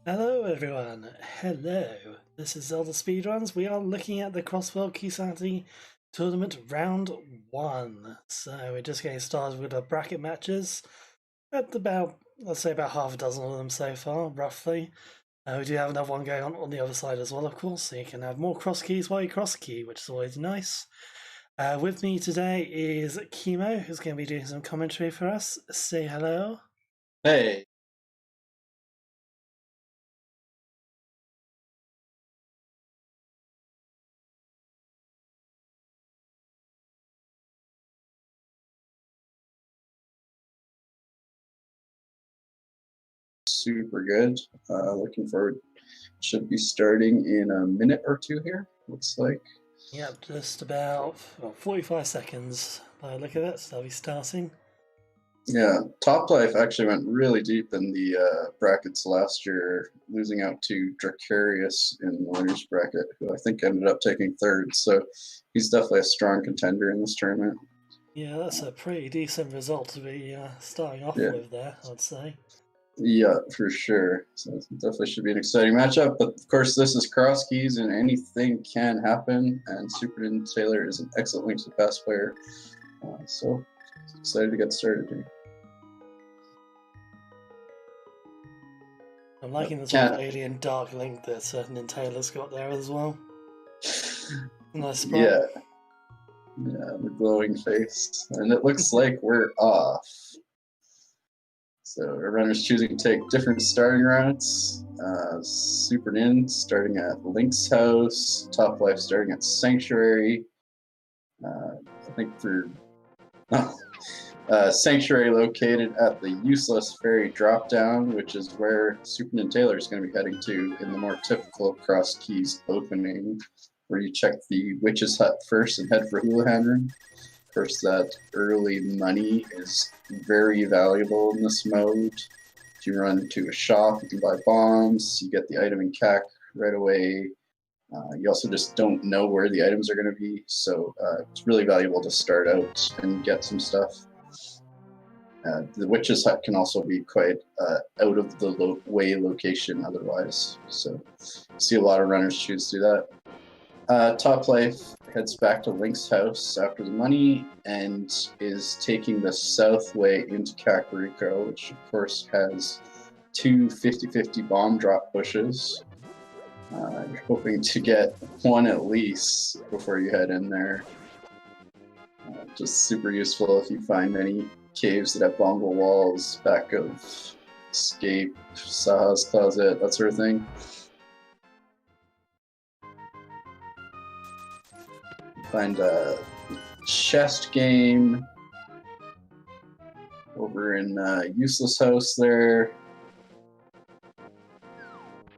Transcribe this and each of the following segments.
Hello everyone, hello. This is ZeldaSpeedRuns. We are looking at the Crossworld Keysanity Tournament Round 1. So we're just getting started with our bracket matches. At about, let's say about half a dozen of them so far, roughly. We do have another one going on the other side as well, of course, so you can have more cross keys while you cross key, which is always nice. With me today is Chemo, who's going to be doing some commentary for us. Say hello. Hey, super good. Looking forward. Should be starting in a minute or two here, looks like. Yep, just about 45 seconds by the look of it, so I'll be starting. Yeah, Top Life actually went really deep in the brackets last year, losing out to Dracarius in the winners bracket, who I think ended up taking third. So he's definitely a strong contender in this tournament. Yeah, that's a pretty decent result to be starting off Yeah, with there, I'd say. yeah, for sure. So it definitely should be an exciting matchup. But of course, this is cross keys, and anything can happen. And SuperNinTaylor is an excellent Link to the Past player. So excited to get started here. I'm liking the sort of Can't. alien dark link that Nintaylor's got there as well. Nice sprite. Yeah, yeah, the glowing face. And it looks like we're off. So our runner's choosing to take different starting routes. Super Nin starting at Link's house. Top Life starting at Sanctuary. I think for Sanctuary located at the useless fairy drop down, which is where SuperNinTaylor is going to be heading to in the more typical cross keys opening, where you check the witch's hut first and head for Houlihan Room. Of course, that early money is very valuable in this mode. If you run to a shop, you can buy bombs, you get the item in CAC right away. You also just don't know where the items are going to be, so it's really valuable to start out and get some stuff. The witch's hut can also be quite out of the way location otherwise, so you see a lot of runners choose to do that. Top Life heads back to Link's house after the money and is taking the south way into Kakariko, which of course has two 50-50 bomb drop bushes. You're hoping to get one at least before you head in there. Just super useful if you find any caves that have bombable walls, back of escape, Saha's closet, that sort of thing. Find a chest game over in Useless House there.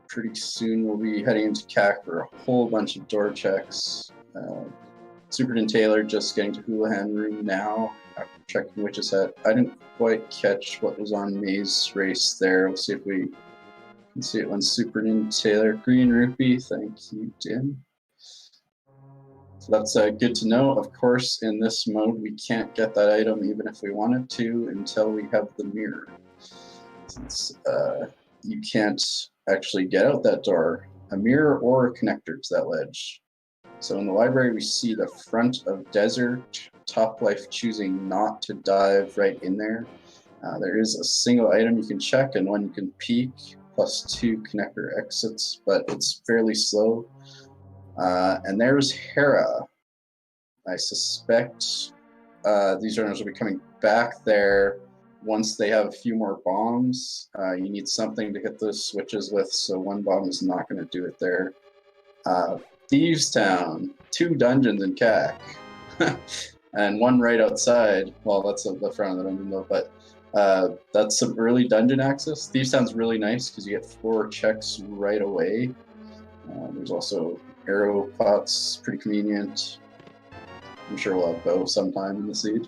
Pretty soon we'll be heading into CAC for a whole bunch of door checks. SuperNinTaylor just getting to Houlihan Room now after checking Witch's Hut. I didn't quite catch what was on Maze Race there. We'll see if we can see it when SuperNinTaylor. Green Rupee, thank you, Dim. So that's good to know. Of course, in this mode, we can't get that item even if we wanted to until we have the mirror. Since you can't actually get out that door, a mirror or a connector to that ledge. So in the library, we see the front of Desert, Top Life choosing not to dive right in there. There is a single item you can check and one you can peek, plus 2 connector exits, but it's fairly slow. And there's Hera. I suspect these runners will be coming back there once they have a few more bombs. You need something to hit those switches with, so one bomb is not going to do it there. Thieves Town, 2 dungeons in CAC, and one right outside. Well, that's at the front of the dungeon though, but that's some early dungeon access. Thieves Town's really nice because you get 4 checks right away. There's also arrow pots, pretty convenient. I'm sure we'll have bow sometime in the seed.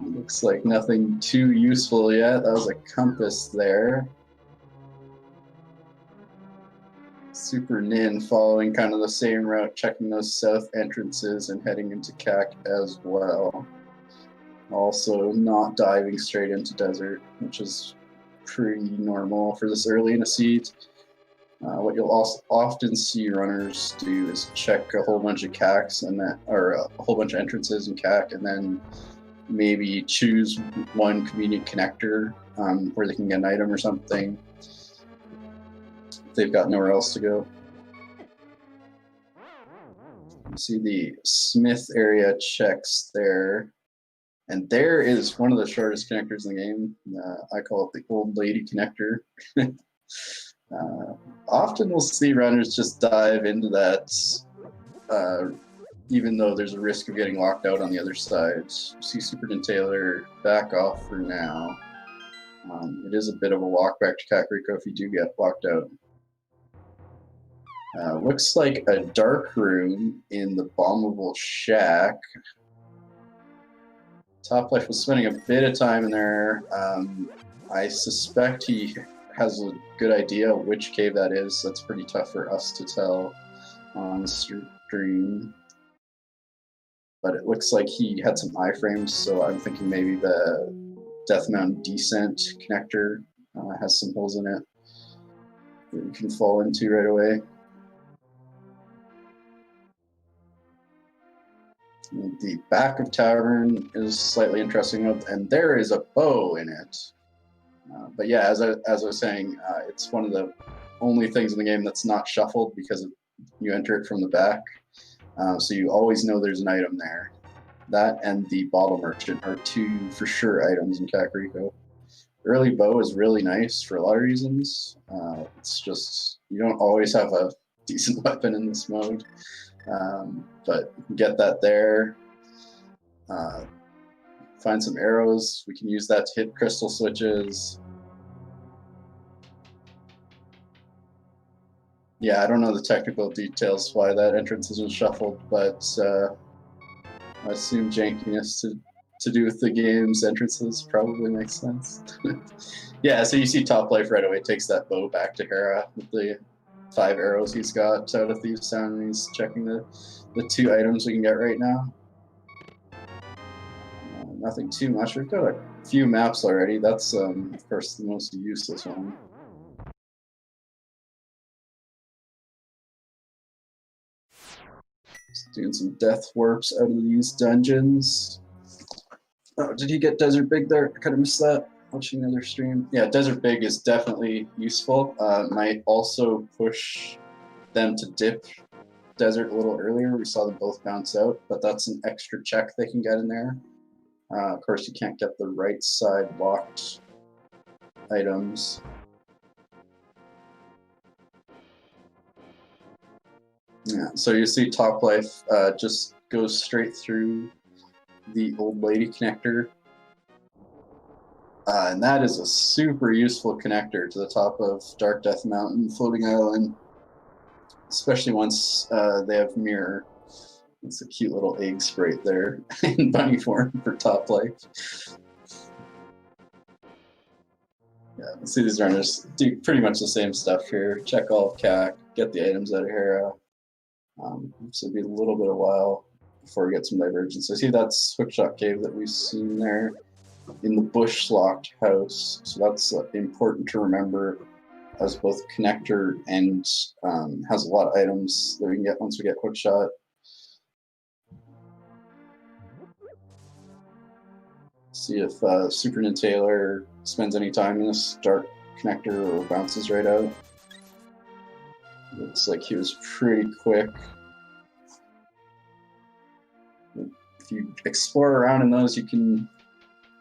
Looks like nothing too useful yet. That was a compass there. Super Nin following kind of the same route, checking those south entrances and heading into CAC as well. Also not diving straight into Desert, which is pretty normal for this early in a seed. What you'll also often see runners do is check a whole bunch of CACs and that, or a whole bunch of entrances in CAC, and then maybe choose one convenient connector where they can get an item or something if they've got nowhere else to go. You see the Smith area checks there, and there is one of the shortest connectors in the game. I call it the old lady connector. Often we'll see runners just dive into that, even though there's a risk of getting locked out on the other side. You see SuperNinTaylor back off for now. It is a bit of a walk back to Kakariko if you do get locked out. Looks like a dark room in the bombable shack. Topplife was spending a bit of time in there. I suspect he has a good idea which cave that is. That's pretty tough for us to tell on stream. But it looks like he had some iframes, so I'm thinking maybe the Death Mountain Descent connector has some holes in it that you can fall into right away. The back of Tavern is slightly interesting, and there is a bow in it. But yeah, as I was saying, it's one of the only things in the game that's not shuffled because you enter it from the back. So you always know there's an item there. That and the Bottle Merchant are two for sure items in Kakariko. Early bow is really nice for a lot of reasons. It's just, you don't always have a decent weapon in this mode. But you can get that there. Find some arrows. We can use that to hit crystal switches. Yeah, I don't know the technical details why that entrance isn't shuffled, but I assume jankiness to do with the game's entrances probably makes sense. Yeah, so you see Topplife right away takes that bow back to Hera with the 5 arrows he's got out of Thieves' Town, and he's checking the 2 items we can get right now. Nothing too much. We've got a few maps already. That's, of course, the most useless one. Just doing some death warps out of these dungeons. Oh, did he get Desert Big there? I kind of missed that. Watching another stream. Yeah, Desert Big is definitely useful. Might also push them to dip Desert a little earlier. We saw them both bounce out, but that's an extra check they can get in there. Of course, you can't get the right side locked items. Yeah, so you see Topplife just goes straight through the old lady connector. And that is a super useful connector to the top of Dark Death Mountain, Floating Island, especially once they have Mirror. It's a cute little egg sprite there in bunny form for Topplife. Yeah, let's see these runners do pretty much the same stuff here. Check all of CAC, get the items out of Hera. So it'll be a little bit of a while before we get some divergence. I see that's Hookshot Cave that we've seen there in the bush-locked house. So that's important to remember as both connector and has a lot of items that we can get once we get Hookshot. See if SuperNinTaylor spends any time in this dark connector or bounces right out. Looks like he was pretty quick. If you explore around in those, you can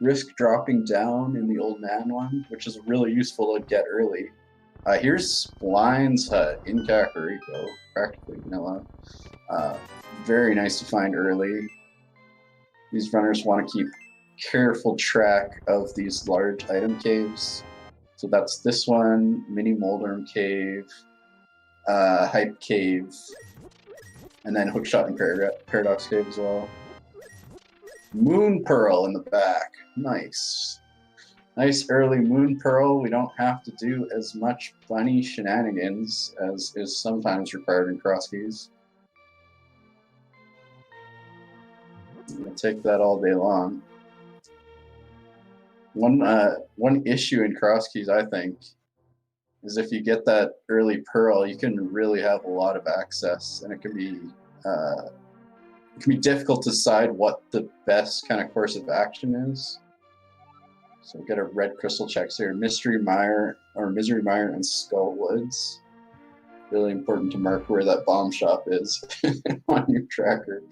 risk dropping down in the Old Man one, which is really useful to get early. Here's Blind's hut in Kakariko, practically vanilla. Very nice to find early. These runners want to keep careful track of these large item caves. So that's this one, Mini Moldorm Cave, Hype Cave, and then Hookshot and Paradox Cave as well. Moon Pearl in the back. Nice. Nice early Moon Pearl. We don't have to do as much bunny shenanigans as is sometimes required in cross keys. I'm gonna take that all day long. One issue in Cross Keys, I think, is if you get that early pearl, you can really have a lot of access, and it can be difficult to decide what the best kind of course of action is. So we get a red crystal checks here: Misery Mire, and Skull Woods. Really important to mark where that bomb shop is on your tracker.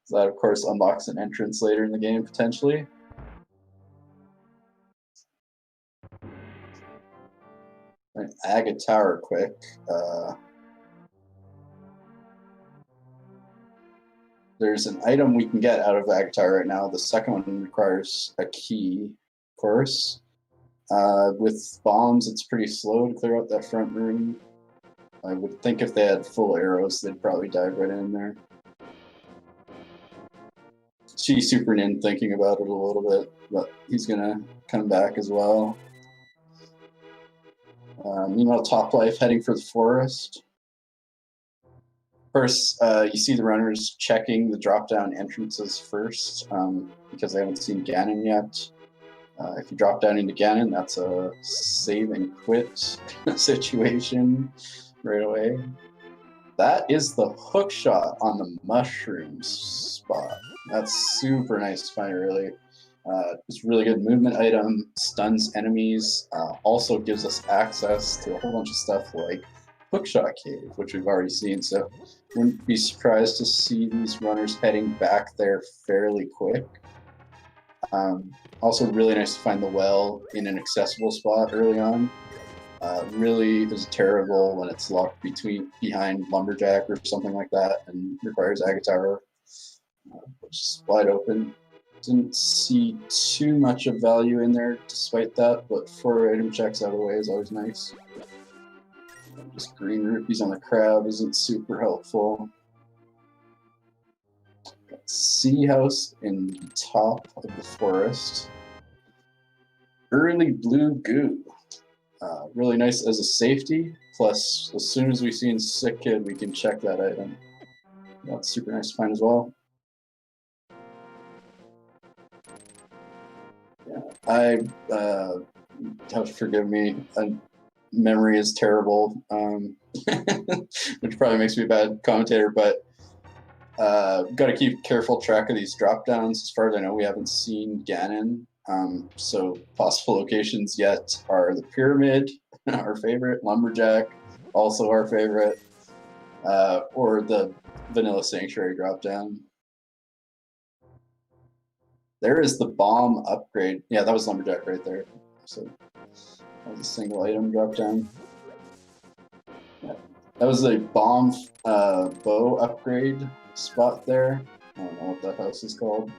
So that, of course, unlocks an entrance later in the game, potentially. And Agate Tower quick. There's an item we can get out of Agate Tower right now. The second one requires a key, of course. With bombs, it's pretty slow to clear out that front room. I would think if they had full arrows, they'd probably dive right in there. See SuperNin thinking about it a little bit, but he's gonna come back as well. Meanwhile, Topplife heading for the forest. Of course, you see the runners checking the drop-down entrances first because they haven't seen Ganon yet. If you drop down into Ganon, that's a save and quit situation right away. That is the hook shot on the mushrooms spot. That's super nice to find early. It's a really good movement item, stuns enemies, also gives us access to a whole bunch of stuff like Hookshot Cave, which we've already seen, so wouldn't be surprised to see these runners heading back there fairly quick. Also really nice to find the well in an accessible spot early on. Really is terrible when it's locked behind Lumberjack or something like that and requires Agate Tower, which is wide open. Didn't see too much of value in there despite that, but 4 item checks out of the way is always nice. Just green rupees on the crab isn't super helpful. Got Sea House in the top of the forest. Early blue goo. Really nice as a safety, plus as soon as we see in Sick Kid, we can check that item. That's super nice to find as well. Yeah, I have to forgive me. Memory is terrible, which probably makes me a bad commentator, but got to keep careful track of these drop downs. As far as I know, we haven't seen Ganon. So possible locations yet are the Pyramid, our favorite, Lumberjack, also our favorite, or the Vanilla Sanctuary drop down. There is the bomb upgrade. Yeah, that was Lumberjack right there. So that was a single item drop down. Yeah, that was a bomb bow upgrade spot there. I don't know what that house is called.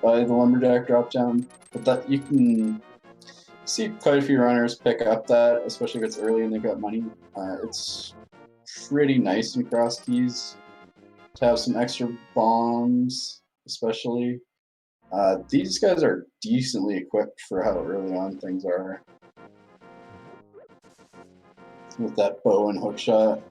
By the Lumberjack drop down. But that you can see quite a few runners pick up that, especially if it's early and they've got money. It's pretty nice in Cross Keys to have some extra bombs, especially. These guys are decently equipped for how early on things are. With that bow and hook shot.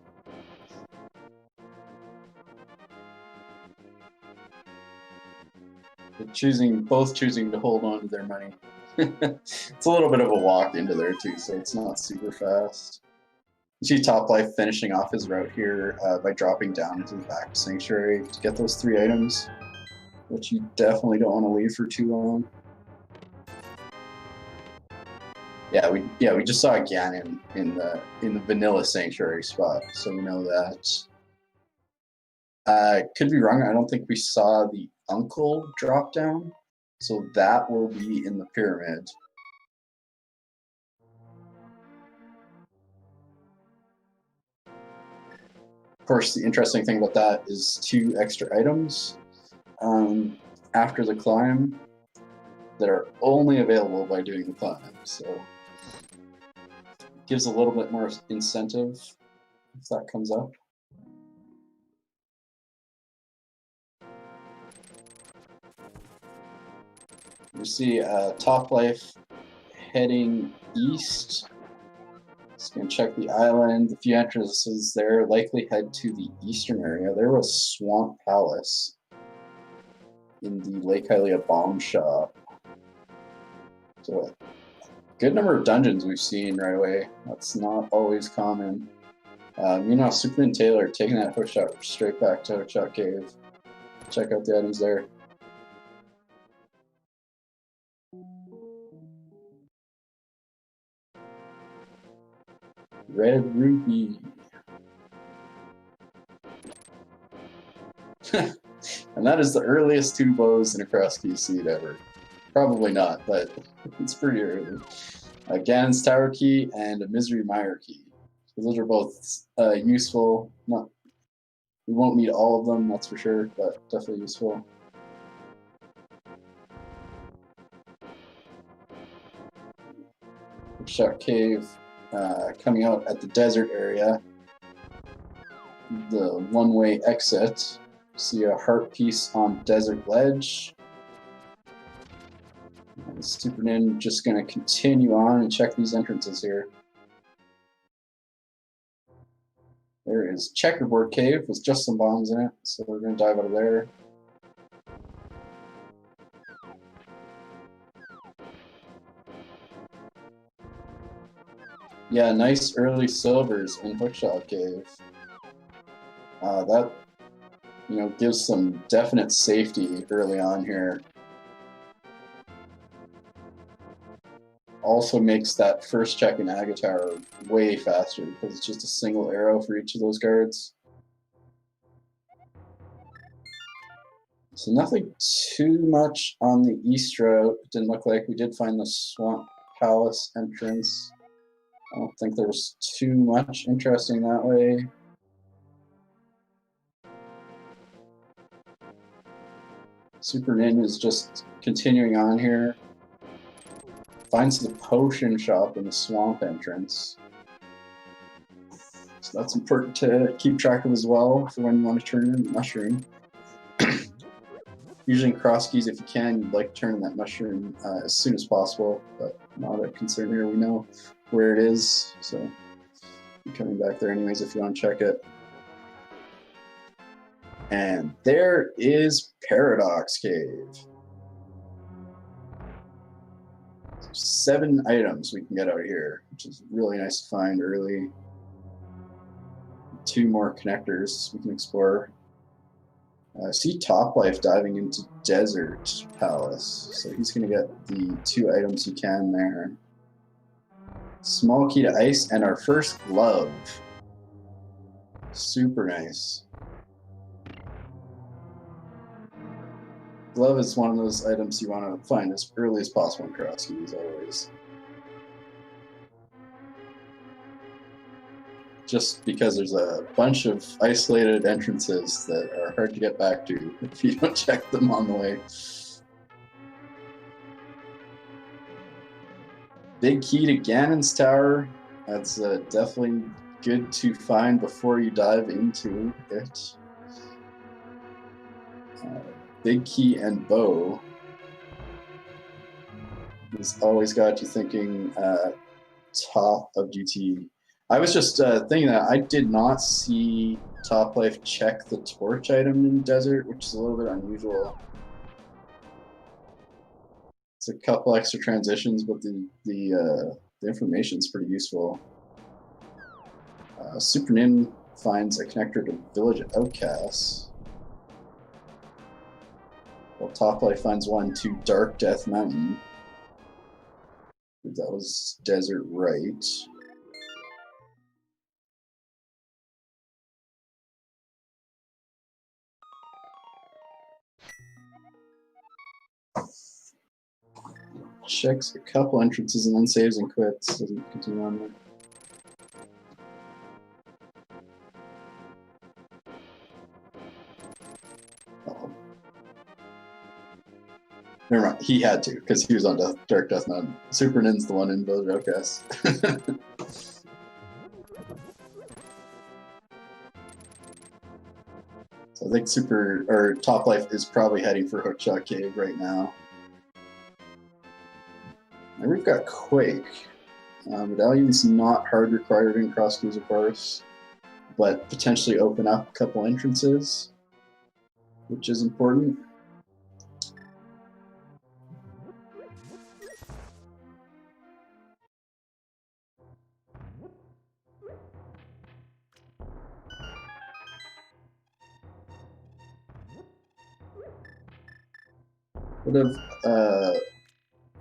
Both choosing to hold on to their money. It's a little bit of a walk into there too, so it's not super fast. You see Topplife finishing off his route here by dropping down into the back sanctuary to get those 3 items, which you definitely don't want to leave for too long. Yeah, we just saw Ganon in the Vanilla Sanctuary spot, so we know that. Could be wrong. I don't think we saw the Uncle drop down, so that will be in the Pyramid. Of course, the interesting thing about that is 2 extra items after the climb that are only available by doing the climb, so it gives a little bit more incentive if that comes up. You see Topplife heading east. Just gonna check the island. The few entrances there, likely head to the eastern area. There was Swamp Palace in the Lake Hylia bomb shop. So, good number of dungeons we've seen right away. That's not always common. SuperNinTaylor taking that hookshot straight back to Hookshot Cave. Check out the items there. Red Ruby. And that is the earliest 2 bows in a cross key seed ever. Probably not, but it's pretty early. Ganon's Tower Key and a Misery Mire Key. So those are both useful. We won't need all of them, that's for sure, but definitely useful. Hookshot Cave coming out at the desert area. The one-way exit. See a heart piece on Desert Ledge. And SuperNin just going to continue on and check these entrances here. There is Checkerboard Cave with just some bombs in it, so we're going to dive out of there. Yeah, nice early silvers in Hookshot Cave. That gives some definite safety early on here. Also makes that first check in Agatar way faster because it's just a single arrow for each of those guards. So nothing too much on the east route. It didn't look like. We did find the Swamp Palace entrance. I don't think there's too much interesting that way. SuperNin is just continuing on here. Finds the potion shop in the swamp entrance. So that's important to keep track of as well for when you want to turn in the mushroom. Usually in cross keys, if you can, you'd like to turn in that mushroom as soon as possible, but not a concern here. We know where it is, so I'm coming back there anyways if you want to check it. And there is Paradox Cave. 7 items we can get out of here, which is really nice to find early. 2 more connectors we can explore. See Toplife diving into Desert Palace, so he's going to get the 2 items he can there. Small key to ice and our first glove. Super nice. Glove is one of those items you want to find as early as possible in cross keys, always. Just because there's a bunch of isolated entrances that are hard to get back to if you don't check them on the way. Big key to Ganon's Tower. That's definitely good to find before you dive into it. Big key and bow has always got you thinking top of GT. I was just thinking that I did not see Toplife check the torch item in the desert, which is a little bit unusual. It's a couple extra transitions, but the information's pretty useful. SuperNin finds a connector to Village Outcasts. Well, Toplife finds one to Dark Death Mountain. That was Desert Right. Checks a couple entrances and then saves and quits. Doesn't continue on there. Never mind, he had to, because he was on Dark Death Mountain. SuperNin's the one in Village Outcasts. So I think Toplife is probably heading for Hookshot Cave right now. And we've got Quake. Medallion's not hard required in cross keys, of course, but potentially open up a couple entrances, which is important.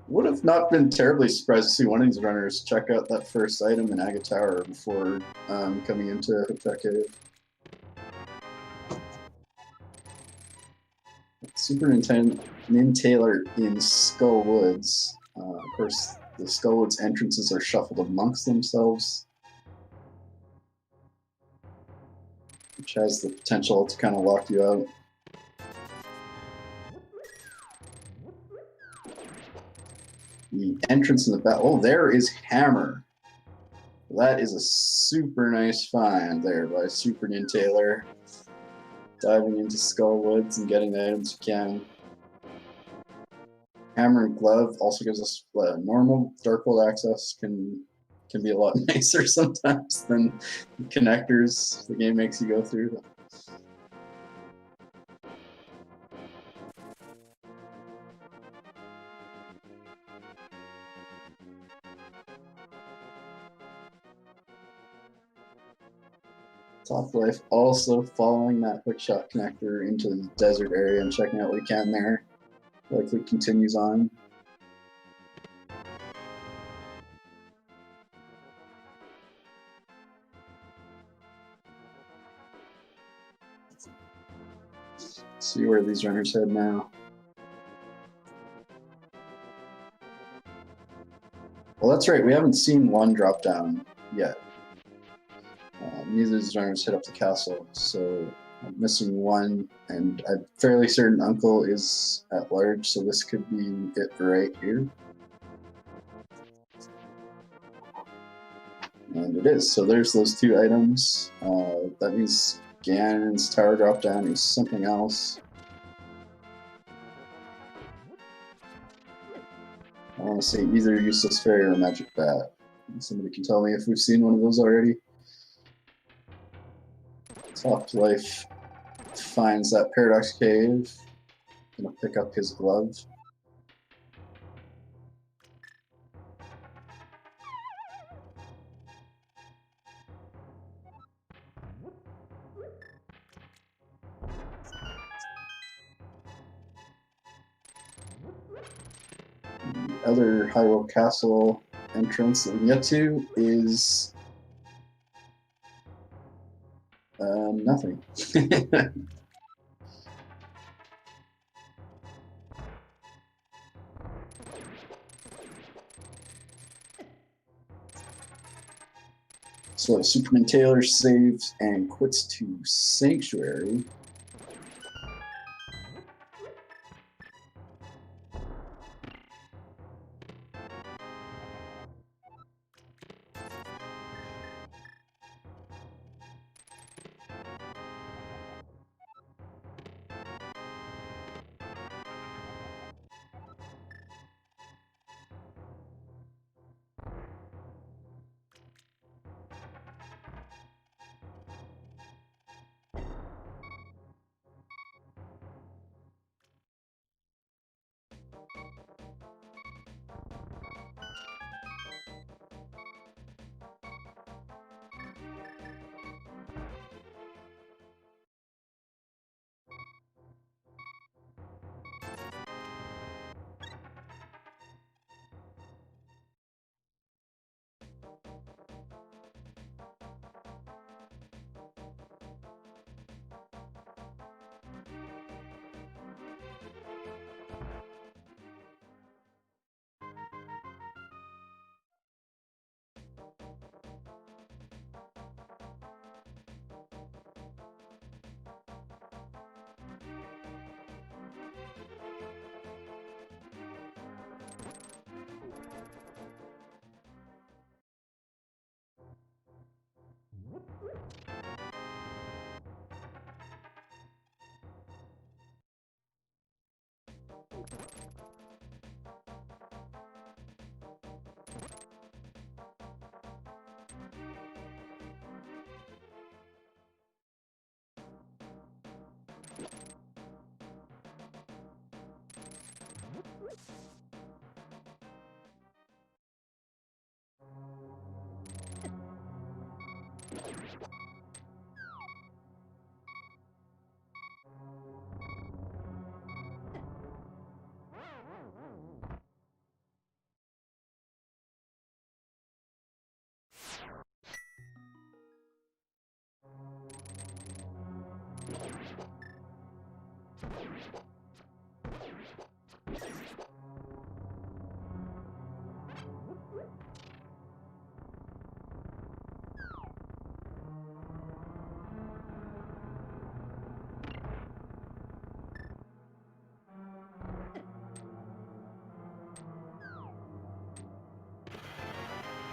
Would have not been terribly surprised to see one of these runners check out that first item in Aga Tower before coming into Hookshot Cave. SuperNinTaylor in Skull Woods. Of course, the Skull Woods entrances are shuffled amongst themselves, which has the potential to kind of lock you out. The entrance in the back. Oh, there is Hammer. That is a super nice find there by SuperNinTaylor. Diving into Skull Woods and getting the items you can. Hammer and Glove also gives us normal Dark World access. Can be a lot nicer sometimes than the connectors the game makes you go through. Topplife also following that hookshot connector into the desert area and checking out what we can there. Likely continues on. See where these runners head now. Well, that's right, we haven't seen one drop down yet. Neither of these runners hit up the castle, so I'm missing one, and I'm fairly certain Uncle is at large, so this could be it right here. And it is, so there's those two items. That means Ganon's tower drop down is something else. I want to say either Useless Fairy or Magic Bat. Somebody can tell me if we've seen one of those already. Topplife finds that Paradox Cave. Gonna pick up his glove. The other Hyrule Castle entrance that we can get to is nothing. So SuperNinTaylor saves and quits to Sanctuary.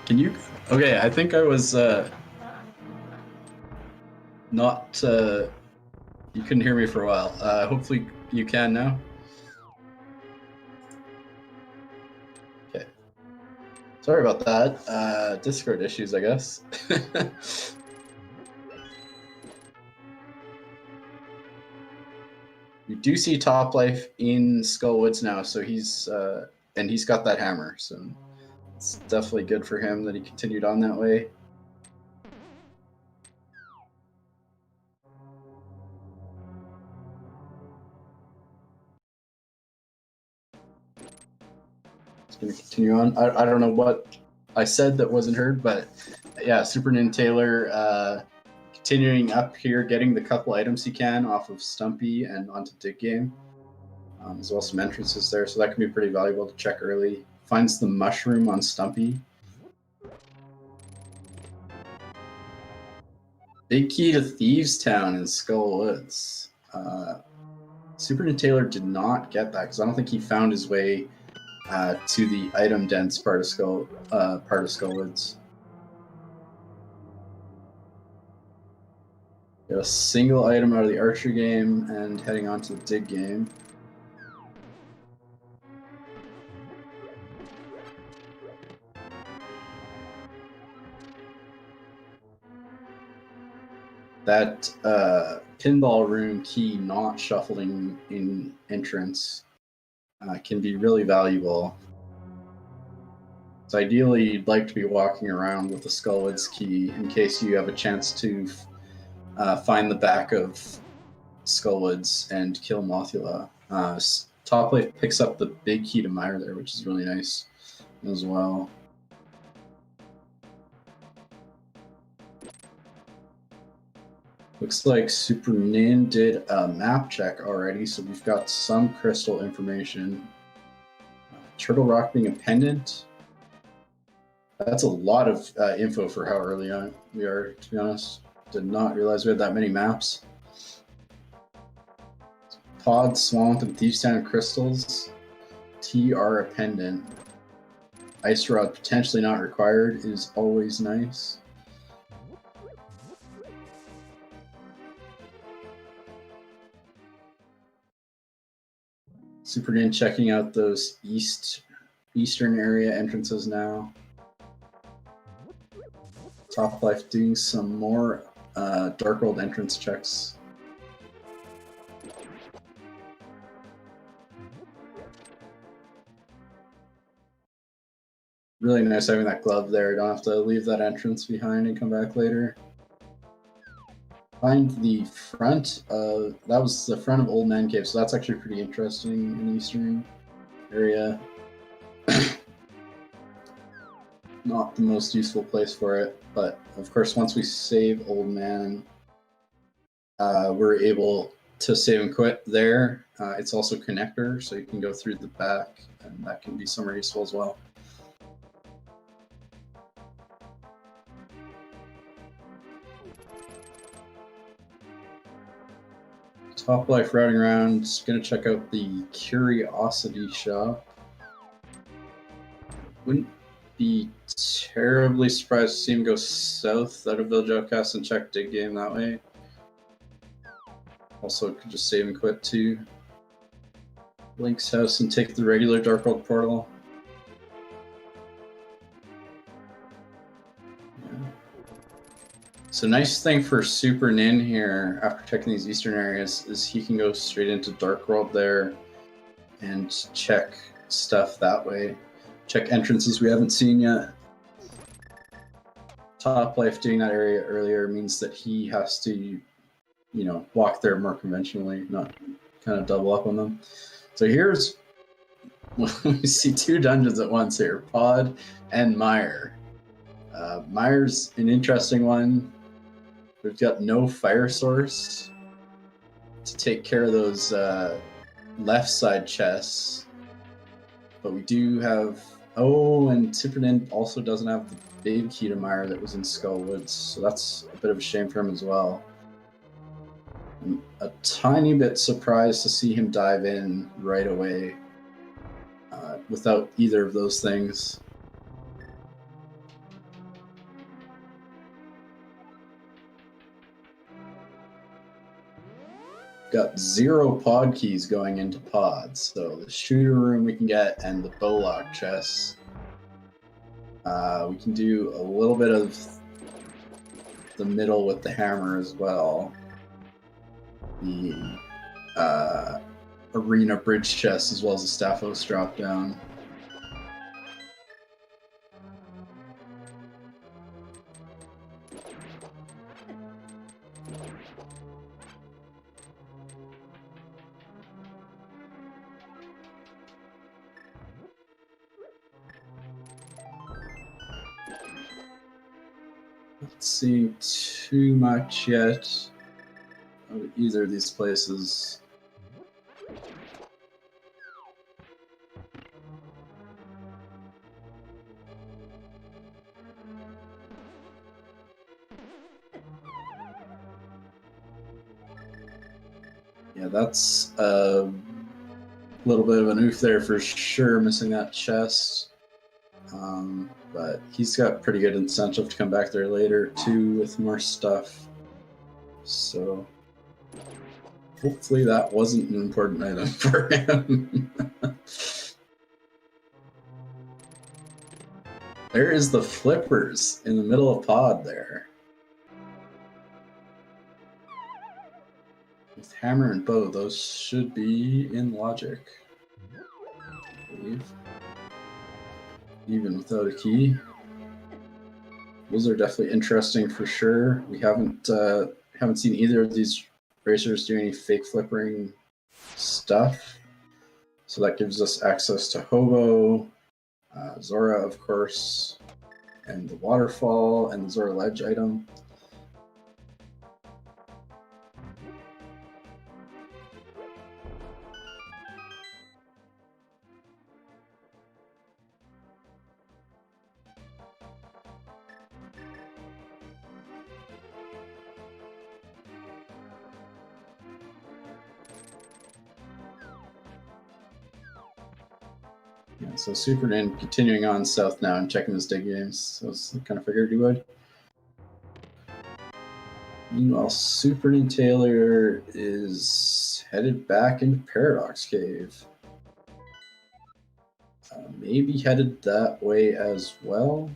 Can you? Okay, I think I was not. You couldn't hear me for a while. Hopefully you can now. Okay. Sorry about that. Discord issues, I guess. We do see Toplife in Skullwoods now, so he's got that hammer, so it's definitely good for him that he continued on that way. It's going to continue on. I don't know what I said that wasn't heard, but yeah, SuperNinTaylor continuing up here, getting the couple items he can off of Stumpy and onto Dig Game. As well as some entrances there, so that can be pretty valuable to check early. Finds the mushroom on Stumpy. Big key to Thieves Town in Skull Woods. SuperNinTaylor did not get that because I don't think he found his way to the item dense part of Skull Woods. Got a single item out of the Archer game and heading on to the Dig game. That pinball room key not shuffling in entrance can be really valuable. So ideally, you'd like to be walking around with the Skullwoods key in case you have a chance to find the back of Skullwoods and kill Mothula. Toplife picks up the big key to Mire there, which is really nice as well. Looks like Super Nin did a map check already, so we've got some crystal information. Turtle Rock being a pendant. That's a lot of info for how early on we are, to be honest. Did not realize we had that many maps. Pod, Swamp, and Thieves Town crystals. TR a pendant. Ice Rod potentially not required is always nice. Super Nin checking out those eastern area entrances now. Toplife doing some more Dark World entrance checks. Really nice having that glove there. You don't have to leave that entrance behind and come back later. Find the front of, that was the front of Old Man Cave, so that's actually pretty interesting in the eastern area. Not the most useful place for it, but of course once we save Old Man, we're able to save and quit there. It's also connector, so you can go through the back, and that can be somewhere useful as well. Toplife routing around, just gonna check out the Curiosity Shop. Wouldn't be terribly surprised to see him go south out of Village Outcast and check Dig Game that way. Also, could just save and quit to Link's house and take the regular Dark World portal. Yeah. So nice thing for Super Nin here, after checking these eastern areas, is he can go straight into Dark World there and check stuff that way. Check entrances we haven't seen yet. Toplife doing that area earlier means that he has to, you know, walk there more conventionally, not kind of double up on them. So here's, we see two dungeons at once here, Pod and Mire. Mire's an interesting one. We've got no fire source to take care of those left side chests, but we do have, oh, and Super Nin also doesn't have the big key to Mire that was in Skull Woods, so that's a bit of a shame for him as well. I'm a tiny bit surprised to see him dive in right away without either of those things. got 0 pod keys going into pods. So the shooter room we can get and the bowlock chests. We can do a little bit of the middle with the hammer as well. The arena bridge chest as well as the Staphos drop down. Not seeing too much yet of either of these places. Yeah, that's a little bit of an oof there for sure, missing that chest. But he's got pretty good incentive to come back there later too with more stuff. So hopefully that wasn't an important item for him. There is the flippers in the middle of pod there. With hammer and bow, those should be in logic, I believe. Even without a key. Those are definitely interesting for sure. We haven't seen either of these racers do any fake flippering stuff. So that gives us access to Hobo, Zora, of course, and the waterfall and the Zora ledge item. Yeah, so SuperNin continuing on south now and checking his dig games. So I kind of figured he would. Meanwhile, SuperNinTaylor is headed back into Paradox Cave. Maybe headed that way as well.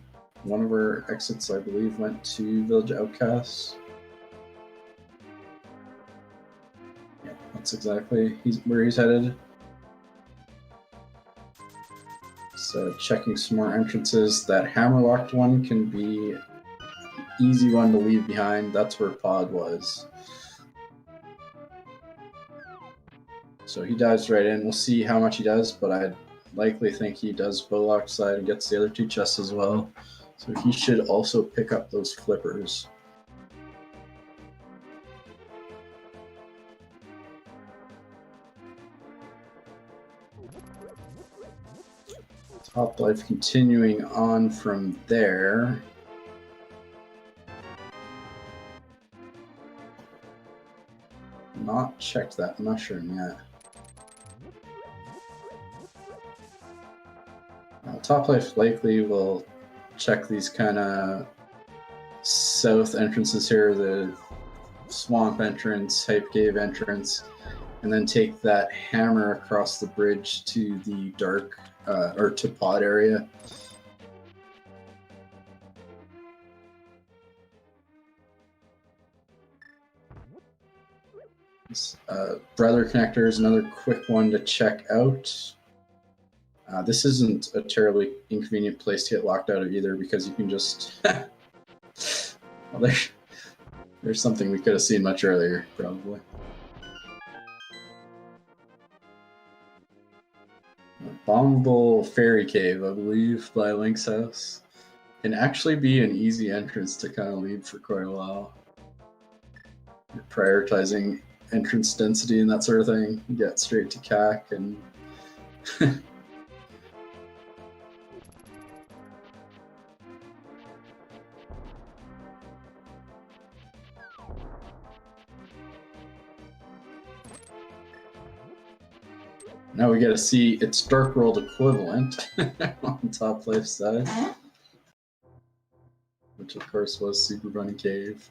One of our exits, I believe, went to Village Outcasts. Yeah, that's exactly where he's headed. So checking some more entrances. That hammerlocked one can be an easy one to leave behind. That's where Pod was. So he dives right in. We'll see how much he does, but I'd likely think he does bowlock side and gets the other 2 chests as well. So he should also pick up those flippers. Topplife continuing on from there. Not checked that mushroom yet. Topplife likely will check these kind of south entrances here, the swamp entrance, hype cave entrance, and then take that hammer across the bridge to the dark or to pod area. Brother connector is another quick one to check out. This isn't a terribly inconvenient place to get locked out of either, because you can just well, there's something we could have seen much earlier, probably. A bombable fairy cave, I believe, by Link's house. Can actually be an easy entrance to kind of leave for quite a while. You're prioritizing entrance density and that sort of thing. You get straight to CAC and now we get to see its Dark World equivalent on Topplife side, which of course was Super Bunny Cave.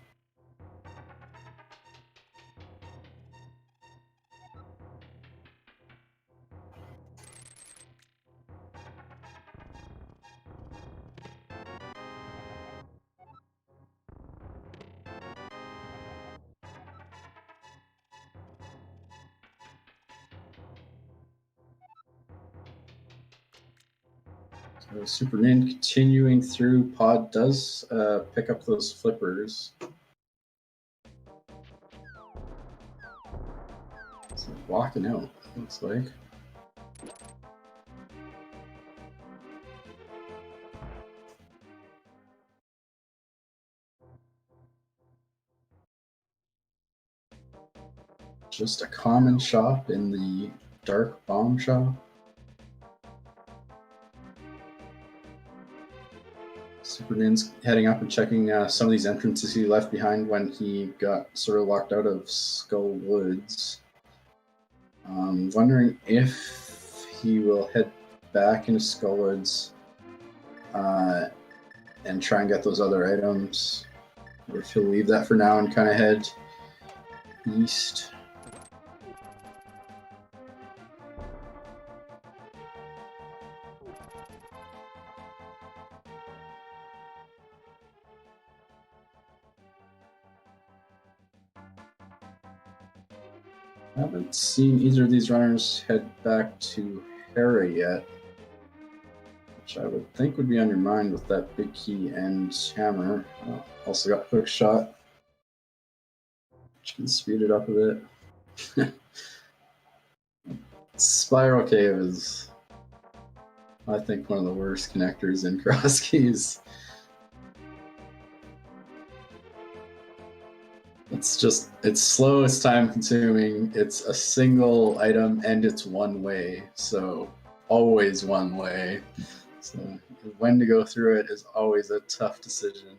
So Super Nin continuing through. Pod does pick up those flippers. It's walking out, looks like. Just a common shop in the dark bomb shop. Super Nin's heading up and checking some of these entrances he left behind when he got sort of locked out of Skull Woods. Wondering if he will head back into Skull Woods and try and get those other items, or if he'll leave that for now and kind of head east. I haven't seen either of these runners head back to Hera yet, which I would think would be on your mind with that big key and hammer. Also got hook shot, which can speed it up a bit. Spiral Cave is, I think, one of the worst connectors in Cross Keys. It's slow, it's time consuming, it's a single item, and it's one way, so always one way. So when to go through it is always a tough decision.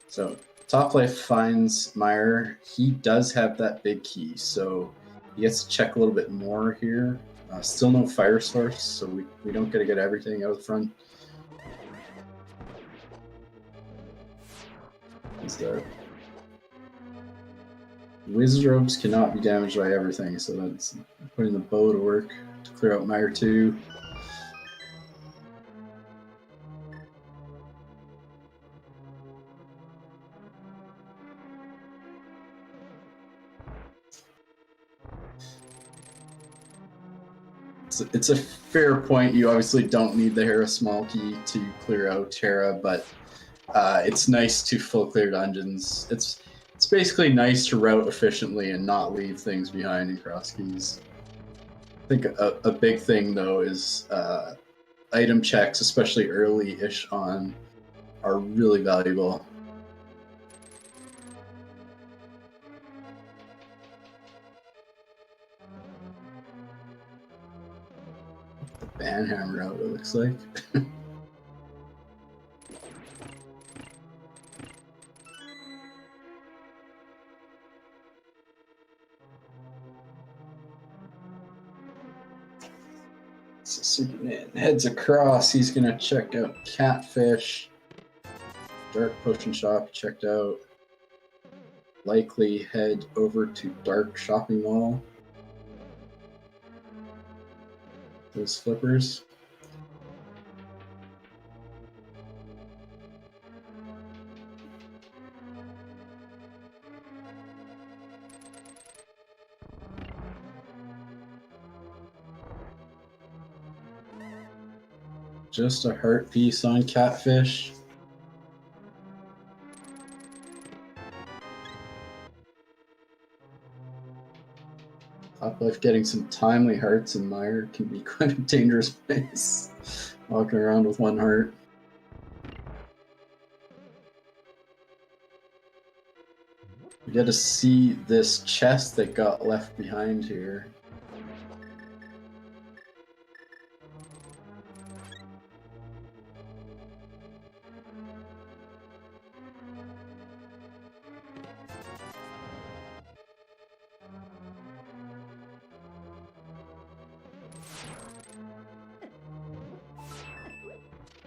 So topplife finds Mire. He does have that big key, so he gets to check a little bit more here. Still no fire source, so we don't get to get everything out of the front. Wizrobes cannot be damaged by everything, so that's putting the bow to work to clear out Mire 2. It's a fair point. You obviously don't need the Hera small key to clear out Hera, but it's nice to full clear dungeons. It's basically nice to route efficiently and not leave things behind in Cross Keys. I think a big thing though is item checks, especially early-ish on, are really valuable. The banhammer out, it looks like. So Superman heads across. He's gonna check out Catfish. Dark Potion Shop checked out. Likely head over to Dark Shopping Mall. Those flippers. Just a heart piece on Catfish. Topplife getting some timely hearts in Mire can be quite a dangerous place. Walking around with one heart. We get to see this chest that got left behind here.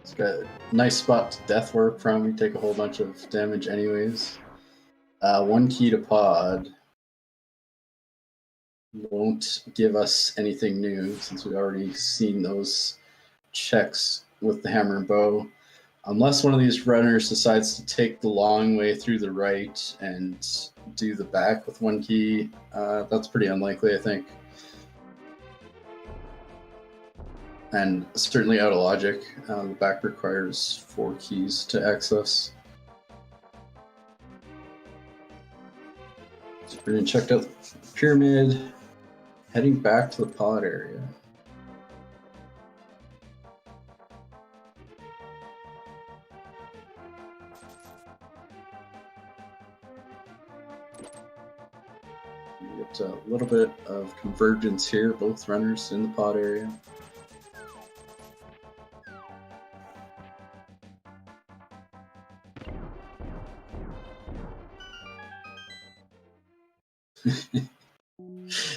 It's got a nice spot to death warp from. We take a whole bunch of damage anyways. One key to pod. Won't give us anything new since we've already seen those checks with the hammer and bow. Unless one of these runners decides to take the long way through the right and do the back with one key, that's pretty unlikely, I think. and certainly out of logic. The back requires 4 keys to access. So we're going to check out the pyramid, heading back to the pod area. We get a little bit of convergence here, both runners in the pod area.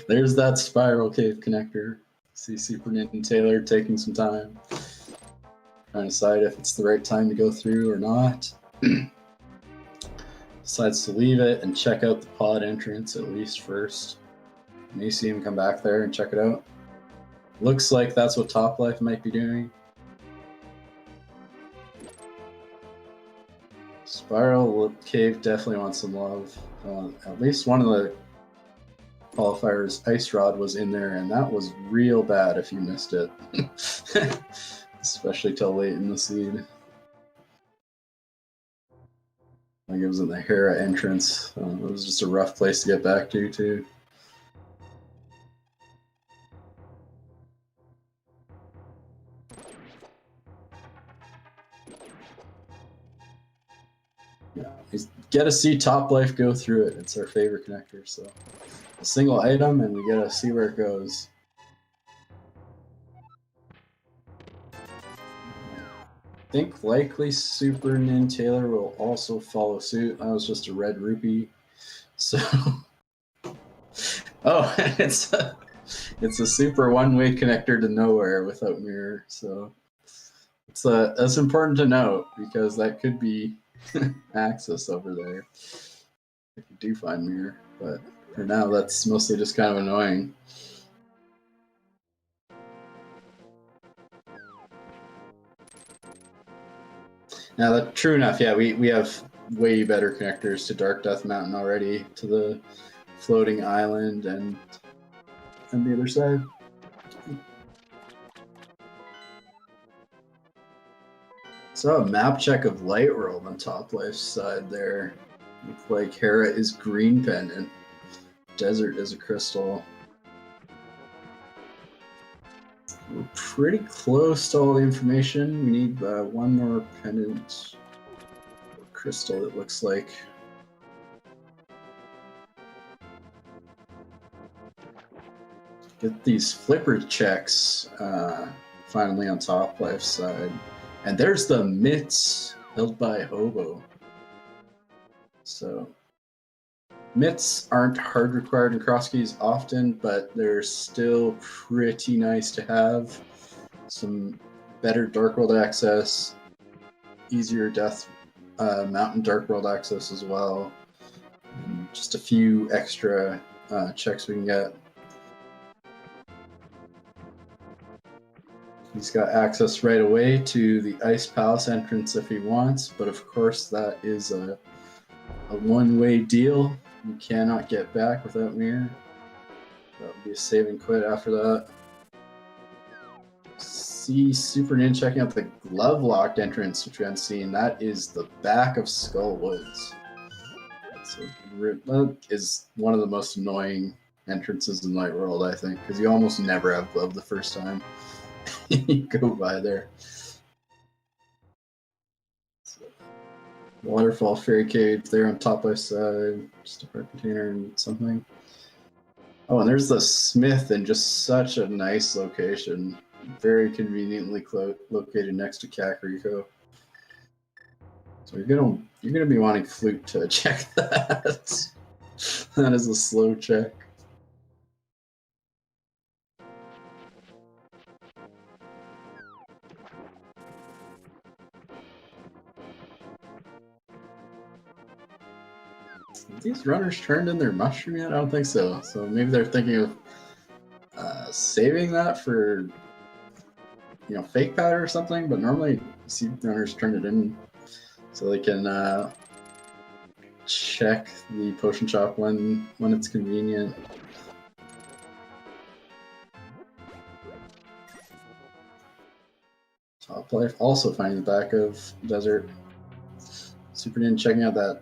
There's that spiral cave connector. See SuperNinTaylor taking some time, trying to decide if it's the right time to go through or not. Decides to leave it and check out the pod entrance at least first. May see him come back there and check it out. Looks like that's what topplife might be doing. Spiral cave definitely wants some love. At least one of the qualifiers, ice rod, was in there, and that was real bad if you missed it. Especially till late in the seed. I think it was in the Hera entrance. It was just a rough place to get back to, too. Yeah, you get to see topplife go through it. It's our favorite connector, so a single item, and we get to see where it goes. I think likely SuperNinTaylor will also follow suit. That was just a red rupee, so oh, it's a super one-way connector to nowhere without mirror. So that's important to note, because that could be access over there if you do find mirror. But for now, that's mostly just kind of annoying. Now, that's true enough. Yeah, we have way better connectors to Dark Death Mountain already, to the floating island and the other side. So a map check of Light World on Toplife's side there. Looks like Hera is green pendant. Desert is a crystal. We're pretty close to all the information. We need one more pendant or crystal, it looks like. Get these flipper checks finally on Toplife's side. And there's the mitts held by Hobo. So mitts aren't hard required in cross keys often, but they're still pretty nice to have. Some better Dark World access, easier Death Mountain Dark World access as well. And just a few extra checks we can get. He's got access right away to the Ice Palace entrance if he wants, but of course that is a one-way deal. You cannot get back without mirror. That would be a save and quit after that. See SuperNin checking out the glove-locked entrance, which we haven't seen. That is the back of Skull Woods. That is one of the most annoying entrances in Light World, I think, because you almost never have glove the first time you go by there. Waterfall Fairy Cave there on Toplife's side. Just a heart container and something. Oh, and there's the Smith in just such a nice location. Very conveniently located next to Kakariko. So you're gonna be wanting Flute to check that. That is a slow check. Have these runners turned in their mushroom yet? I don't think so. So maybe they're thinking of saving that for, you know, fake powder or something. But normally, you see runners turn it in so they can check the potion shop when it's convenient. Top Life also finding the back of Desert. SuperNin checking out that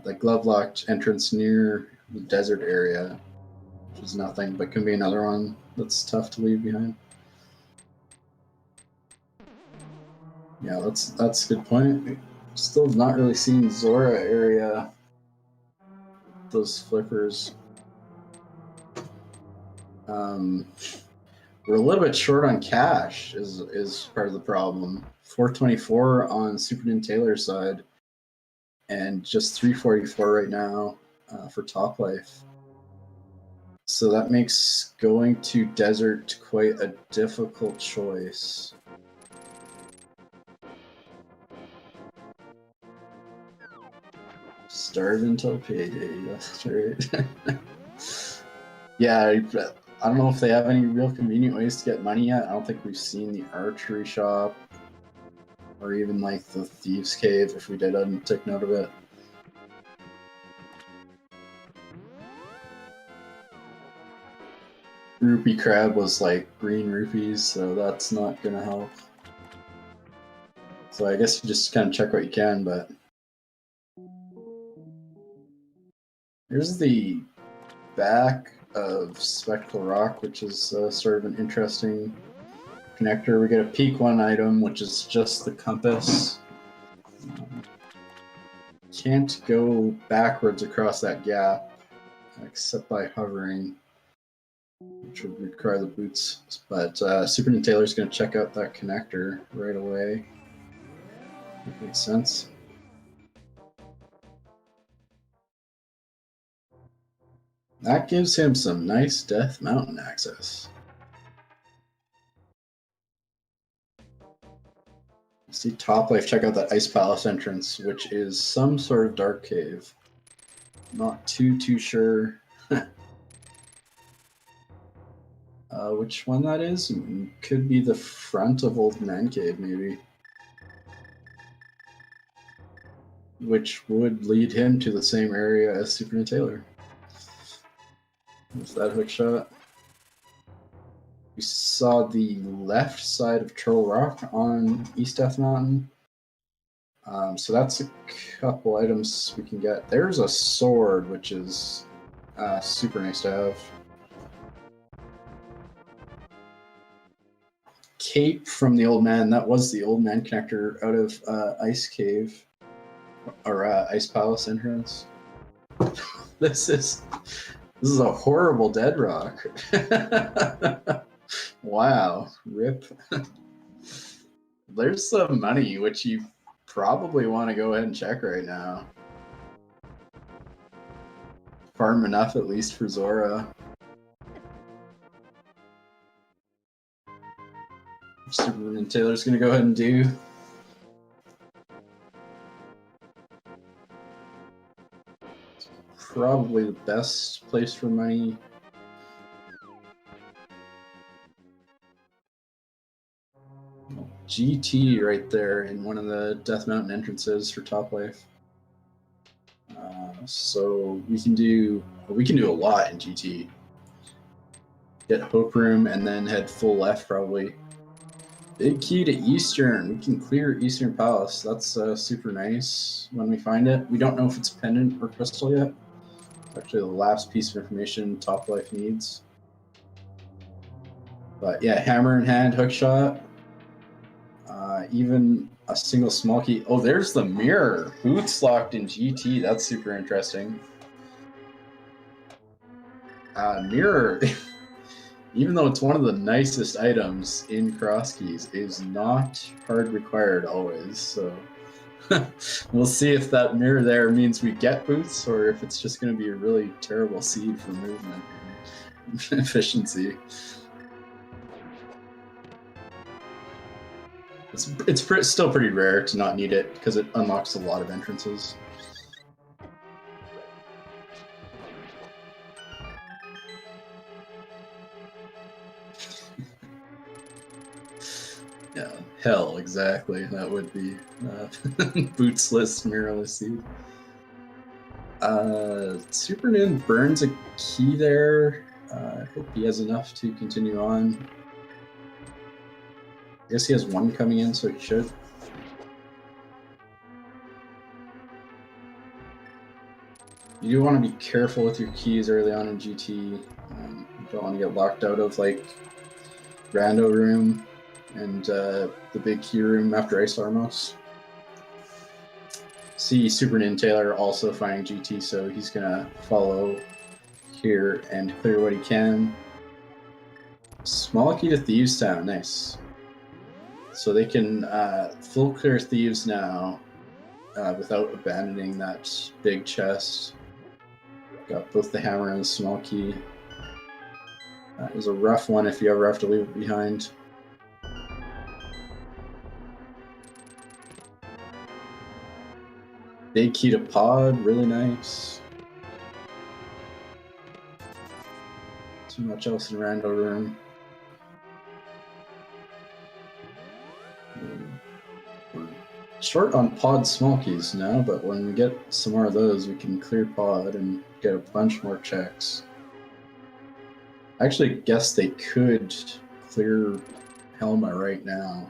the glove locked entrance near the desert area, which is nothing, but can be another one that's tough to leave behind. Yeah, that's a good point. Still have not really seen Zora area. Those flippers. We're a little bit short on cash is part of the problem. 424 on SuperNinTaylor's side, and just 344 right now for Top Life. So that makes going to Desert quite a difficult choice. Starve until payday, that's right. Yeah, I don't know if they have any real convenient ways to get money yet. I don't think we've seen the archery shop or even like the Thieves' Cave. If we did, I didn't take note of it. Rupee crab was like green rupees, so that's not gonna help. So I guess you just kind of check what you can, but here's the back of Spectral Rock, which is sort of an interesting connector. We get a peak one item, which is just the compass. Can't go backwards across that gap, except by hovering, which would require the boots. But SuperNinTaylor is going to check out that connector right away. That makes sense. That gives him some nice Death Mountain access. See Top Life, check out that Ice Palace entrance, which is some sort of dark cave. Not too sure which one that is. Could be the front of Old Man Cave, maybe. Which would lead him to the same area as SuperNinTaylor. With that hook shot. We saw the left side of Turtle Rock on East Death Mountain. So that's a couple items we can get. There's a sword, which is super nice to have. Cape from the Old Man. That was the Old Man connector out of Ice Cave or Ice Palace entrance. This is a horrible dead rock. Wow, rip. There's some money, which you probably want to go ahead and check right now. Farm enough at least for Zora. SuperNinTaylor's going to go ahead and do. It's probably the best place for money. GT right there in one of the Death Mountain entrances for Top Life. So we can do a lot in GT. Get Hope Room and then head full left probably. Big key to Eastern. We can clear Eastern Palace. That's super nice when we find it. We don't know if it's pendant or crystal yet. It's actually the last piece of information Top Life needs. But yeah, hammer in hand, hook shot. Even a single small key. Oh, there's the mirror. Boots locked in GT. That's super interesting. Mirror, even though it's one of the nicest items in Cross Keys, is not hard required always. So we'll see if that mirror there means we get boots or if it's just going to be a really terrible seed for movement and efficiency. It's still pretty rare to not need it because it unlocks a lot of entrances. Yeah, hell, exactly. That would be bootsless, mirrorless seed. SuperNin burns a key there. I hope he has enough to continue on. I guess he has one coming in, so he should. You do want to be careful with your keys early on in GT. You don't want to get locked out of like Rando Room and the big key room after Ice Armos. See SuperNinTaylor also finding GT, so he's gonna follow here and clear what he can. Small key to Thieves Town, nice. So they can full clear Thieves now without abandoning that big chest. Got both the hammer and the small key. That was a rough one if you ever have to leave it behind. Big key to pod, really nice. Too much else in Rando Room. We're short on pod small keys now, but when we get some more of those, we can clear pod and get a bunch more checks. I actually guess they could clear Helma right now.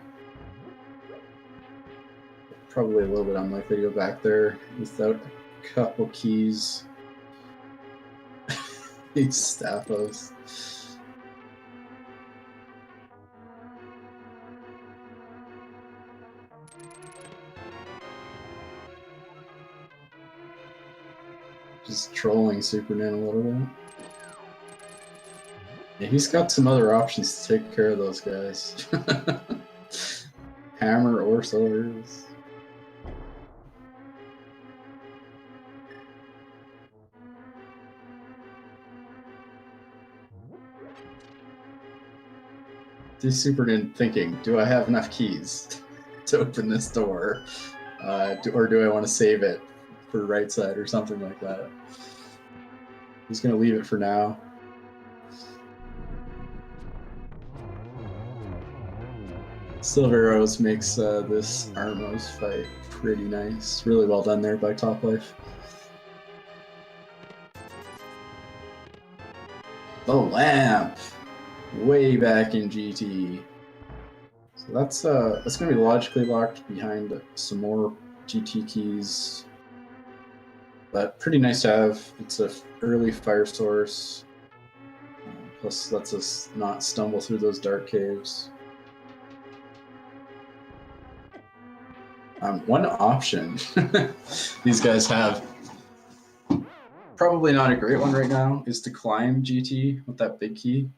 Probably a little bit unlikely to go back there without a couple keys. These Staphos. Just trolling SuperNin a little bit. Yeah, he's got some other options to take care of those guys. Hammer or swords. This SuperNin thinking, do I have enough keys to open this door? Or do I want to save it for right side or something like that? He's going to leave it for now. Silver Rose makes this Armos fight pretty nice. Really well done there by topplife. The lamp! Way back in GT. So that's going to be logically locked behind some more GT keys. But pretty nice to have. It's an early fire source. Plus lets us not stumble through those dark caves. One option these guys have, probably not a great one right now, is to climb GT with that big key.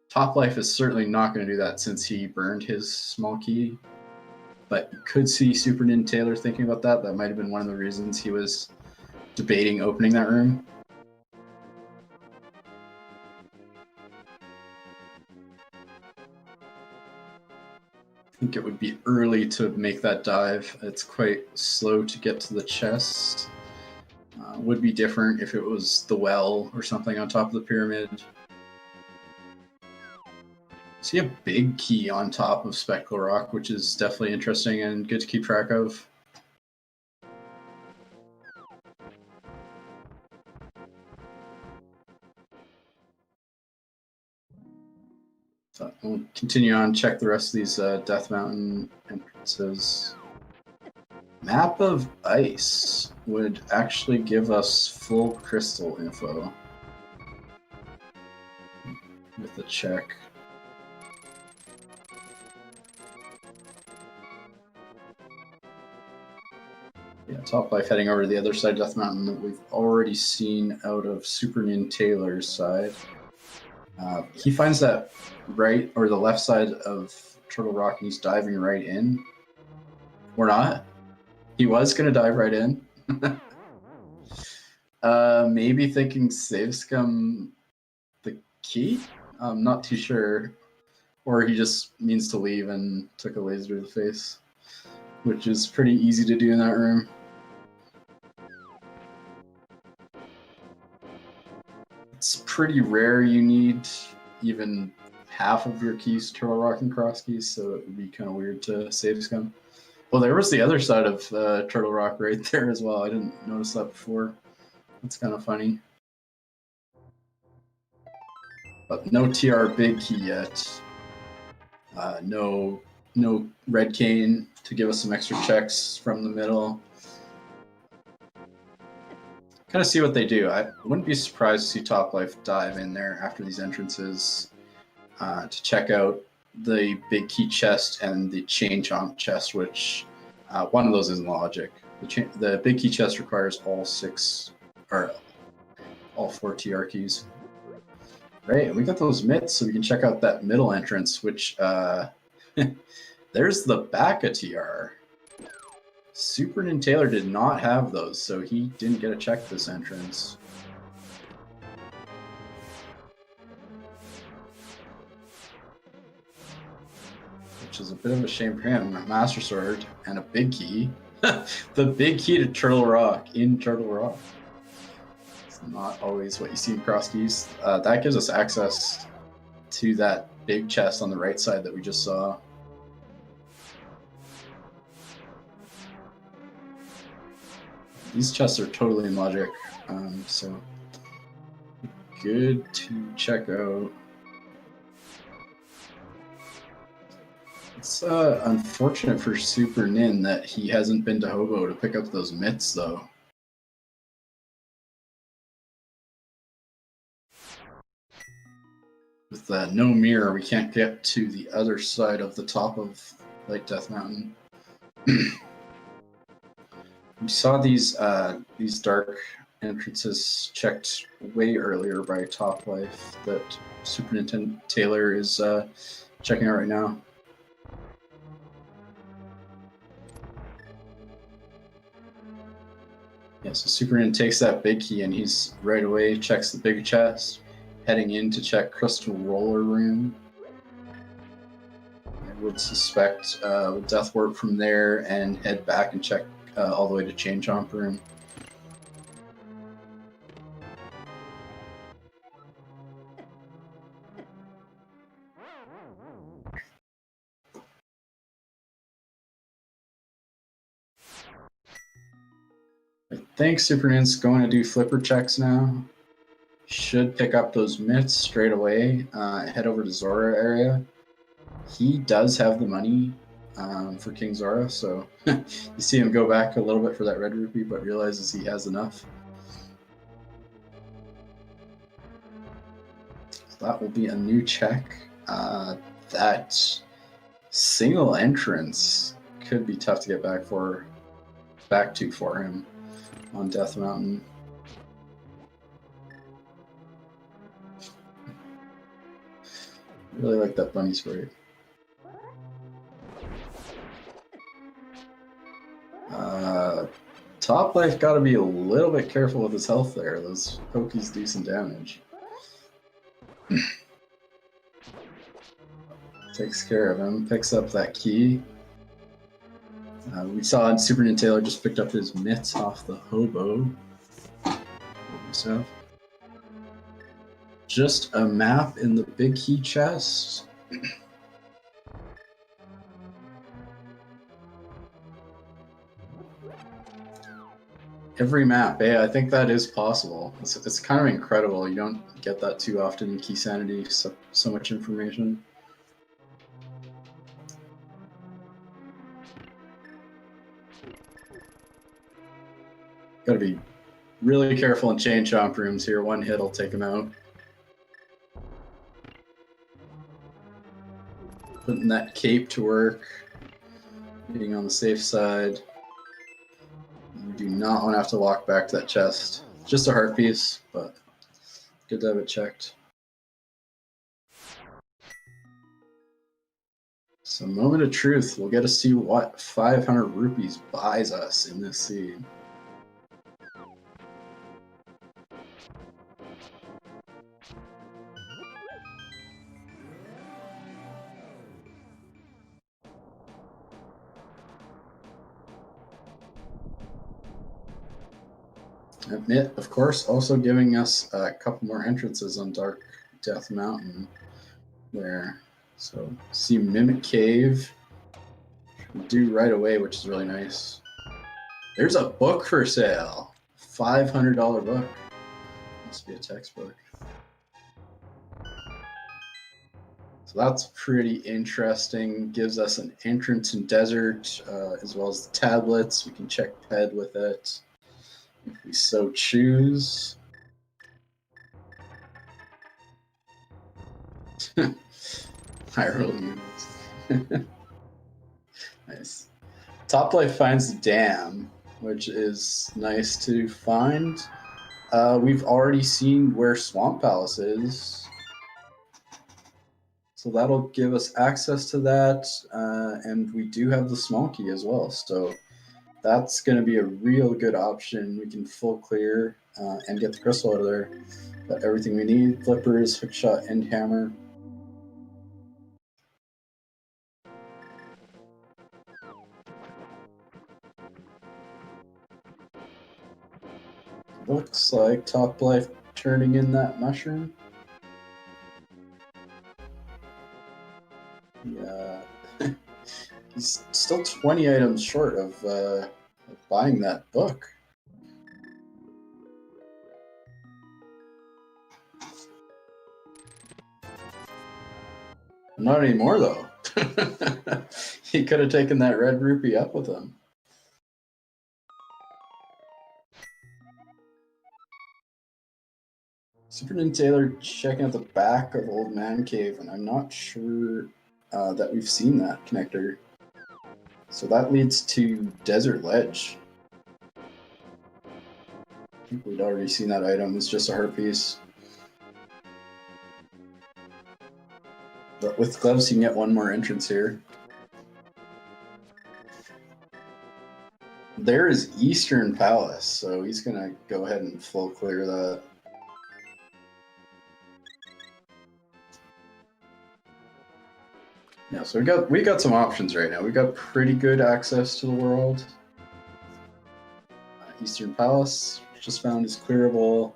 Topplife is certainly not going to do that since he burned his small key. But you could see SuperNinTaylor thinking about that. That might have been one of the reasons he was debating opening that room. I think it would be early to make that dive. It's quite slow to get to the chest. Would be different if it was the well or something on top of the pyramid. See a big key on top of Spectral Rock, which is definitely interesting and good to keep track of. So we'll continue on, check the rest of these Death Mountain entrances. Map of Ice would actually give us full crystal info with the check. Yeah, topplife heading over to the other side of Death Mountain that we've already seen out of SuperNinTaylor's side. He finds that right or the left side of Turtle Rock and he's diving right in. Or not. He was going to dive right in. Maybe thinking save scum the key? I'm not too sure. Or he just means to leave and took a laser to the face, which is pretty easy to do in that room. It's pretty rare you need even half of your keys to Turtle Rock and Cross keys, so it would be kind of weird to save scum. Well, there was the other side of Turtle Rock right there as well. I didn't notice that before. That's kind of funny. But no TR big key yet. No red cane to give us some extra checks from the middle. Kind of see what they do. I wouldn't be surprised to see topplife dive in there after these entrances to check out the big key chest and the chain chomp chest, which one of those isn't logic. The big key chest requires all 4 TR keys. Right, and we got those mitts, so we can check out that middle entrance, which there's the back of TR. SuperNinTaylor did not have those, so he didn't get to check this entrance. Which is a bit of a shame for him. A Master Sword and a big key. The big key to Turtle Rock in Turtle Rock. It's not always what you see across keys. That gives us access to that big chest on the right side that we just saw. These chests are totally in logic, so good to check out. It's unfortunate for Super Nin that he hasn't been to Hobo to pick up those mitts, though. With no mirror, we can't get to the other side of the top of Light Death Mountain. We saw these dark entrances checked way earlier by topplife that SuperNinTaylor is checking out right now. Yeah, so SuperNin takes that big key and he's right away checks the big chest, heading in to check Crystal Roller Room. I would suspect with Death Warp from there and head back and check all the way to Chain Chomp Room. I think SuperNin's going to do flipper checks now. Should pick up those mitts straight away, head over to Zora area. He does have the money for King Zora, so you see him go back a little bit for that red rupee, but realizes he has enough. So that will be a new check. That single entrance could be tough to get back to for him on Death Mountain. Really like that bunny sprite. Topplife got to be a little bit careful with his health there. Those pokies do some damage. Takes care of him, picks up that key. We saw SuperNinTaylor just picked up his mitts off the Hobo. So, just a map in the big key chest. Every map, I think that is possible. It's kind of incredible. You don't get that too often in Keysanity, so much information. Gotta be really careful in Chain Chomp rooms here. One hit will take him out. Putting that cape to work. Being on the safe side. You do not want to have to walk back to that chest. Just a heart piece, but good to have it checked. So, moment of truth. We'll get to see what 500 rupees buys us in this scene. Admit, of course, also giving us a couple more entrances on Dark Death Mountain there. So, see Mimic Cave. Do right away, which is really nice. There's a book for sale. $500 book. Must be a textbook. So that's pretty interesting. Gives us an entrance in desert, as well as the tablets. We can check PED with it if we so choose. Hyrule units. Nice. Topplife finds the dam, which is nice to find. We've already seen where Swamp Palace is. So that'll give us access to that, and we do have the small key as well. So that's going to be a real good option. We can full clear and get the crystal out of there. Got everything we need: flippers, hook shot, end hammer. Looks like Topplife turning in that mushroom. Yeah, he's still 20 items short of buying that book. Not anymore, though. He could have taken that red rupee up with him. SuperNinTaylor checking out the back of Old Man Cave, and I'm not sure that we've seen that connector. So that leads to Desert Ledge. I think we'd already seen that item. It's just a heart piece. But with gloves, you can get one more entrance here. There is Eastern Palace, so he's going to go ahead and full clear that. Yeah, so we got some options right now. We got pretty good access to the world. Eastern Palace, just found, is clearable.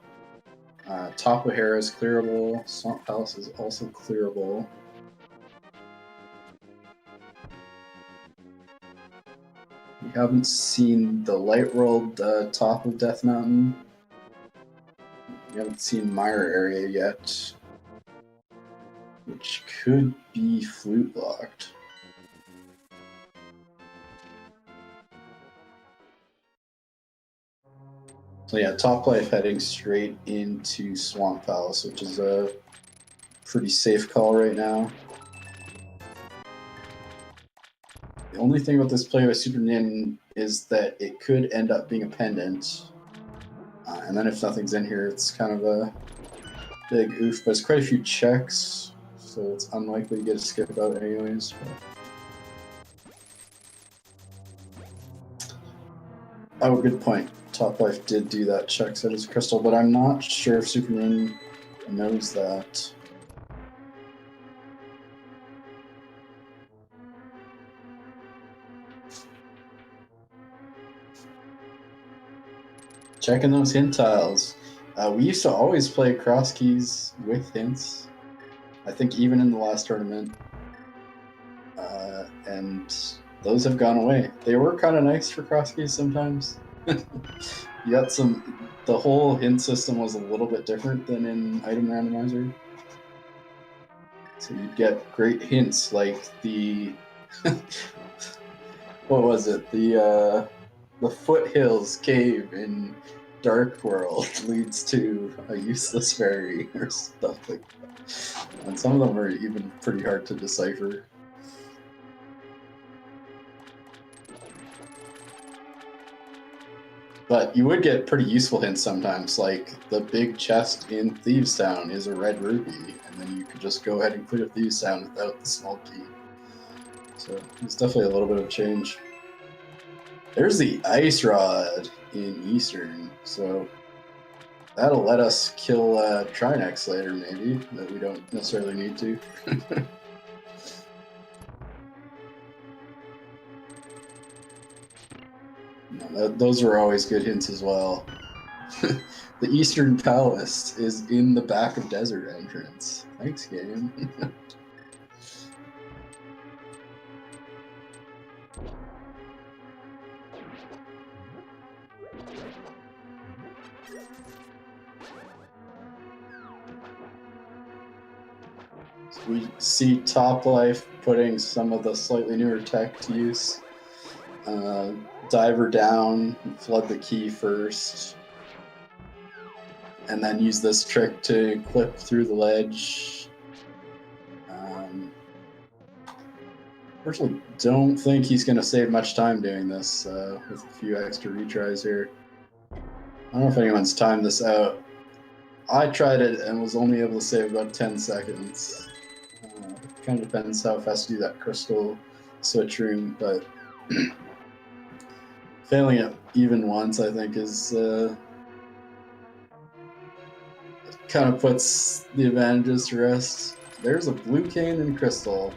Top of Hera is clearable. Swamp Palace is also clearable. We haven't seen the Light World top of Death Mountain. We haven't seen Mire area yet, which could be flute locked. So yeah, Topplife heading straight into Swamp Palace, which is a pretty safe call right now. The only thing about this play with Super Nin is that it could end up being a pendant. And then if nothing's in here, it's kind of a big oof, but it's quite a few checks, so it's unlikely to get a skip out anyways. Oh, good point. Topplife did do that check set as crystal, but I'm not sure if Super Nin knows that. Checking those hint tiles. We used to always play cross keys with hints. I think even in the last tournament. And those have gone away. They were kind of nice for cross keys sometimes. You got some. The whole hint system was a little bit different than in Item Randomizer. So you'd get great hints like the. What was it? The Foothills Cave in Dark World leads to a useless fairy or stuff like that. And some of them are even pretty hard to decipher. But you would get pretty useful hints sometimes, like the big chest in Thieves Town is a red ruby, and then you could just go ahead and clear Thieves Town without the small key. So it's definitely a little bit of change. There's the Ice Rod in Eastern, so that'll let us kill Trinex later, maybe, that we don't necessarily need to. No, those were always good hints as well. The Eastern Palace is in the back of Desert Entrance. Thanks, game. We see Toplife putting some of the slightly newer tech to use. Diver down, flood the key first, and then use this trick to clip through the ledge. Personally, don't think he's going to save much time doing this with a few extra retries here. I don't know if anyone's timed this out. I tried it and was only able to save about 10 seconds. Kind of depends how fast you do that crystal switch room, but failing it even once, I think, is kind of puts the advantages to rest. There's a blue cane and crystal.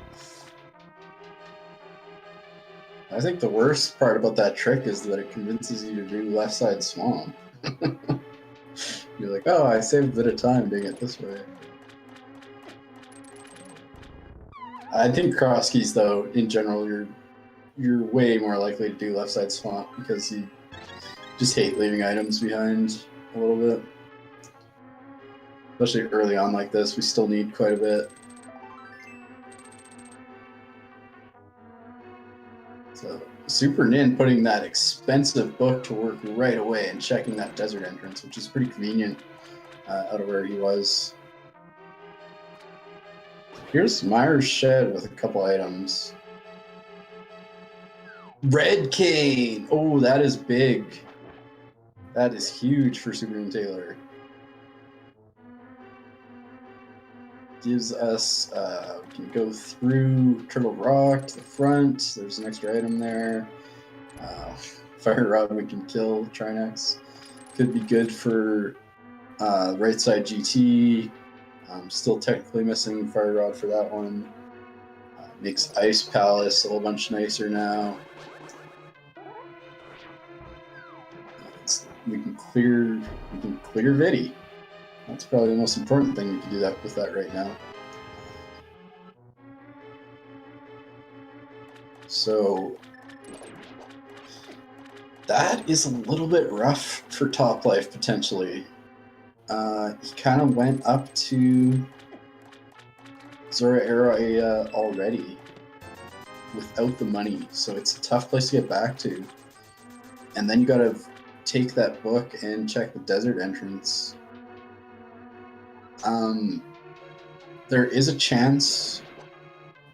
I think the worst part about that trick is that it convinces you to do left side swamp. You're like, oh, I saved a bit of time doing it this way. I think cross keys, though, in general, you're way more likely to do left side swamp because you just hate leaving items behind a little bit. Especially early on like this, we still need quite a bit. So SuperNin putting that expensive book to work right away and checking that desert entrance, which is pretty convenient out of where he was. Here's Mire's shed with a couple items. Red cane! Oh, that is big. That is huge for SuperNinTaylor. Gives us, we can go through Turtle Rock to the front. There's an extra item there. Fire Rod we can kill Trinex. Could be good for right side GT. Still technically missing Fire Rod for that one. Makes Ice Palace a whole bunch nicer now. We can clear Vidi. That's probably the most important thing we can do with that right now. So that is a little bit rough for Toplife potentially. He kind of went up to Zora Era already without the money, so it's a tough place to get back to. And then you gotta take that book and check the desert entrance. There is a chance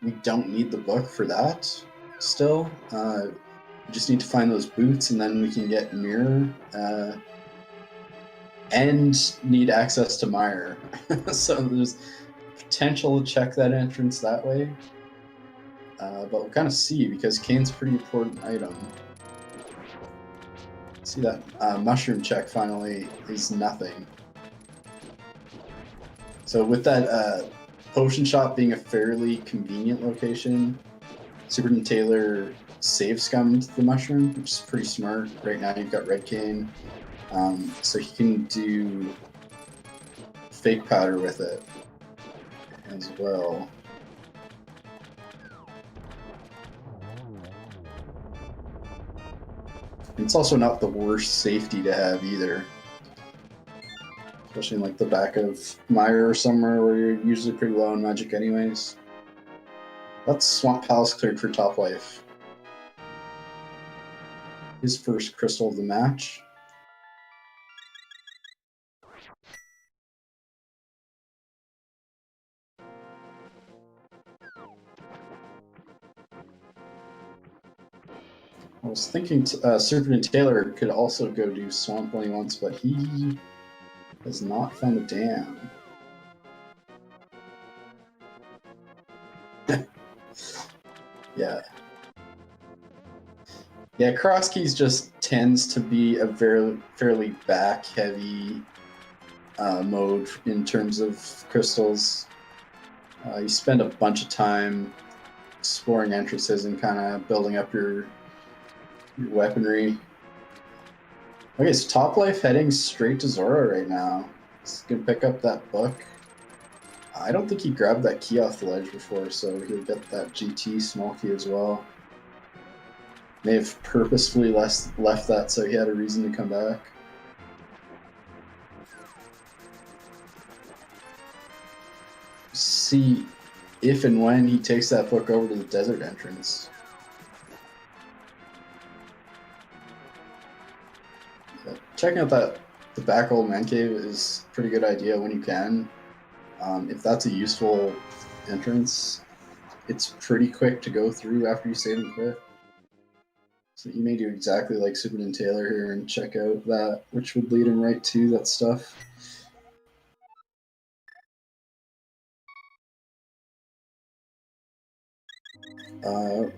we don't need the book for that still. We just need to find those boots and then we can get Mirror and need access to Mire. So there's potential to check that entrance that way. But we'll kind of see because Kane's a pretty important item. See that mushroom check finally is nothing. So with that potion shop being a fairly convenient location, SuperNinTaylor save scummed the mushroom, which is pretty smart. Right now you've got Red Cane, so he can do fake powder with it as well. It's also not the worst safety to have either. Especially in like the back of Mire or somewhere where you're usually pretty low on magic anyways. That's Swamp Palace cleared for Toplife. His first crystal of the match. I was thinking SuperNinTaylor could also go do Swamp only once, but he has not found a dam. Yeah. Yeah, Cross Keys just tends to be a fairly back-heavy mode in terms of crystals. You spend a bunch of time exploring entrances and kind of building up your weaponry. Okay, so Toplife heading straight to Zora right now. He's gonna pick up that book. I don't think he grabbed that key off the ledge before, so he'll get that GT small key as well. May have purposefully left that so he had a reason to come back. See, if and when he takes that book over to the desert entrance. Checking out the back old man cave is a pretty good idea when you can. If that's a useful entrance, it's pretty quick to go through after you save and quit. So you may do exactly like SuperNinTaylor here and check out that, which would lead him right to that stuff.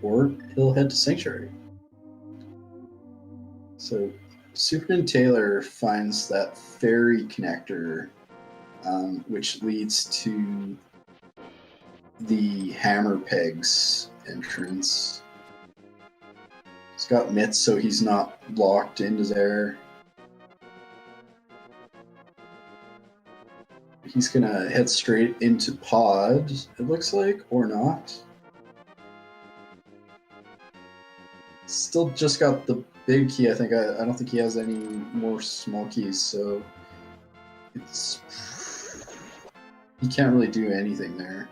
Or he'll head to Sanctuary. So SuperNinTaylor finds that ferry connector, which leads to the hammer pegs entrance. He's got mitts, so he's not locked into there. He's gonna head straight into pod, it looks like, or not. Still just got the big key, I think. I don't think he has any more small keys, so it's... he can't really do anything there,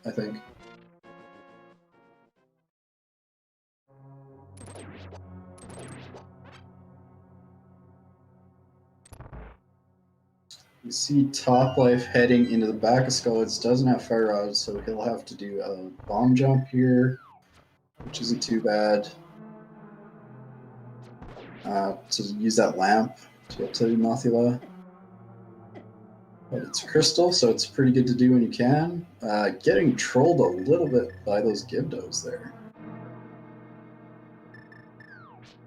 I think. You see topplife heading into the back of Skulls. Doesn't have fire rods, so he'll have to do a bomb jump here, which isn't too bad. To use that lamp to get to Mothula. But it's crystal, so it's pretty good to do when you can. Getting trolled a little bit by those Gibdos there.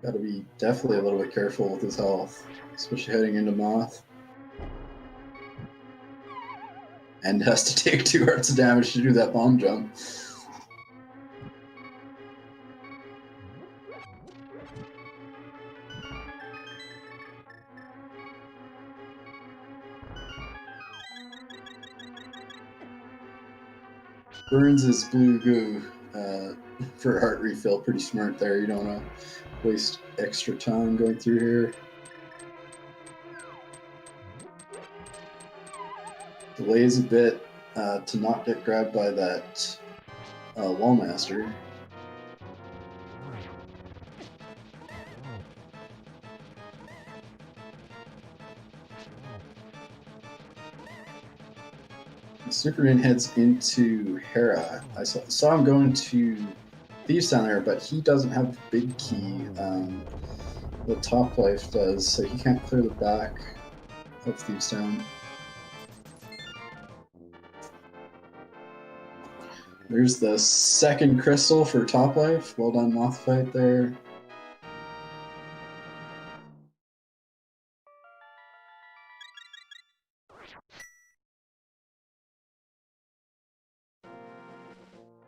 Gotta be definitely a little bit careful with his health, especially heading into Moth. And has to take 2 hearts of damage to do that bomb jump. Burns his blue goo for heart refill. Pretty smart there. You don't want to waste extra time going through here. Delays a bit to not get grabbed by that Wallmaster. Superman heads into Hera. I saw him going to Thieves down there, but he doesn't have the big key. The topplife does, so he can't clear the back of Thieves Town. There's the second crystal for topplife. Well done, Moth Fight there.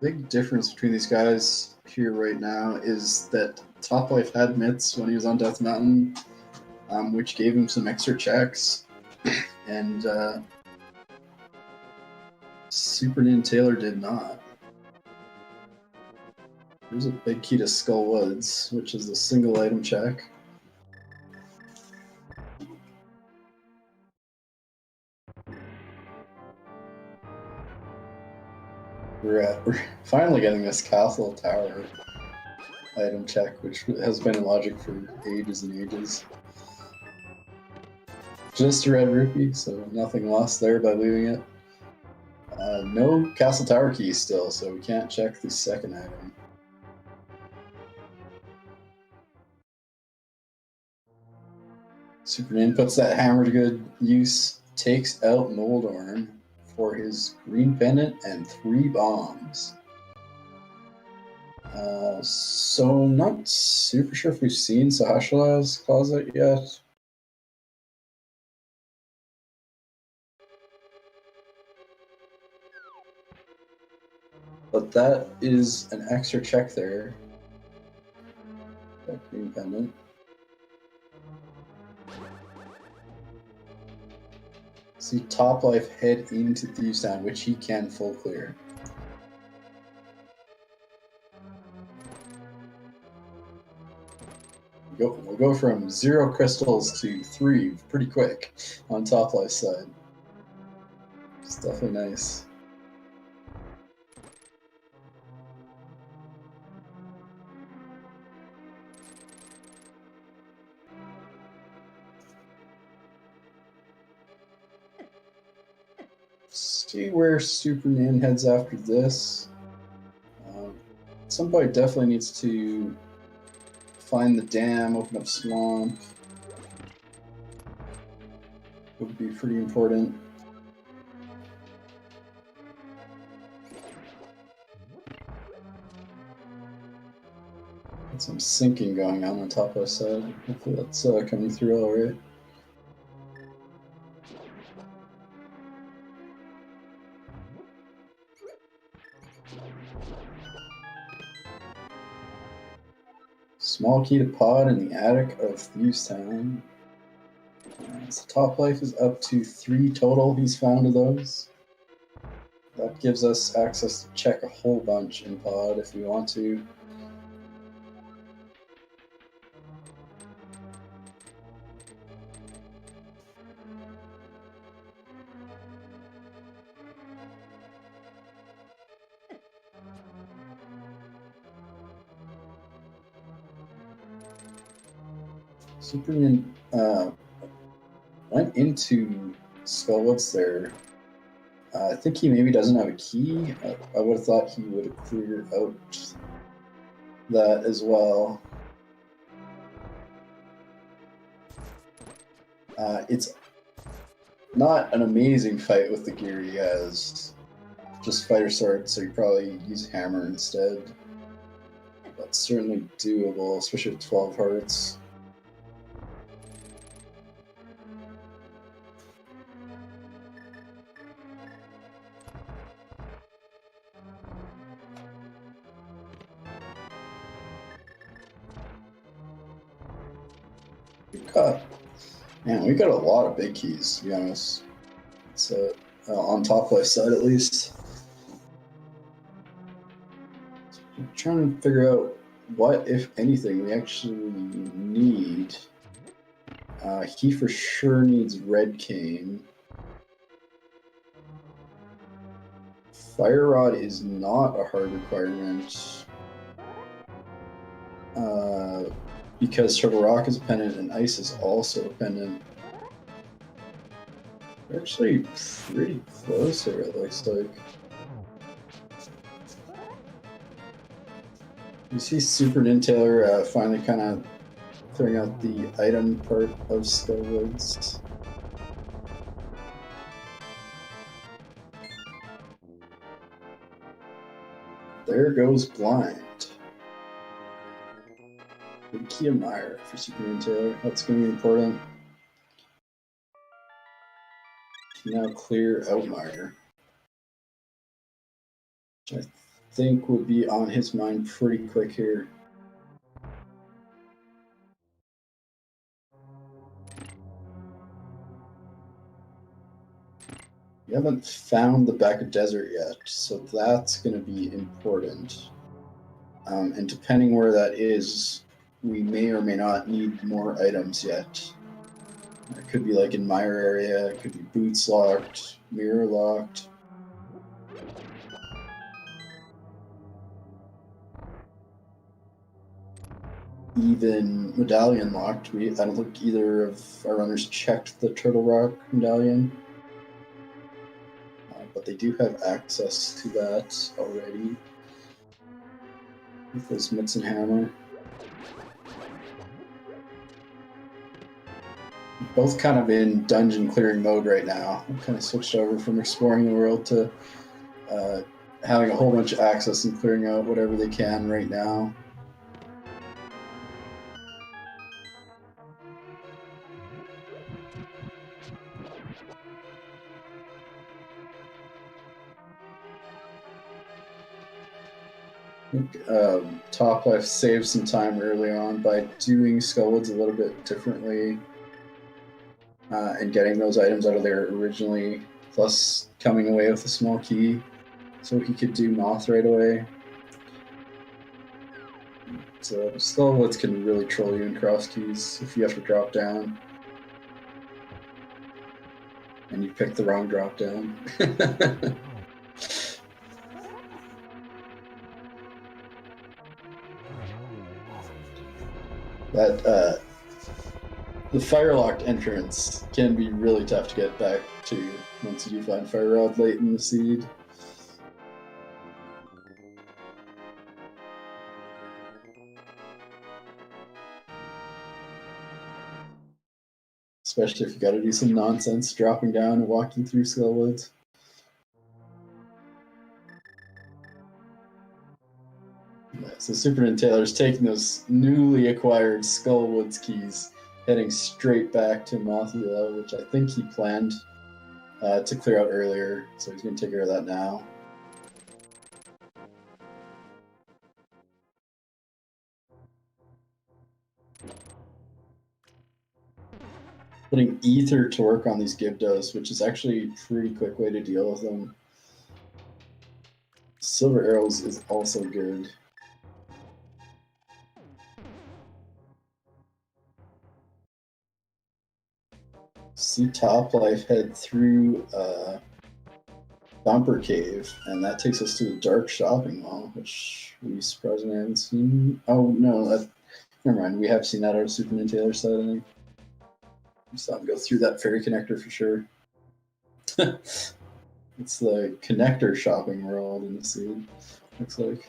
Big difference between these guys here right now is that topplife had mitts when he was on Death Mountain, which gave him some extra checks, and SuperNinTaylor did not. There's a big key to Skull Woods, which is the single item check. We're finally getting this castle tower item check, which has been in Logic for ages and ages. Just a red rupee, so nothing lost there by leaving it. No castle tower key still, so we can't check the second item. SuperNin puts that hammer to good use, takes out Moldorn for his green pendant and 3 bombs. So not super sure if we've seen Sahasrah's closet yet. But that is an extra check there. That green pendant. See topplife head into Thieves Town, which he can full clear. We'll go from 0 crystals to 3 pretty quick on toplife's side. It's definitely nice. See where Super Nin heads after this. Somebody definitely needs to find the dam, open up swamp. It would be pretty important. Got some sinking going on top left side. Hopefully that's coming through all right. Small key to pod in the attic of Thieves Town. So top life is up to 3 total. He's found of those. That gives us access to check a whole bunch in pod if we want to. Superman went into Skullwoods there. I think he maybe doesn't have a key. I would have thought he would have cleared out that as well. It's not an amazing fight with the gear he has. Just fighter sword, so you probably use a hammer instead. But certainly doable, especially with 12 hearts. We got a lot of big keys, to be honest. So on top left side at least. So I'm trying to figure out what, if anything, we actually need. He for sure needs red cane. Fire rod is not a hard requirement. Because Turtle Rock is a pendant and Ice is also a pendant. We're actually pretty close here, it looks like. You see SuperNinTaylor finally kind of clearing out the item part of Skullwoods. There goes blind. Key of mire for SuperNinTaylor. That's going to be important. Now clear out mire, which I think would be on his mind pretty quick here. We haven't found the back of desert yet, so that's going to be important. And depending where that is, we may or may not need more items yet. It could be like in mire area, it could be boots locked, mirror locked. Even medallion locked. I don't think either of our runners checked the Turtle Rock medallion. But they do have access to that already with this Mix and Hammer. Both kind of in dungeon clearing mode right now. I'm kind of switched over from exploring the world to having a whole bunch of access and clearing out whatever they can right now. I think Top Life saved some time early on by doing Skullwoods a little bit differently. And getting those items out of there originally, plus coming away with a small key, so he could do Moth right away. So Skullwoods can really troll you in cross keys if you have to drop down. And you pick the wrong drop down. The fire-locked entrance can be really tough to get back to when once you do find Fire Rod late in the seed. Especially if you gotta do some nonsense dropping down and walking through Skullwoods. Yeah, so SuperNinTaylor's taking those newly acquired Skullwoods keys, heading straight back to Mothula, which I think he planned to clear out earlier, so he's going to take care of that now. Putting Ether to work on these Gibdos, which is actually a pretty quick way to deal with them. Silver Arrows is also good. See Topplife head through Bumper Cave, and that takes us to the Dark Shopping Mall, which we surprisingly haven't seen. Oh no, never mind. We have seen that out of SuperNinTaylor side, I think. Just thought I'd go through that ferry connector for sure. It's the connector shopping world in the seed, looks like.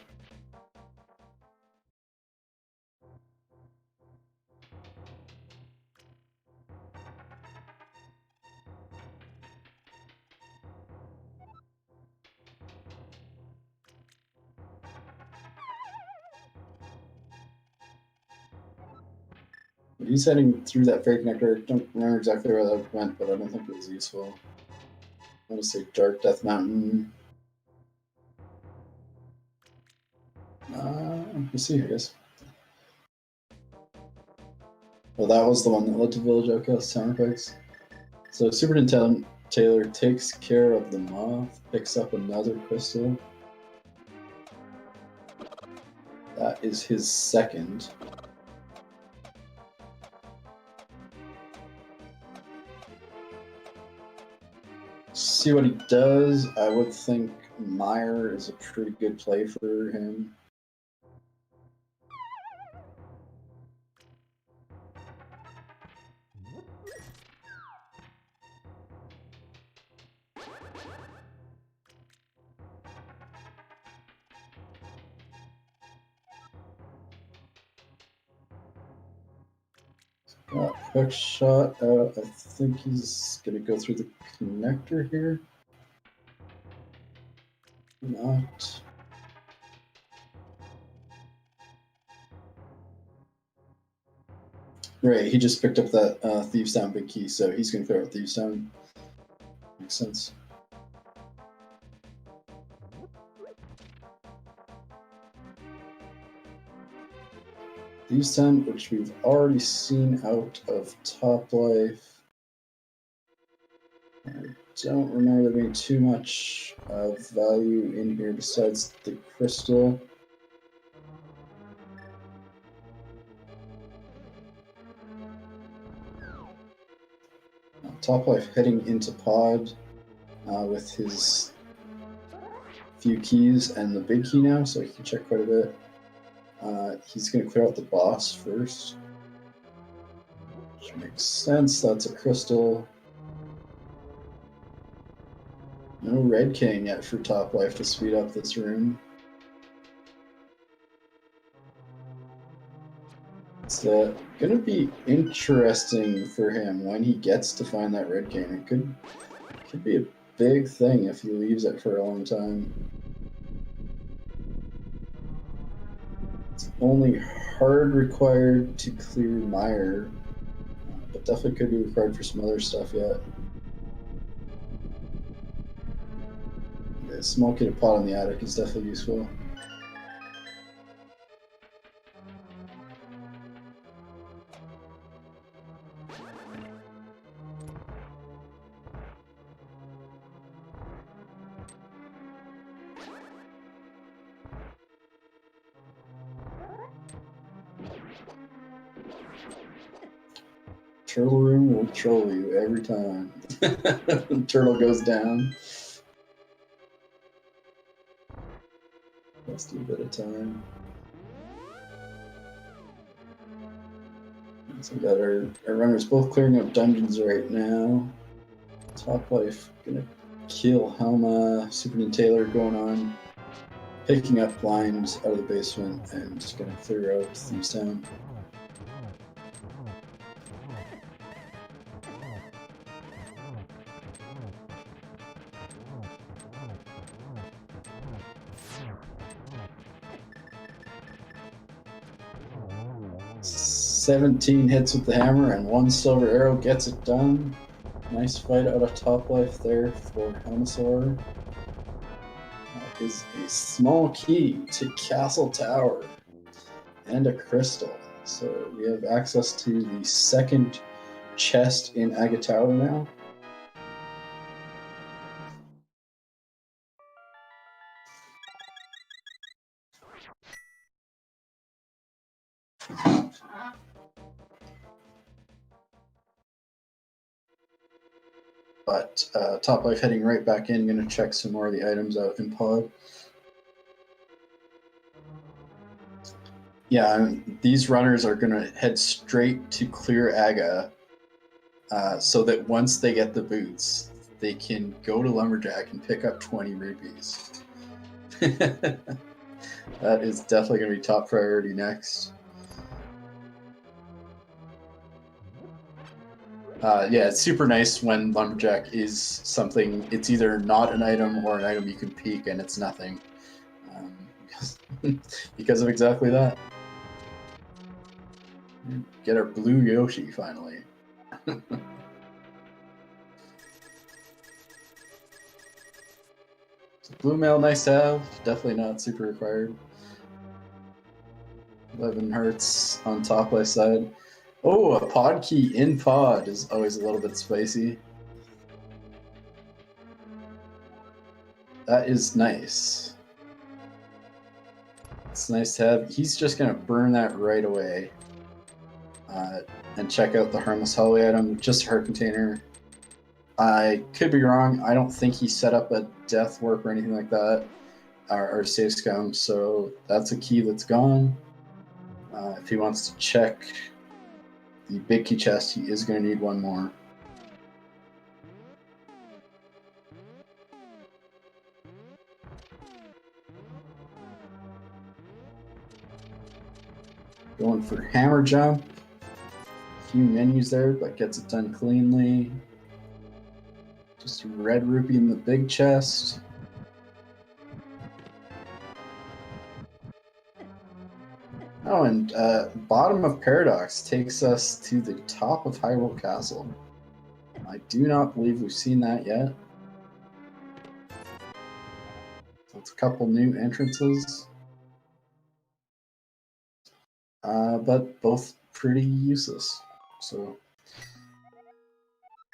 He's heading through that ferry connector. I don't remember exactly where that went, but I don't think it was useful. I want to say Dark Death Mountain. Let's see, I guess. Well, that was the one that led to Village Outcast Soundpipes. So SuperNinTaylor takes care of the moth, picks up another crystal. That is his second. See what he does. I would think Mire is a pretty good play for him. Quick shot. I think he's gonna go through the connector here. Not. Right, he just picked up that Thieves Town big key, so he's gonna clear out Thieves Town. Makes sense. Thieves Town, which we've already seen out of Topplife. I don't remember there being too much value in here besides the crystal. Topplife heading into pod with his few keys and the big key now, so he can check quite a bit. He's going to clear out the boss first, which makes sense. That's a crystal. No red cane yet for Topplife to speed up this room. It's going to be interesting for him when he gets to find that red cane. It could be a big thing if he leaves it for a long time. It's only hard required to clear Mire, but definitely could be required for some other stuff yet. The small kit of pot in the attic is definitely useful. Turtle room will troll you every time. Turtle goes down. Let's do a bit of time. So we got our runners both clearing up dungeons right now. Topplife gonna Keel, Helma, SuperNinTaylor going on, picking up lines out of the basement and just gonna clear out Thieves Town. "17 hits with the hammer and 1 silver arrow gets it done." Nice fight out of top life there for Helmasaur. That is a small key to Castle Tower and a crystal. So we have access to the second chest in Aga Tower now. But top life heading right back in, gonna check some more of the items out in pod. Yeah, these runners are gonna head straight to clear Aga, so that once they get the boots, they can go to Lumberjack and pick up 20 rupees. That is definitely gonna be top priority next. Yeah, it's super nice when Lumberjack is something, it's either not an item or an item you can peek and it's nothing. Because of exactly that. Get our blue Yoshi finally. So blue mail, nice to have. Definitely not super required. 11 hearts on top left side. Oh, a pod key in pod is always a little bit spicy. That is nice. It's nice to have. He's just going to burn that right away. And check out the Harmless Holly item, just a heart container. I could be wrong. I don't think he set up a death warp or anything like that, or save scum, so that's a key that's gone. If he wants to check the big key chest, he is going to need one more. Going for hammer jump. A few menus there, but gets it done cleanly. Just a red rupee in the big chest. Oh, and bottom of Paradox takes us to the top of Hyrule Castle. I do not believe we've seen that yet. So it's a couple new entrances. But both pretty useless. So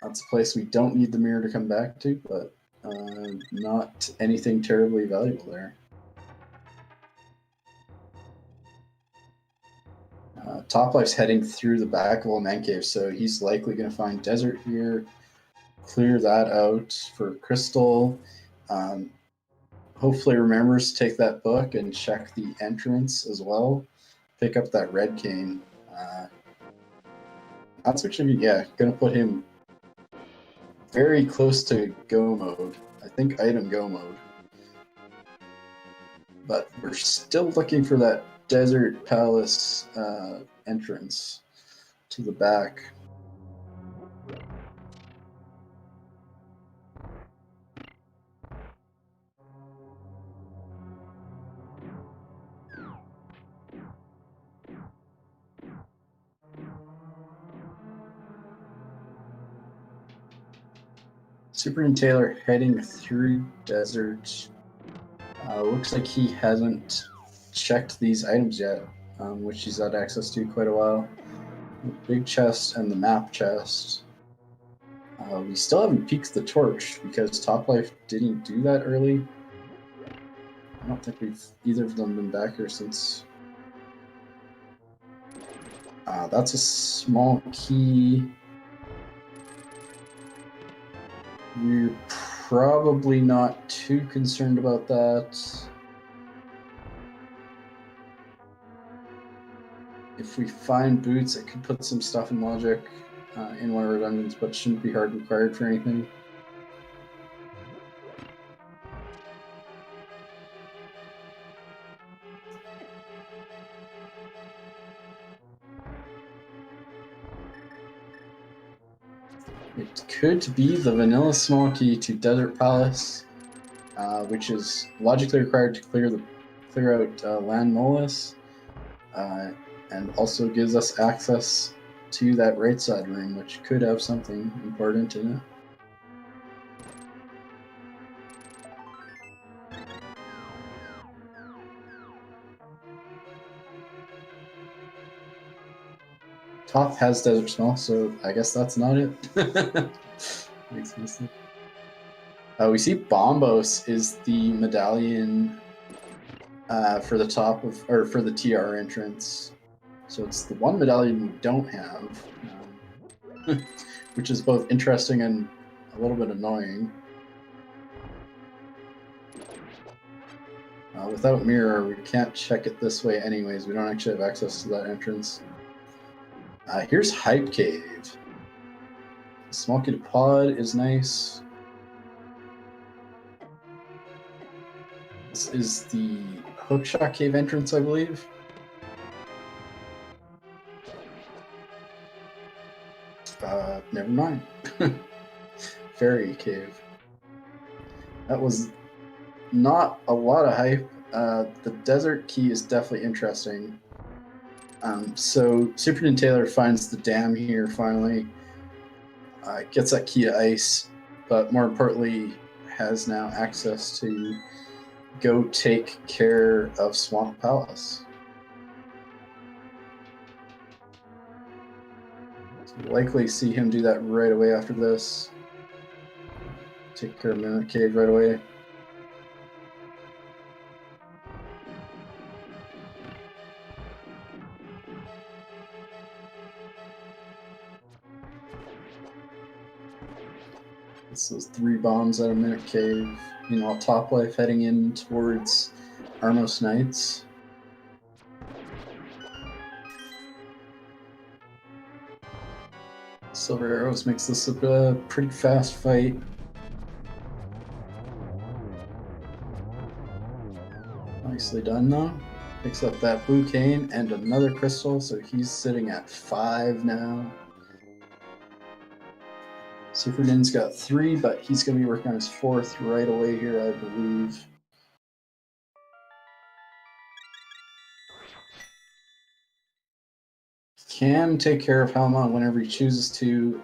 that's a place we don't need the mirror to come back to, but not anything terribly valuable there. Top Life's heading through the back of a man cave, so he's likely going to find desert here. Clear that out for crystal. Hopefully remembers to take that book and check the entrance as well. Pick up that red cane. That's actually, yeah, going to put him very close to go mode. I think item go mode. But we're still looking for that Desert Palace entrance to the back. SuperNinTaylor heading through desert. Looks like he hasn't checked these items yet, which he's had access to quite a while. The big chest and the map chest. We still haven't peeked the torch because Top Life didn't do that early. I don't think either of them been back here since. That's a small key. We're probably not too concerned about that. If we find boots, it could put some stuff in logic in one of our dungeons, but shouldn't be hard required for anything. It could be the vanilla small key to Desert Palace, which is logically required to clear out Land Molus, and also gives us access to that right side room, which could have something important in it. Top has Desert Smell, so I guess that's not it. Makes no sense. We see Bombos is the medallion for the top of, or for the TR entrance. So it's the one medallion we don't have, which is both interesting and a little bit annoying. Without mirror, we can't check it this way anyways. We don't actually have access to that entrance. Here's Hype Cave. Small Kid Pod is nice. This is the Hookshot Cave entrance, I believe. Never mind. Fairy Cave. That was not a lot of hype. The desert key is definitely interesting. So SuperNinTaylor finds the dam here finally, gets that key to ice, but more importantly has now access to go take care of Swamp Palace. So we'll likely see him do that right away after this. Take care of Mimic Cave right away. It's those 3 bombs out of Mimic Cave. Meanwhile, Topplife heading in towards Armos Knights. Silver Arrows makes this a pretty fast fight. Nicely done though. Picks up that blue cane and another crystal, so he's sitting at 5 now. SuperNin's got 3, but he's going to be working on his 4th right away here, I believe. Can take care of Helma whenever he chooses to.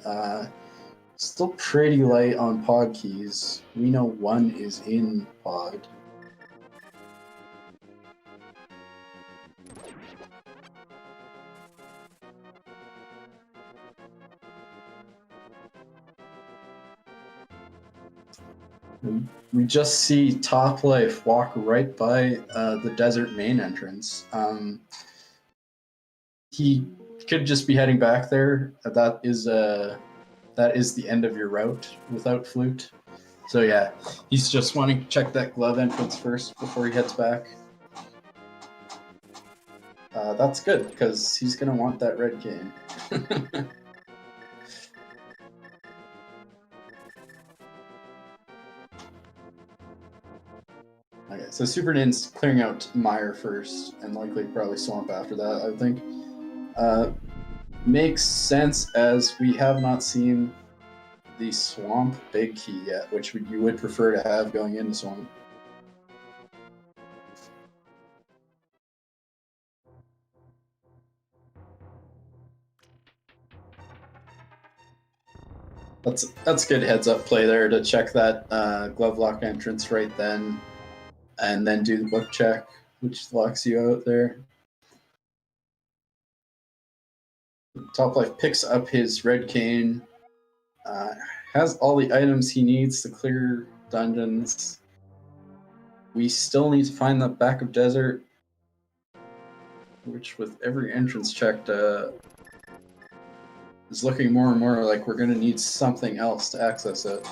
Still pretty light on pod keys. We know 1 is in pod. We just see Topplife walk right by the desert main entrance. He could just be heading back there. That is the end of your route without Flute. So yeah, he's just wanting to check that glove entrance first before he heads back. That's good, because he's going to want that red cane. Okay, so SuperNin's clearing out Mire first, and likely probably Swamp after that, I think. Makes sense, as we have not seen the Swamp Big Key yet, which you would prefer to have going into Swamp. That's good heads-up play there to check that glove lock entrance right then, and then do the book check, which locks you out there. Topplife picks up his red cane, has all the items he needs to clear dungeons. We still need to find the back of desert, which with every entrance checked is looking more and more like we're going to need something else to access it.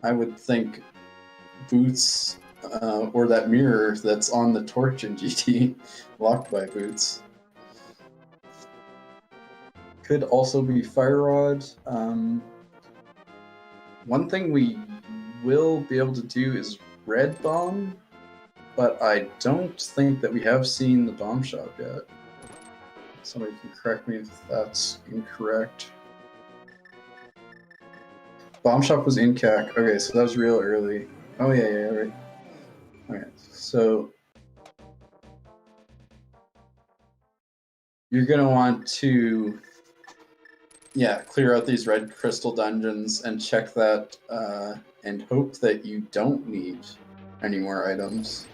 I would think Boots or that mirror that's on the torch in GT, locked by Boots. Could also be Fire Rod. One thing we will be able to do is Red Bomb, but I don't think that we have seen the Bomb Shop yet. Somebody can correct me if that's incorrect. Bomb Shop was in CAC. Okay, so that was real early. Oh yeah, right. Okay, so you're gonna want to, yeah, clear out these red crystal dungeons and check that, and hope that you don't need any more items.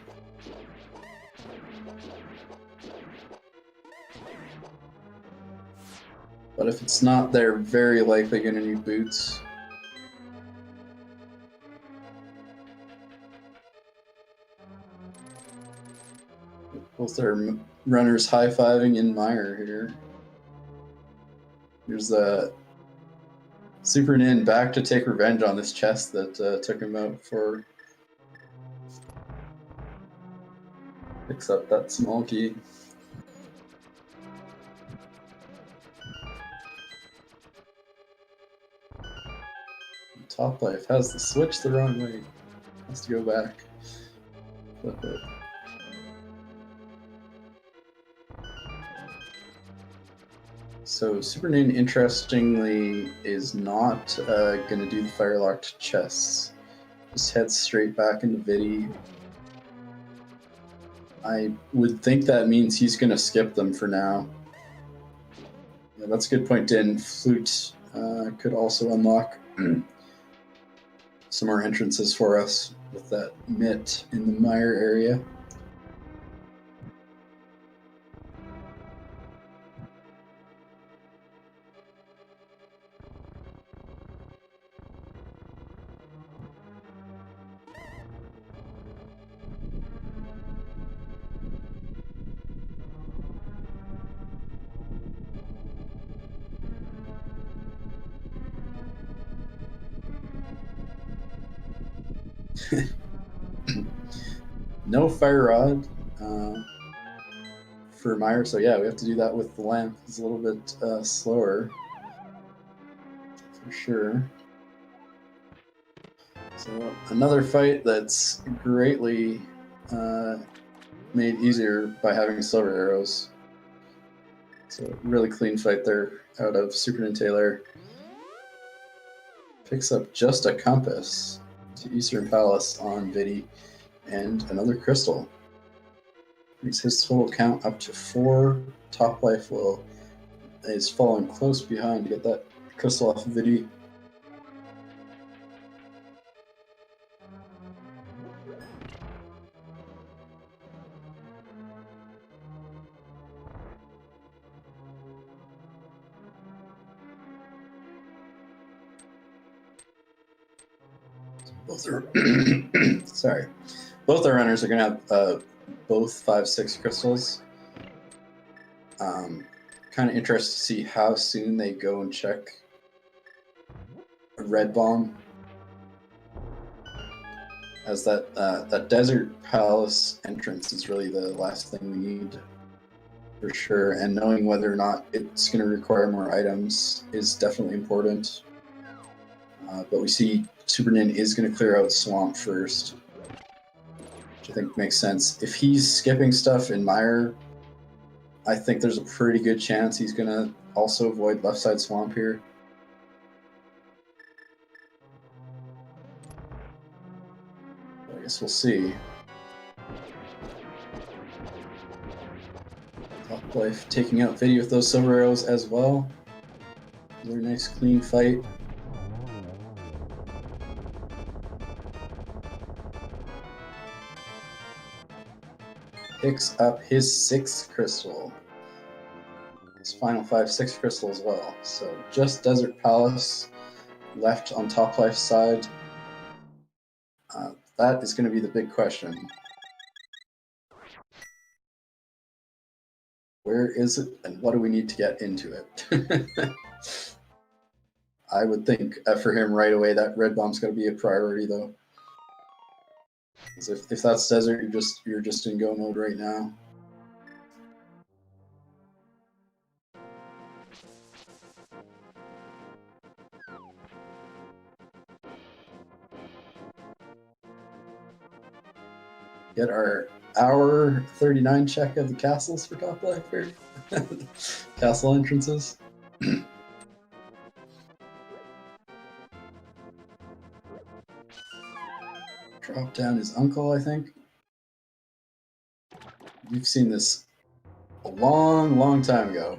But if it's not, they're very likely gonna need boots. Both our runners high-fiving in mire here. Here's the Super Nin back to take revenge on this chest that took him out before. Picks up that small key. Topplife has the switch the wrong way. Has to go back. Flip it. So Super Nin, interestingly, is not going to do the fire-locked chests. Just heads straight back into Vidi. I would think that means he's going to skip them for now. Yeah, that's a good point, Din. Flute could also unlock some more entrances for us with that mitt in the mire area. No fire rod for mire, so yeah, we have to do that with the lamp. It's a little bit slower, for sure. So another fight that's greatly made easier by having silver arrows. So really clean fight there out of SuperNinTaylor. Picks up just a compass to Eastern Palace on Vidi and another crystal. Brings his total count up to 4. Topplife is falling close behind to get that crystal off of Vidi. Both are sorry. Both our runners are going to have both 5/6 crystals. Kind of interested to see how soon they go and check a red bomb, as that desert palace entrance is really the last thing we need for sure. And knowing whether or not it's going to require more items is definitely important. But we see Super Nin is going to clear out Swamp first, which I think makes sense. If he's skipping stuff in mire, I think there's a pretty good chance he's going to also avoid left side Swamp here. I guess we'll see. Topplife taking out Vidi with those silver arrows as well. Another nice clean fight. Picks up his 6th crystal. His final 5/6 crystal as well. So just Desert Palace left on Toplife's side. That is going to be the big question. Where is it, and what do we need to get into it? I would think for him right away that red bomb's going to be a priority, though. If that's desert, you're just in go mode right now. Get our hour 39 check of the castles for Topplife here. Castle entrances. Drop down his uncle, I think. You've seen this a long, long time ago.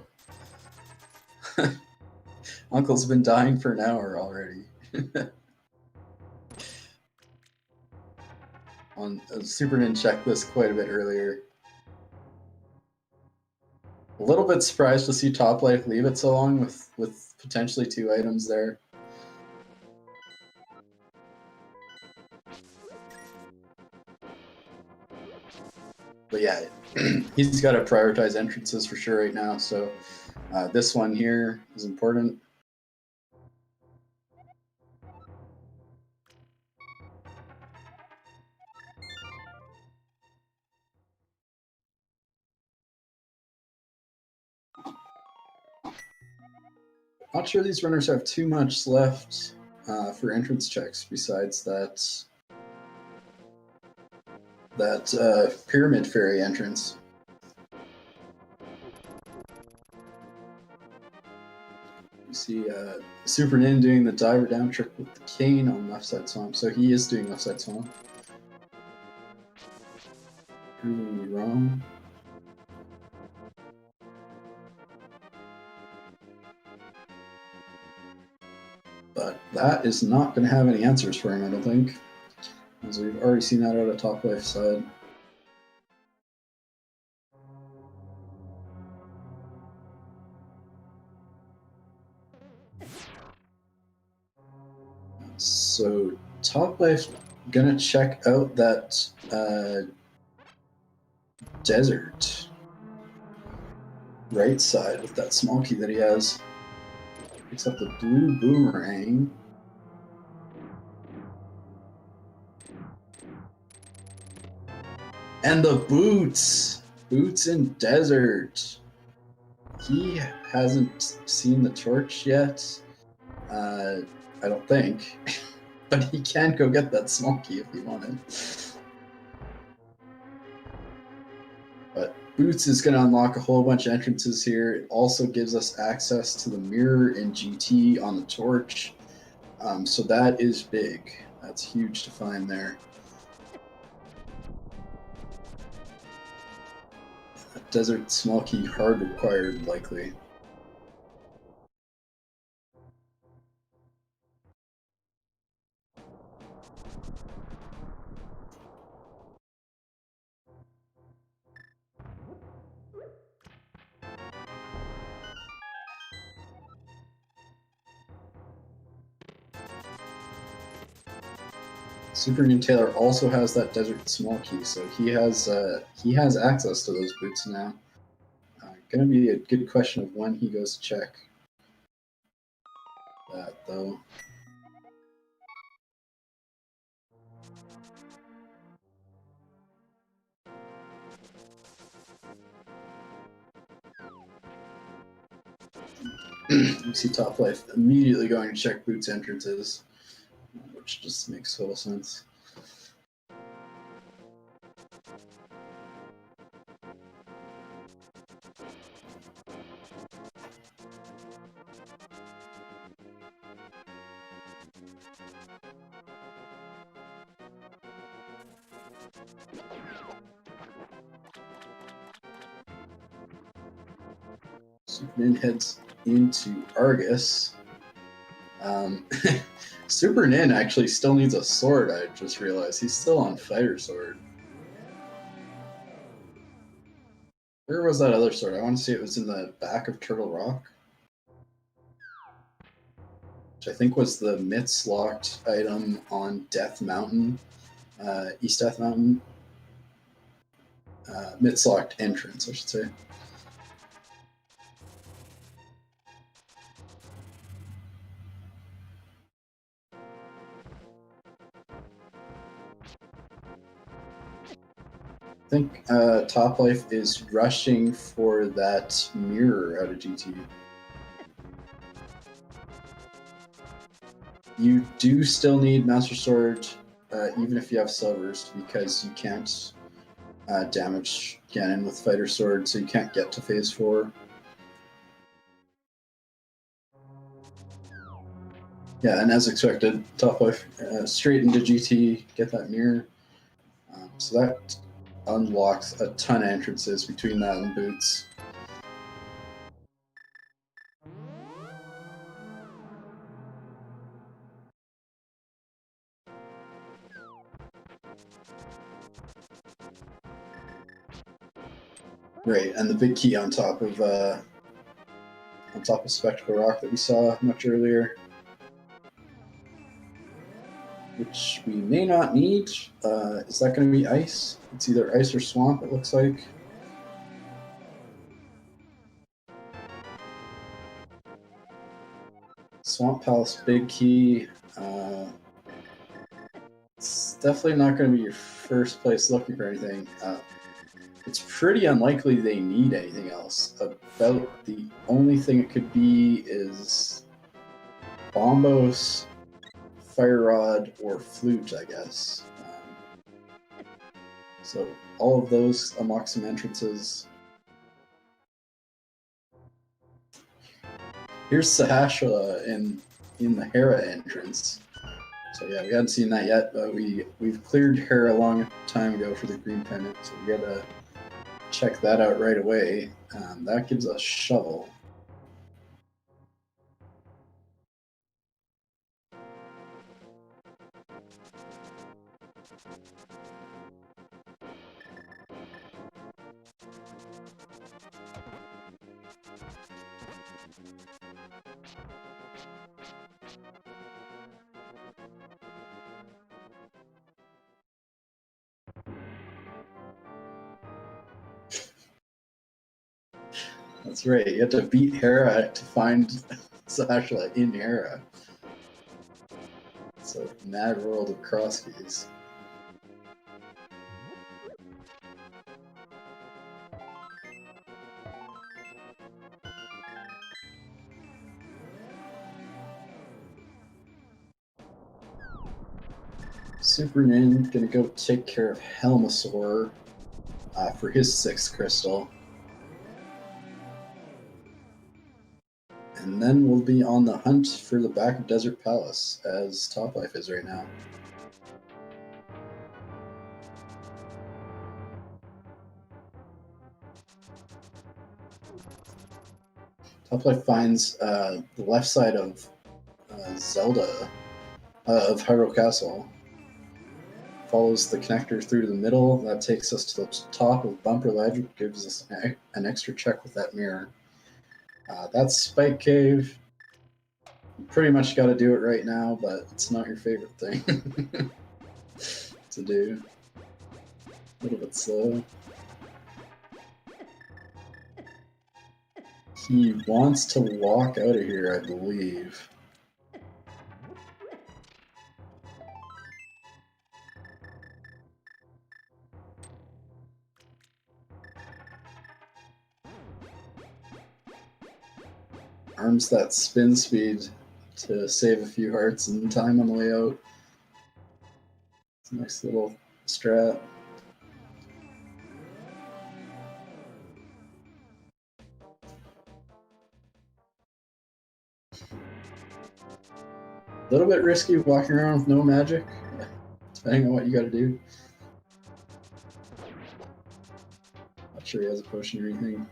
Uncle's been dying for an hour already. On a Super Nin checklist quite a bit earlier. A little bit surprised to see Top Life leave it so long with potentially 2 items there. But yeah, he's got to prioritize entrances for sure right now. So this one here is important. Not sure these runners have too much left for entrance checks besides that Pyramid Fairy entrance. You see Super Nin doing the diver down trick with the cane on left side swamp, so he is doing left side swamp. Proving me wrong. But that is not going to have any answers for him, I don't think. As we've already seen that out of Top Life side. So Top Life gonna check out that desert right side with that small key that he has. Picks up the blue boomerang. And the boots! Boots in desert. He hasn't seen the torch yet. I don't think. But he can go get that small key if he wanted. But Boots is going to unlock a whole bunch of entrances here. It also gives us access to the mirror in GT on the torch. So that is big. That's huge to find there. That desert small key hard required, likely. SuperNinTaylor also has that desert small key, so he has access to those boots now. Gonna be a good question of when he goes to check that, though. You see Top Life immediately going to check Boots' entrances, which just makes total sense. Super Nin heads into Argus. Super Nin actually still needs a sword, I just realized. He's still on Fighter Sword. Where was that other sword? I want to say it was in the back of Turtle Rock. Which I think was the Myths locked item on Death Mountain, East Death Mountain. Myths locked entrance, I should say. I think Top Life is rushing for that mirror out of GT. You do still need Master Sword, even if you have silvers, because you can't damage Ganon with Fighter Sword, so you can't get to Phase 4. Yeah, and as expected, top life straight into GT, get that mirror. So that unlocks a ton of entrances between that and boots. Right, and the big key on top of Spectacle Rock that we saw much earlier, which we may not need. Is that going to be ice? It's either ice or swamp, it looks like. Swamp Palace, big key. It's definitely not going to be your first place looking for anything. It's pretty unlikely they need anything else. About the only thing it could be is Bombos, Fire Rod, or Flute, I guess. So all of those unlock some entrances. Here's Sahasra in the Hera entrance. So yeah, we hadn't seen that yet, but we've cleared Hera a long time ago for the green pennant, so we gotta check that out right away. That gives us shovel. That's right. You have to beat Hera to find Sasha in Hera. So mad world of cross keys. SuperNin gonna go take care of Helmasaur for his 6th crystal. And then we'll be on the hunt for the back of Desert Palace, as Top Life is right now. Top Life finds the left side of Zelda, of Hyrule Castle. Follows the connector through to the middle. That takes us to the top of Bumper Ledge, which gives us an extra check with that mirror. That's Spike Cave. You pretty much got to do it right now, but it's not your favorite thing to do. A little bit slow. He wants to walk out of here, I believe. Arms that spin speed to save a few hearts and time on the way out. It's a nice little strat. A little bit risky walking around with no magic, depending on what you gotta do. Not sure he has a potion or anything.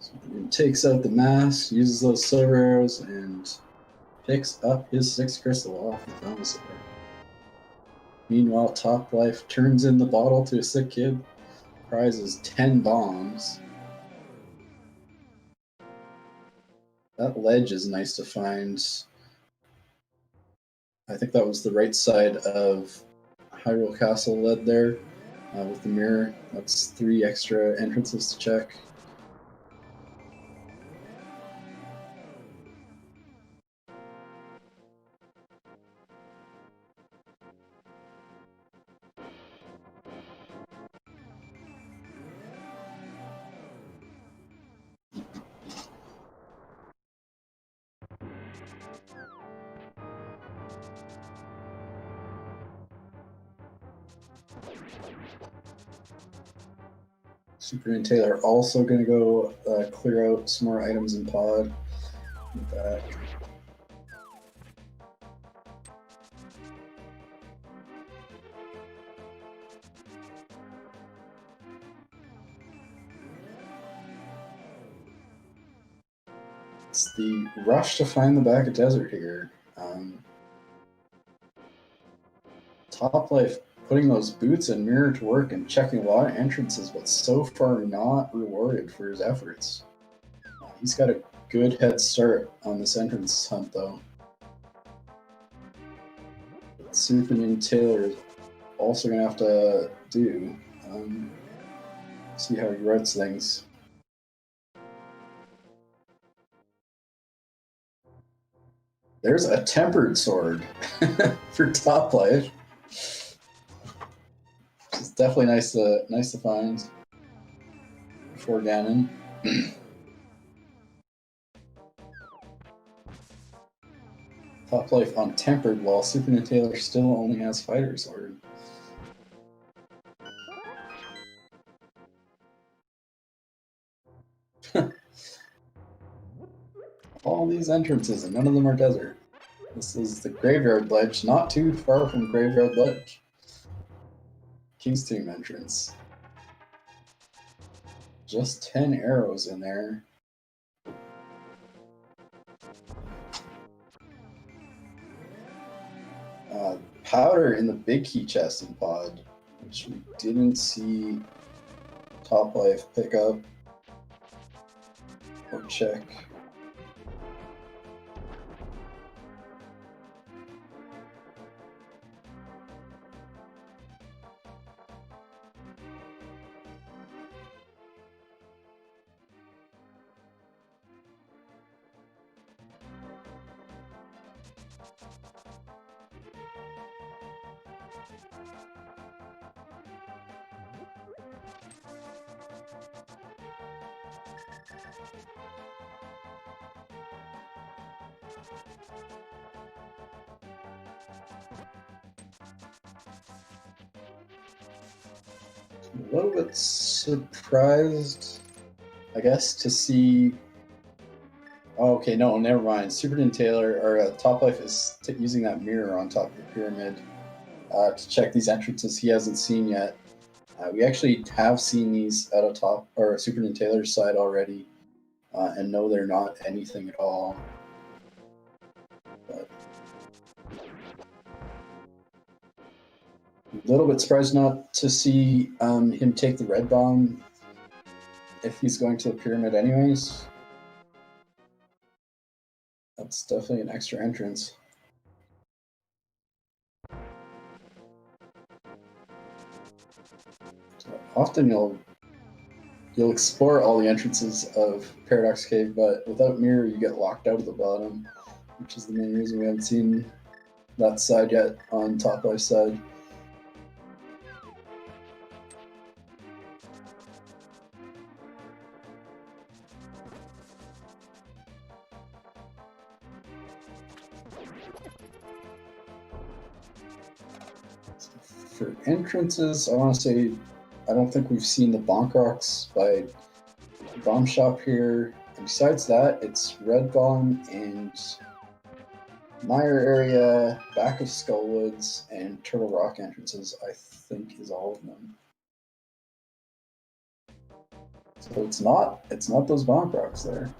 So he takes out the mask, uses those silver arrows, and picks up his 6th crystal off the Helmasaur. Meanwhile, Top Life turns in the bottle to a sick kid. Prize is 10 bombs. That ledge is nice to find. I think that was the right side of Hyrule Castle led there with the mirror. That's 3 extra entrances to check. SuperNinTaylor also going to go clear out some more items in pod. Back. It's the rush to find the back of desert here. Topplife putting those boots and mirror to work and checking a lot of entrances, but so far not rewarded for his efforts. He's got a good head start on this entrance hunt, though. SuperNinTaylor is also going to have to do. See how he routes things. There's a tempered sword for Topplife. It's definitely nice to find for Ganon. Topplife on tempered, while SuperNinTaylor still only has fighter sword. All these entrances and none of them are desert. This is the Graveyard Ledge, not too far from Graveyard Ledge. King's Tomb entrance. Just 10 arrows in there. Powder in the big key chest in pod, which we didn't see Topplife pick up or check. A little bit surprised, I guess, to see. Oh, okay, no, never mind. SuperNinTaylor or Topplife is using that mirror on top of the pyramid to check these entrances he hasn't seen yet. We actually have seen these at a SuperNinTaylor's side already, and no, they're not anything at all. But a little bit surprised not to see him take the red bomb if he's going to the pyramid anyways. That's definitely an extra entrance. So often you'll explore all the entrances of Paradox Cave, but without mirror you get locked out of the bottom, which is the main reason we haven't seen that side yet on Toplife's side. For entrances, I want to say I don't think we've seen the Bonk Rocks by Bomb Shop here. And besides that, it's Red Bomb and Mire area, back of Skullwoods, and Turtle Rock entrances, I think, is all of them. So it's not those Bonk Rocks there.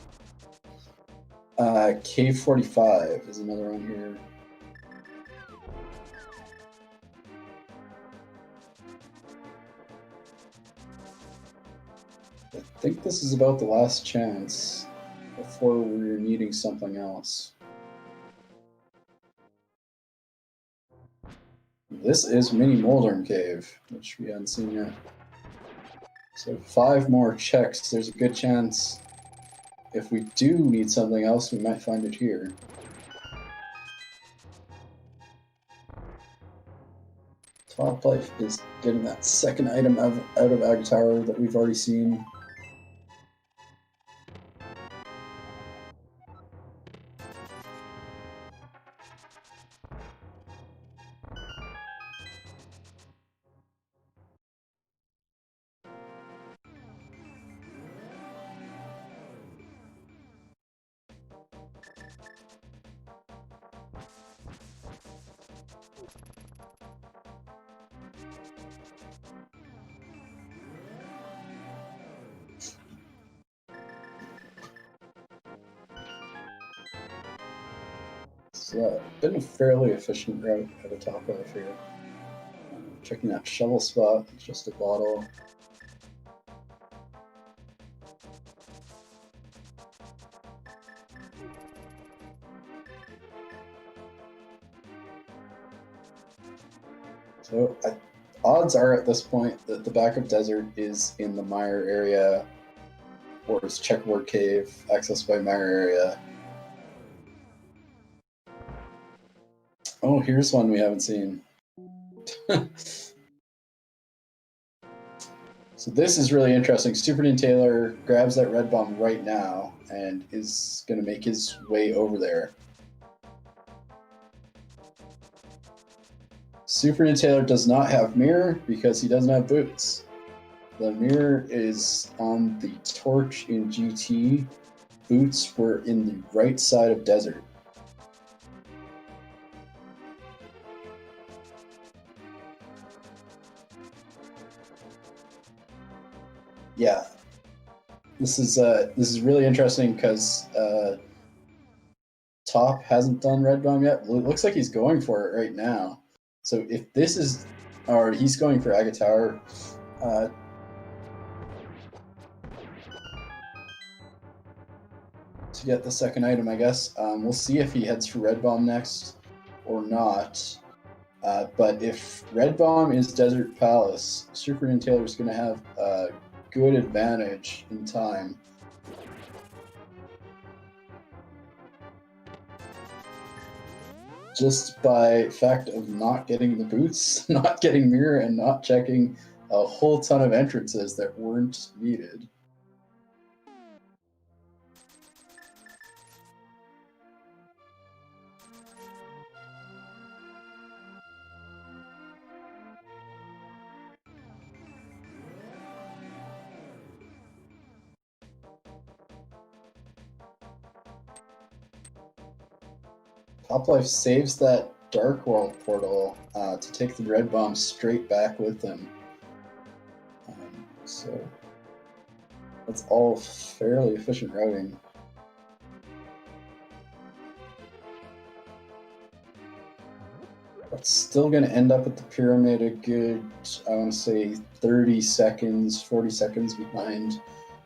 Cave 45 is another one here. I think this is about the last chance before we're needing something else. This is Mini Moldorm Cave, which we haven't seen yet. So 5 more checks. There's a good chance if we do need something else, we might find it here. Topplife is getting that second item out of Ag Tower that we've already seen. So been a fairly efficient route at a top life here. Checking that shovel spot, it's just a bottle. So odds are at this point that the backup desert is in the mire area, or is checkerboard cave accessed by mire area. Oh, here's one we haven't seen. So this is really interesting. SuperNinTaylor grabs that red bomb right now and is going to make his way over there. SuperNinTaylor does not have mirror because he doesn't have boots. The mirror is on the torch in GT. Boots were in the right side of desert. Yeah, this is really interesting because Top hasn't done red bomb yet. Well, it looks like he's going for it right now. So if this is, or he's going for Aga Tower. To get the second item, I guess. We'll see if he heads for red bomb next or not. But if red bomb is Desert Palace, SuperNinTaylor is going to have a good advantage in time. Just by fact of not getting the boots, not getting mirror, and not checking a whole ton of entrances that weren't needed. Toplife saves that Dark World portal to take the red bomb straight back with him. So that's all fairly efficient routing. It's still going to end up at the pyramid a good, I want to say, 30 seconds, 40 seconds behind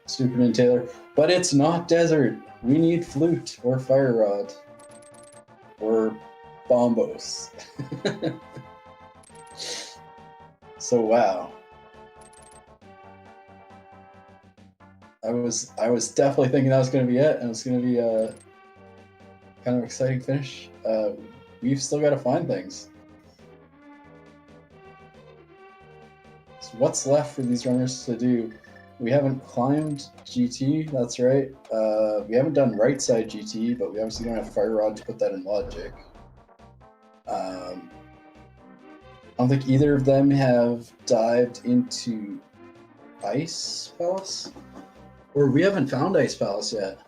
SuperNinTaylor. But it's not desert. We need flute or fire rod or bombos. So wow. I was definitely thinking that was going to be it, and it's going to be a kind of exciting finish. We've still got to find things. So what's left for these runners to do? We haven't climbed GT, that's right. We haven't done right side GT, but we obviously don't have Fire Rod to put that in logic. I don't think either of them have dived into Ice Palace? Or we haven't found Ice Palace yet.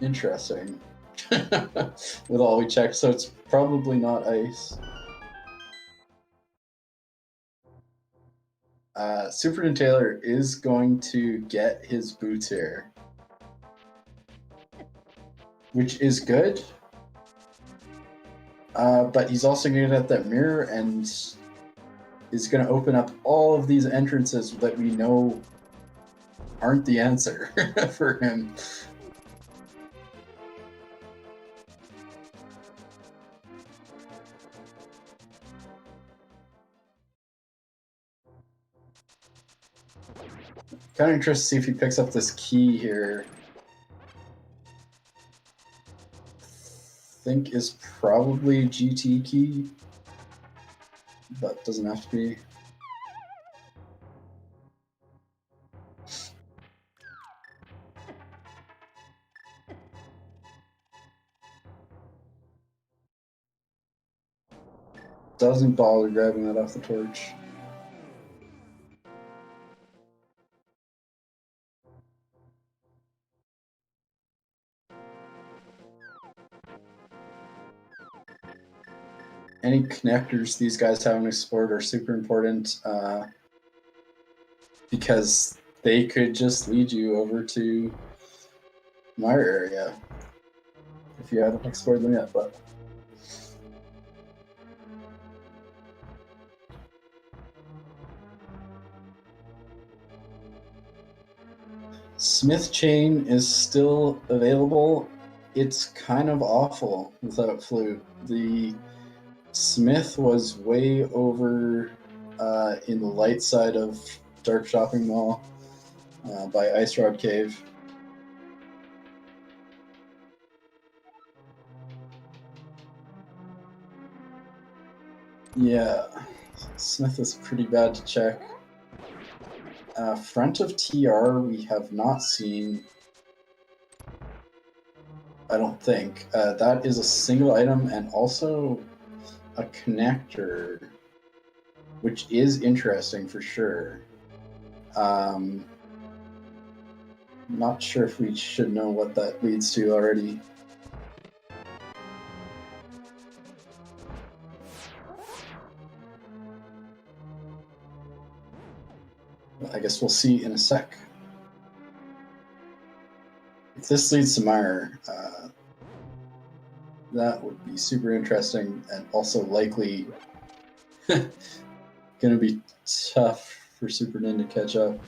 Interesting. With all we checked, so it's probably not ice. SuperNinTaylor is going to get his boots here, which is good. But he's also going to get that mirror and is going to open up all of these entrances that we know aren't the answer for him. Kind of interested to see if he picks up this key here. I think is probably GT key, but doesn't have to be. Doesn't bother grabbing that off the torch. Any connectors these guys haven't explored are super important because they could just lead you over to mire area if you haven't explored them yet, but Smith Chain is still available. It's kind of awful without Flute. The Smith was way over in the light side of Dark Shopping Mall by Ice Rod Cave. Yeah, Smith is pretty bad to check. Front of TR we have not seen, I don't think. That is a single item and also a connector, which is interesting for sure. Not sure if we should know what that leads to already. I guess we'll see in a sec. If this leads to mire, that would be super interesting and also likely going to be tough for SuperNin to catch up.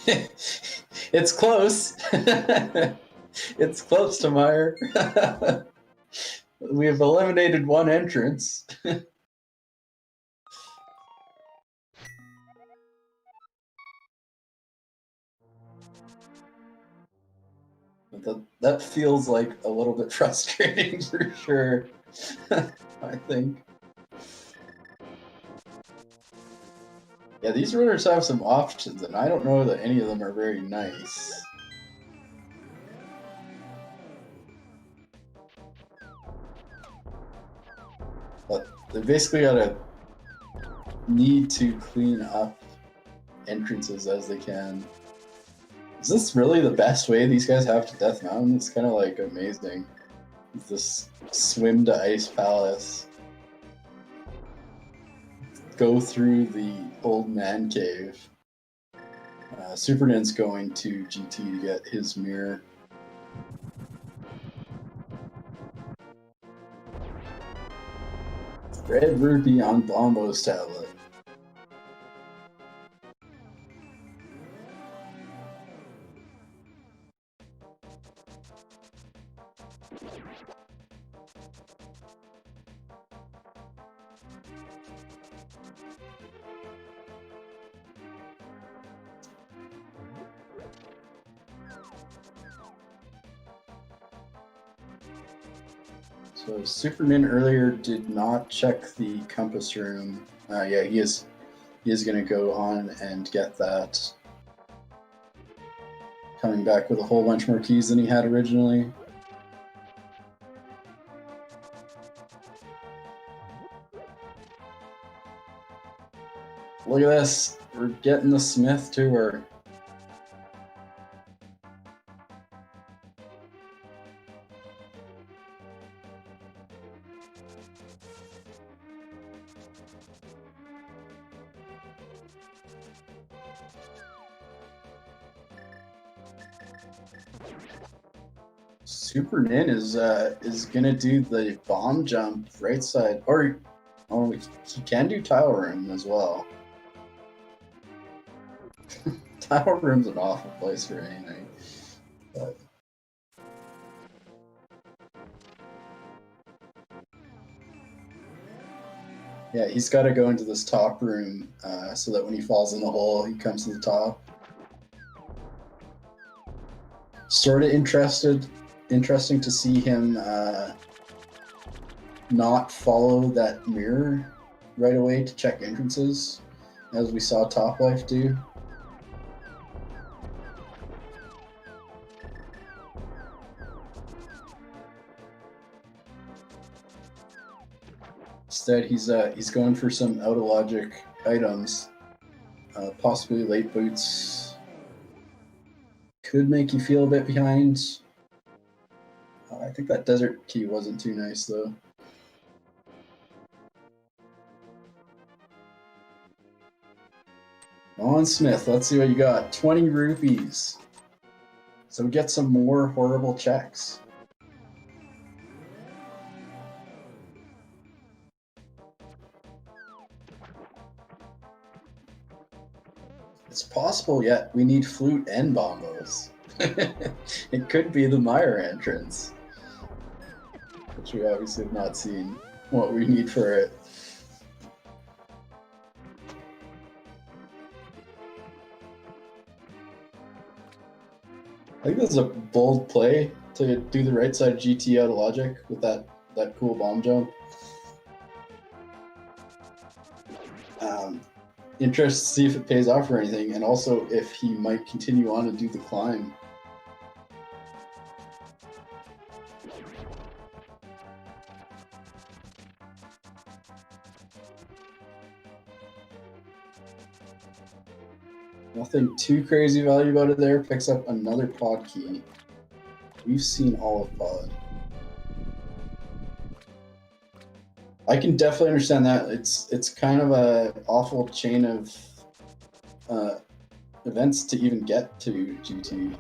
It's close. It's close to mire. We have eliminated one entrance. That feels like a little bit frustrating for sure. I think. Yeah, these runners have some options, and I don't know that any of them are very nice. But they basically gotta need to clean up entrances as they can. Is this really the best way these guys have to Death Mountain? It's kind of like amazing. This swim to Ice Palace. Go through the old man cave. SuperNin's going to GT to get his mirror. Red Rupee on Bombo's tablet. So SuperNin earlier did not check the compass room. Yeah, he is going to go on and get that. Coming back with a whole bunch more keys than he had originally. Look at this. We're getting the Smith tour. SuperNin is gonna do the bomb jump right side, or he can do tile room as well. Tile room's an awful place for anything, but yeah, he's got to go into this top room so that when he falls in the hole, he comes to the top. Sort of interesting to see him not follow that mirror right away to check entrances, as we saw Topplife do. Instead, he's going for some out of logic items, possibly late boots. Could make you feel a bit behind. I think that desert key wasn't too nice though. On Smith, let's see what you got. 20 rupees. So we get some more horrible checks. It's possible yet we need flute and bombos. It could be the mire entrance, which we obviously have not seen what we need for it. I think this is a bold play to do the right side GT out of logic with that cool bomb jump. Interested to see if it pays off or anything, and also if he might continue on to do the climb. Nothing too crazy value about it there. Picks up another pod key. We've seen all of pod. I can definitely understand that. It's kind of a awful chain of events to even get to GT.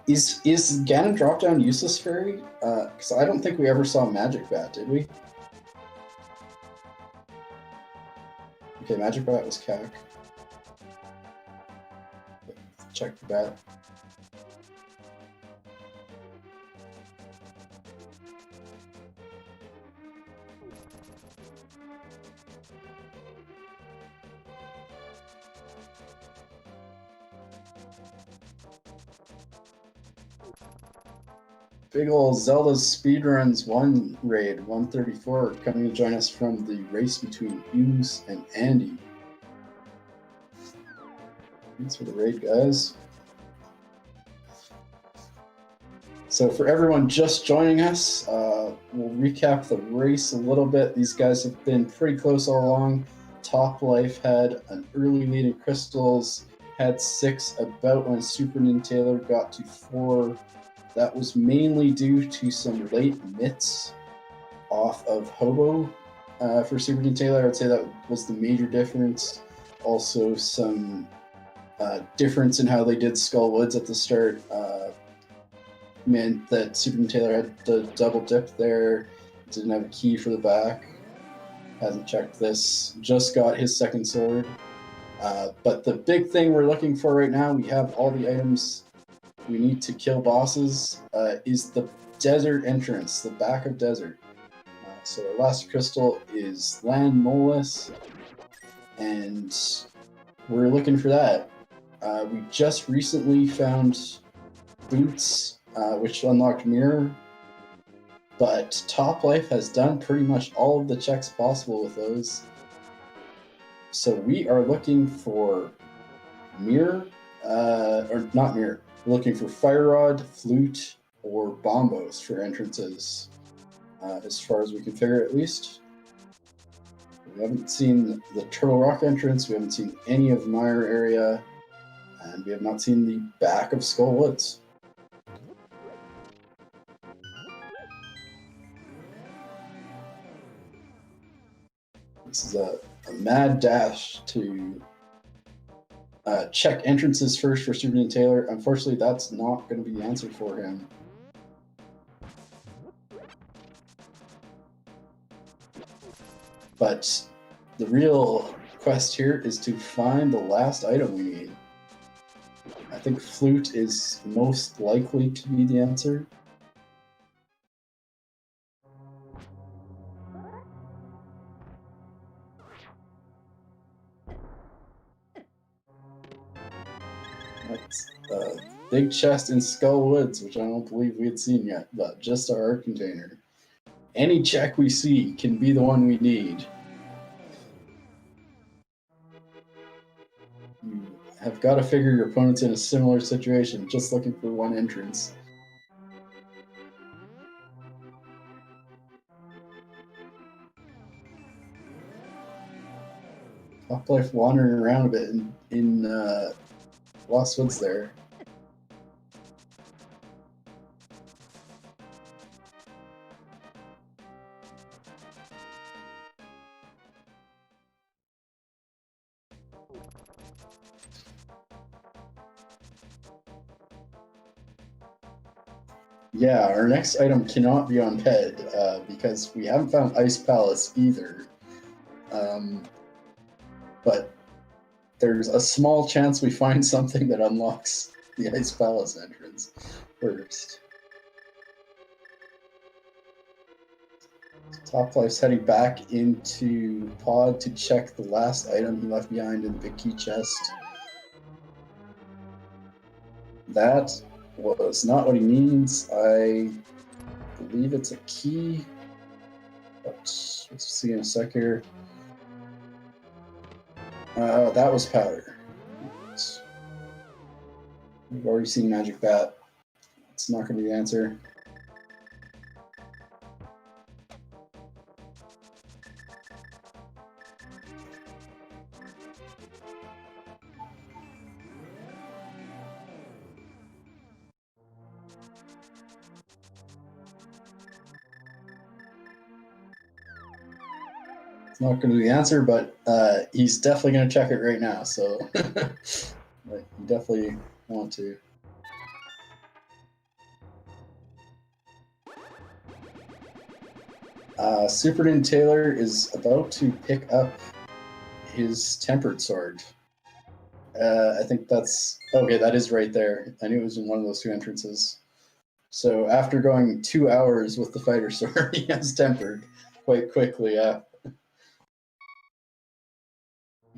Is Ganon drop down useless fairy? Because I don't think we ever saw Magic Bat, did we? Okay, Magic Bat was CAC. Check the bat. Big ol' ZeldaSpeedRuns 1 raid, 134, coming to join us from the race between Hughes and Andy. Thanks for the raid, guys. So for everyone just joining us, we'll recap the race a little bit. These guys have been pretty close all along. Topplife had an early lead in crystals, had 6 about when SuperNinTaylor got to 4. That was mainly due to some late mitts off of Hobo for SuperNinTaylor. I would say that was the major difference. Also, some difference in how they did Skull Woods at the start meant that SuperNinTaylor had the double dip there, didn't have a key for the back, hasn't checked this, just got his second sword. But the big thing we're looking for right now, we have all the items we need to kill bosses, is the desert entrance, the back of desert. So our last crystal is Land Molus, and we're looking for that. We just recently found Boots, which unlocked Mirror, but Topplife has done pretty much all of the checks possible with those. So we are looking for Mirror, or not Mirror, we're looking for Fire Rod, Flute, or Bombos for entrances, as far as we can figure at least. We haven't seen the Turtle Rock entrance, we haven't seen any of the Mire area, and we have not seen the back of Skull Woods. This is a mad dash to check entrances first for SuperNinTaylor. Unfortunately, that's not going to be the answer for him. But the real quest here is to find the last item we need. I think Flute is most likely to be the answer. That's a big chest in Skull Woods, which I don't believe we had seen yet, but just our art container. Any check we see can be the one we need. You have got to figure your opponent's in a similar situation, just looking for one entrance. Topplife wandering around a bit in Lost Woods there. Yeah, our next item cannot be on Ped because we haven't found Ice Palace either. But there's a small chance we find something that unlocks the Ice Palace entrance first. Toplife's heading back into Pod to check the last item he left behind in the big key chest. That was not what he needs. I believe it's a key. But let's see in a sec here. That was powder. We've already seen Magic Bat. It's not going to be the answer. It's not going to be the answer, but he's definitely going to check it right now. So you definitely want to. SuperNinTaylor is about to pick up his tempered sword. I think that's okay. That is right there. I knew it was in one of those two entrances. So after going 2 hours with the fighter sword, he has tempered quite quickly.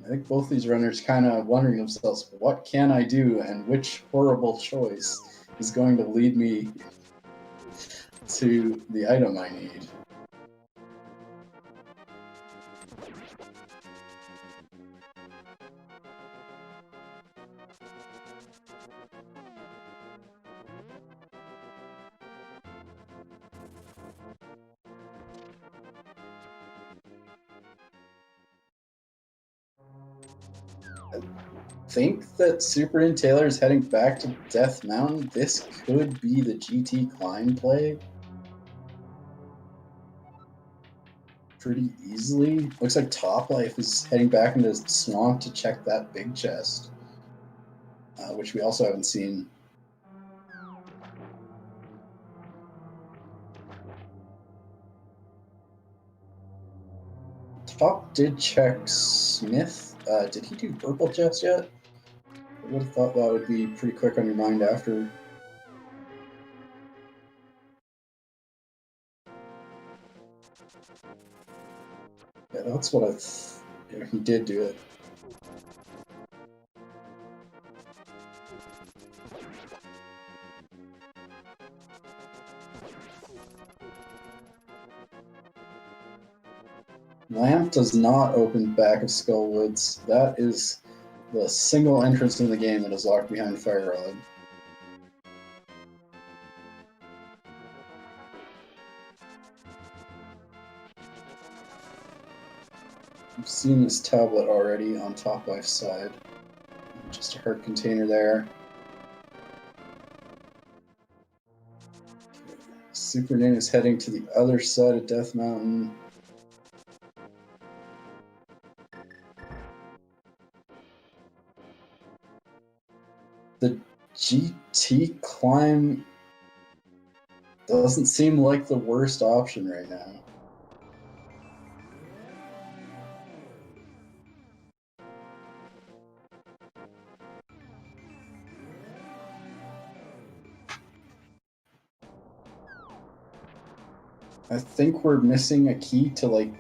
I think both these runners kind of wondering themselves, what can I do and which horrible choice is going to lead me to the item I need. I think that SuperNinTaylor is heading back to Death Mountain. This could be the GT climb play pretty easily. Looks like Toplife is heading back into Swamp to check that big chest, which we also haven't seen. Top did check Smith. Did he do purple chest yet? I would have thought that would be pretty quick on your mind after. Yeah, that's what he did do it. Lamp does not open back of Skullwoods. That is the single entrance in the game that is locked behind Fire Rod. We've seen this tablet already on Toplife's side. Just a heart container there. SuperNin is heading to the other side of Death Mountain. The GT climb doesn't seem like the worst option right now. I think we're missing a key to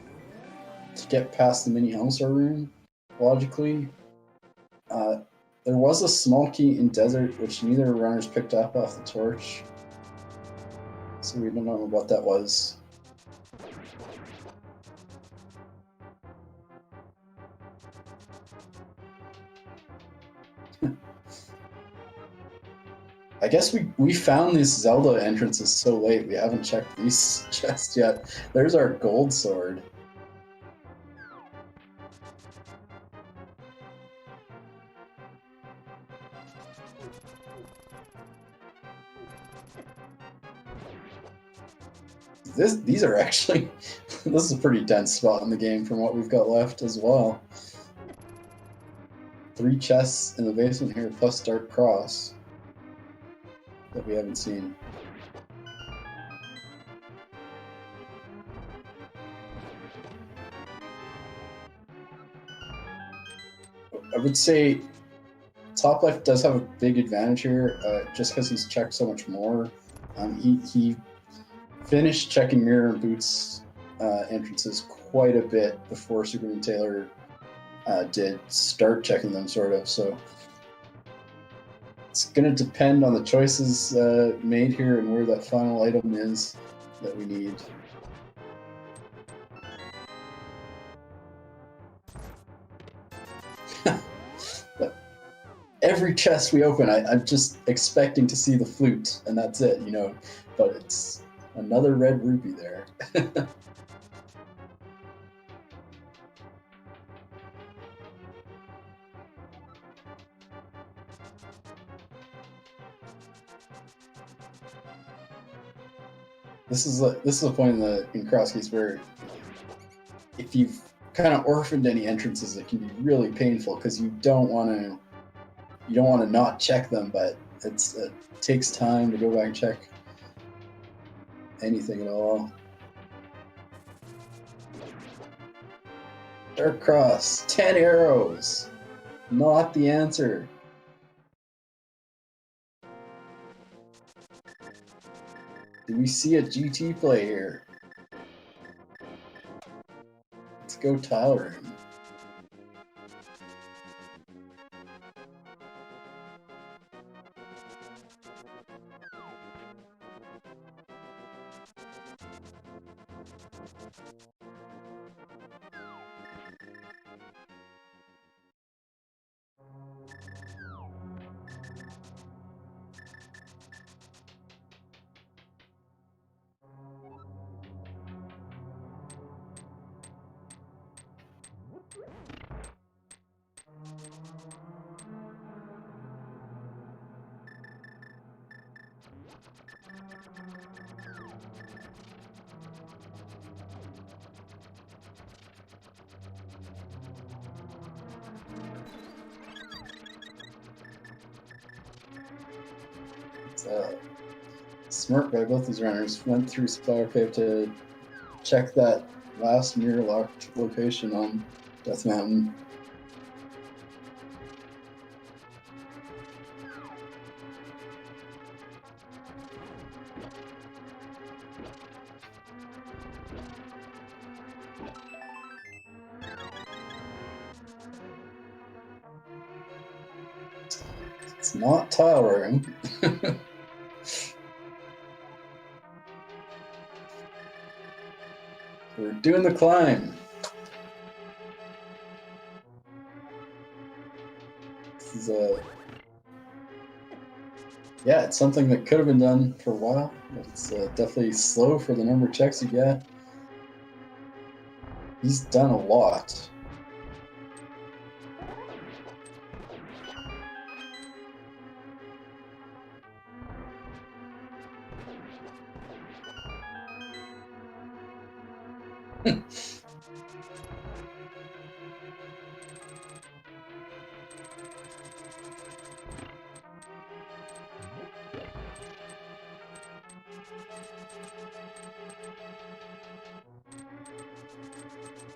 get past the mini Helmstar room, logically. There was a small key in Desert, which neither runners picked up off the torch. So we don't know what that was. I guess we found these Zelda entrances so late, we haven't checked these chests yet. There's our gold sword. these are actually this is a pretty dense spot in the game from what we've got left as well. 3 chests in the basement here plus Dark Cross that we haven't seen. I would say Topplife does have a big advantage here, just because he's checked so much more. He finished checking Mirror and Boots entrances quite a bit before SuperNinTaylor did start checking them, sort of. So it's going to depend on the choices made here and where that final item is that we need. Every chest we open, I'm just expecting to see the flute, and that's it, you know. But it's another red rupee there. This is a point in Cross Keys where if you've kind of orphaned any entrances, it can be really painful because you don't want to not check them, but it takes time to go back and check anything at all. Dark Cross, 10 arrows, not the answer. Do we see a GT play here? Let's go Tyler. Smart by both these runners. Went through Spire Cave to check that last mirror locked location on Death Mountain. It's not tile wearing. We're doing the climb. This is yeah, it's something that could have been done for a while, but it's definitely slow for the number of checks you get. He's done a lot.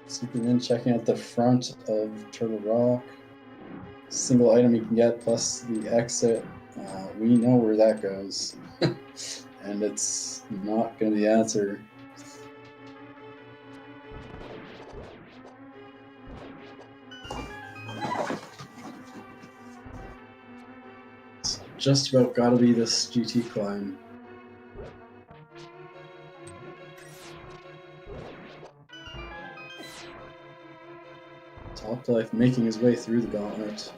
SuperNin checking out the front of Turtle Rock. Single item you can get plus the exit. We know where that goes. And it's not going to be the answer. It's just about got to be this GT climb. Topplife making his way through the gauntlet.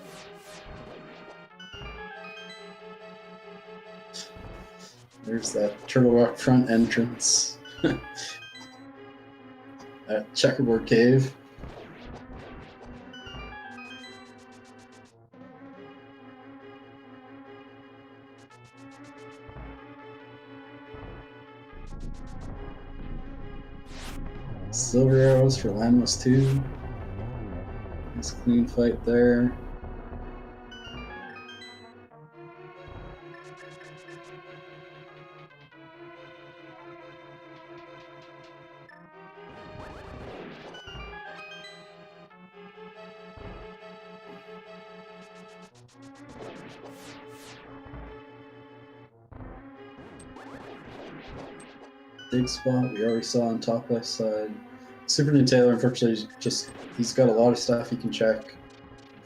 There's that Turtle Rock front entrance. That checkerboard cave. Silver arrows for Landless 2. Nice clean fight there. Big spot we already saw on top left side. SuperNinTaylor, unfortunately, he's got a lot of stuff he can check.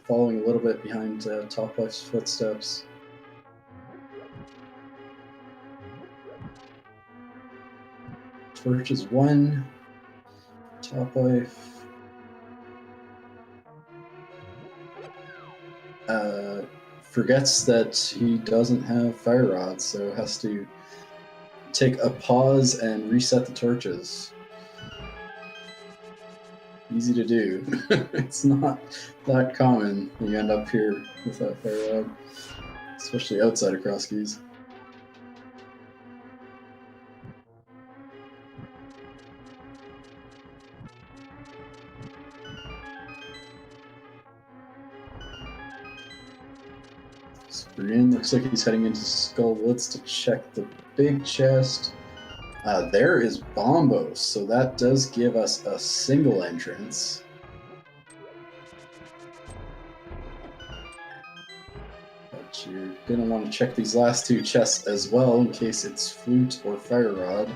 Following a little bit behind top left's footsteps. Torch is 1. Top life. Forgets that he doesn't have fire rods, so has to take a pause and reset the torches. Easy to do. It's not that common when you end up here without fire rod, especially outside of cross keys. Green looks like he's heading into Skull Woods to check the big chest. There is Bombos, so that does give us a single entrance. But you're going to want to check these last 2 chests as well in case it's Flute or Fire Rod.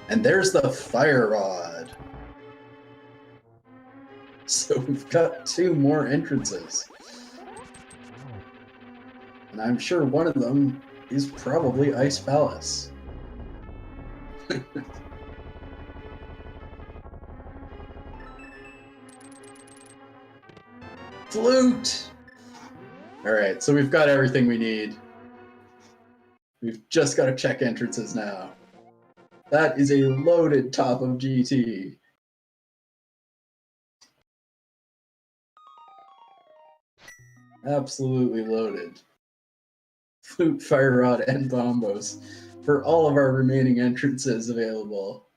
And there's the Fire Rod! So we've got 2 more entrances. And I'm sure one of them is probably Ice Palace. Flute! Alright, so we've got everything we need. We've just got to check entrances now. That is a loaded top of GT. Absolutely loaded. Flute, Fire Rod, and Bombos for all of our remaining entrances available.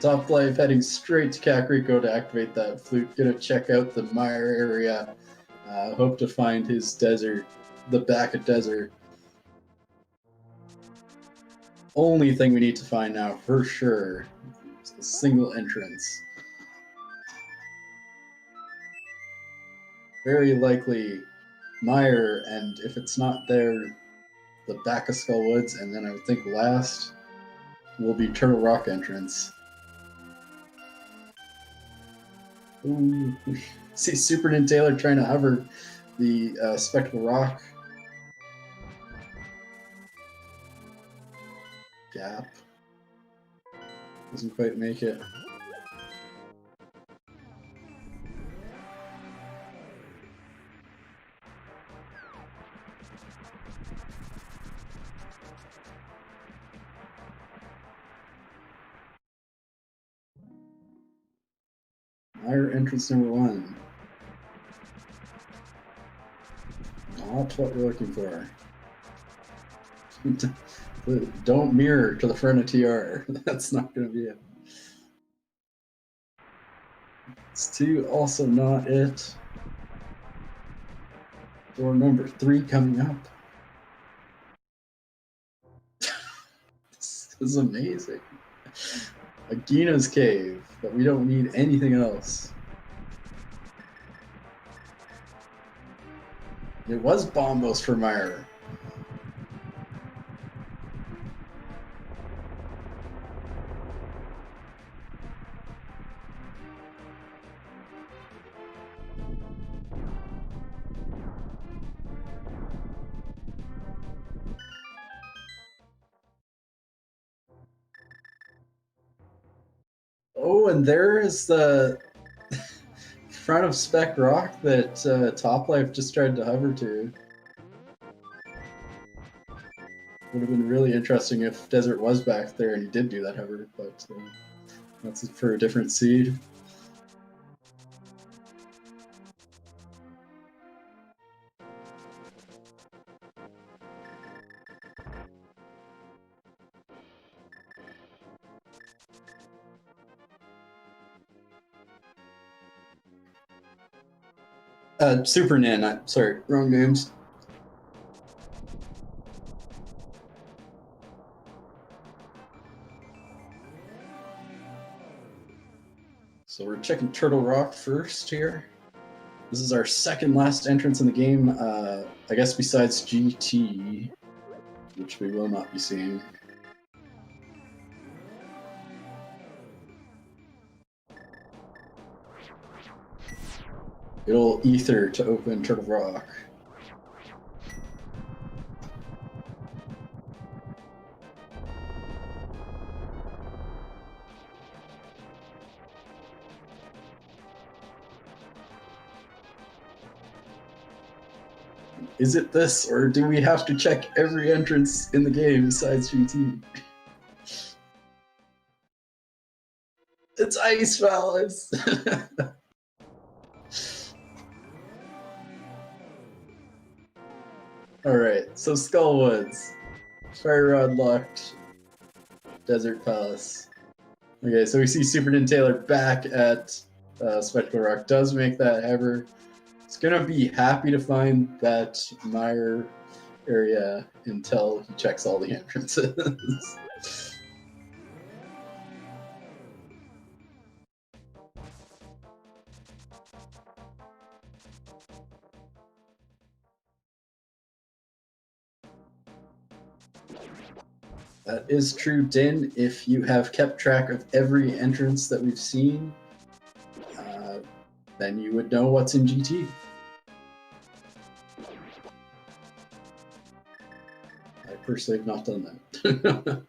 Top Life heading straight to Kakariko to activate that flute. Gonna check out the mire area. Hope to find his desert, the back of desert. Only thing we need to find now for sure is a single entrance. Very likely mire, and if it's not there, the back of Skull Woods, and then I would think last will be Turtle Rock entrance. Ooh. See SuperNinTaylor trying to hover the Spectral Rock gap. Doesn't quite make it. Mire entrance number 1. Not what we're looking for. Don't mirror to the front of TR. That's not going to be it. It's 2, also not it. Door number 3 coming up. This is amazing. Agina's Cave, but we don't need anything else. It was Bombos for Mire. Oh, and there is the front of Spec Rock that Top Life just tried to hover to. Would have been really interesting if Desert was back there and he did do that hover, but that's for a different seed. Super Nin. Sorry, wrong games. So we're checking Turtle Rock first here. This is our second last entrance in the game, I guess besides GT, which we will not be seeing. It'll ether to open Turtle Rock. Is it this, or do we have to check every entrance in the game besides GT? It's Ice Palace! Alright, so Skullwoods. Fire Rod locked. Desert Palace. Okay, so we see SuperNinTaylor back at Spectacle Rock. Does make that ever. He's gonna be happy to find that mire area until he checks all the entrances. That is true, Din. If you have kept track of every entrance that we've seen, then you would know what's in GT. I personally have not done that.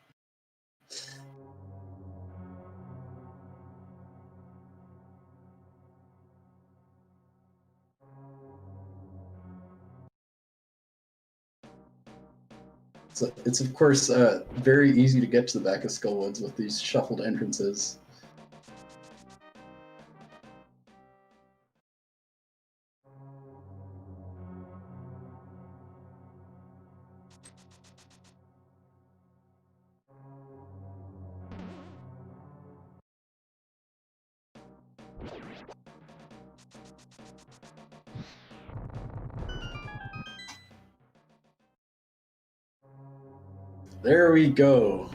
So it's of course very easy to get to the back of Skullwoods with these shuffled entrances. There we go.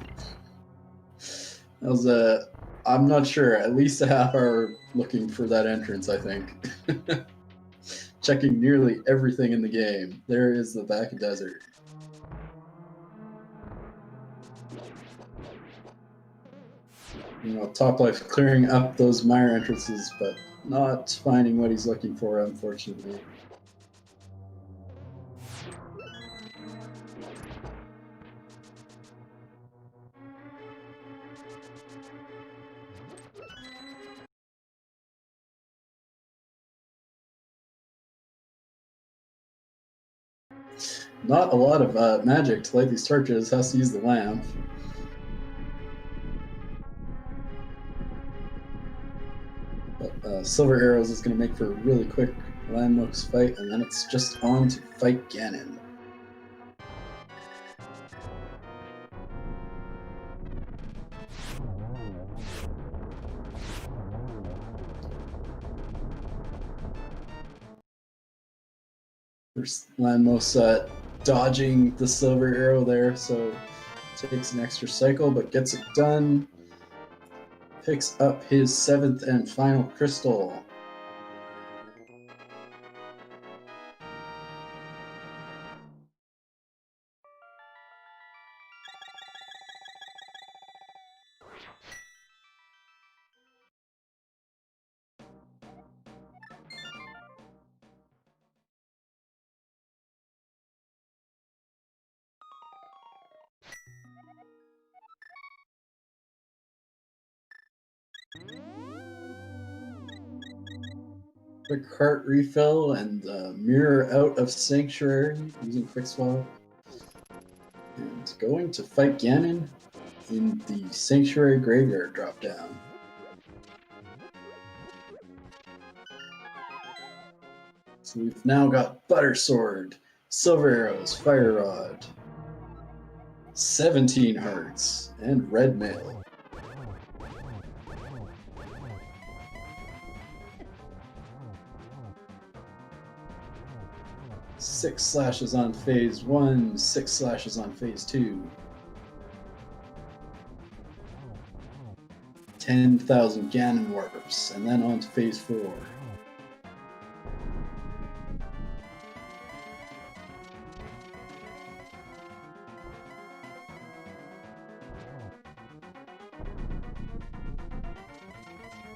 That was I'm not sure, at least a half hour looking for that entrance, I think. Checking nearly everything in the game. There is the back desert. You know, topplife clearing up those mire entrances, but not finding what he's looking for, unfortunately. Not a lot of magic to light these torches, has to use the lamp. But Silver Arrows is going to make for a really quick landmarks fight, and then it's just on to fight Ganon. First Landmos dodging the Silver Arrow there, so takes an extra cycle, but gets it done. Picks up his 7th and final crystal. Quick heart refill and mirror out of Sanctuary using Quick Swap. And going to fight Ganon in the Sanctuary Graveyard drop down. So we've now got Butter Sword, Silver Arrows, Fire Rod, 17 hearts, and Red Mail. 6 slashes on phase 1, 6 slashes on phase 2. 10,000 Ganon warps, and then on to phase 4.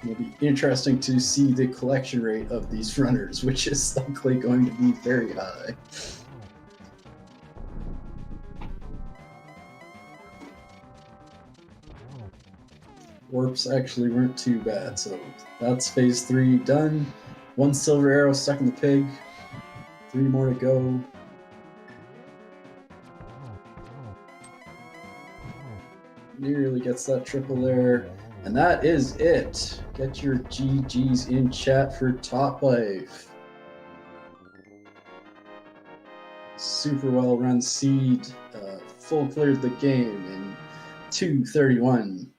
It'll be interesting to see the collection rate of these runners, which is likely going to be very high. Warps actually weren't too bad, so that's phase 3 done. 1 silver arrow stuck in the pig. 3 more to go. Nearly gets that triple there. And that is it. Get your GGs in chat for Top Life. Super well run seed. Full cleared the game in 2:31.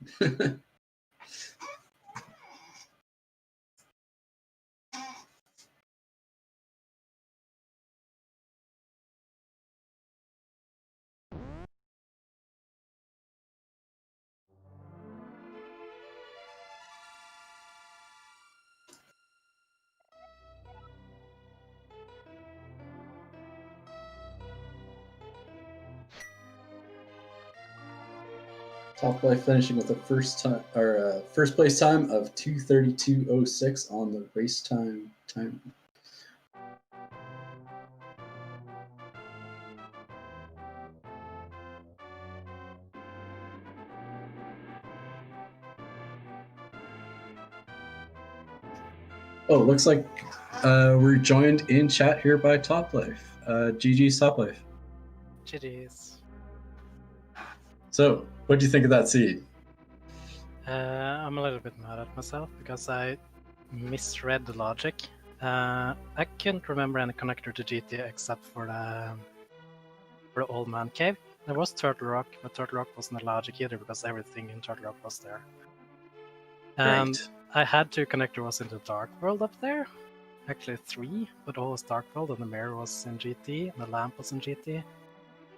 Top Life finishing with a first place time of 2:32.06 on the race time timer. Oh, looks like we're joined in chat here by Top Life. GG's Top Life. GG's. So, what do you think of that seed? I'm a little bit mad at myself because I misread the logic. I couldn't remember any connector to GT except for the Old Man Cave. There was Turtle Rock, but Turtle Rock wasn't a logic either because everything in Turtle Rock was there. Right. I had 2 connector was in the Dark World up there. Actually 3, but all was Dark World, and the mirror was in GT, and the lamp was in GT.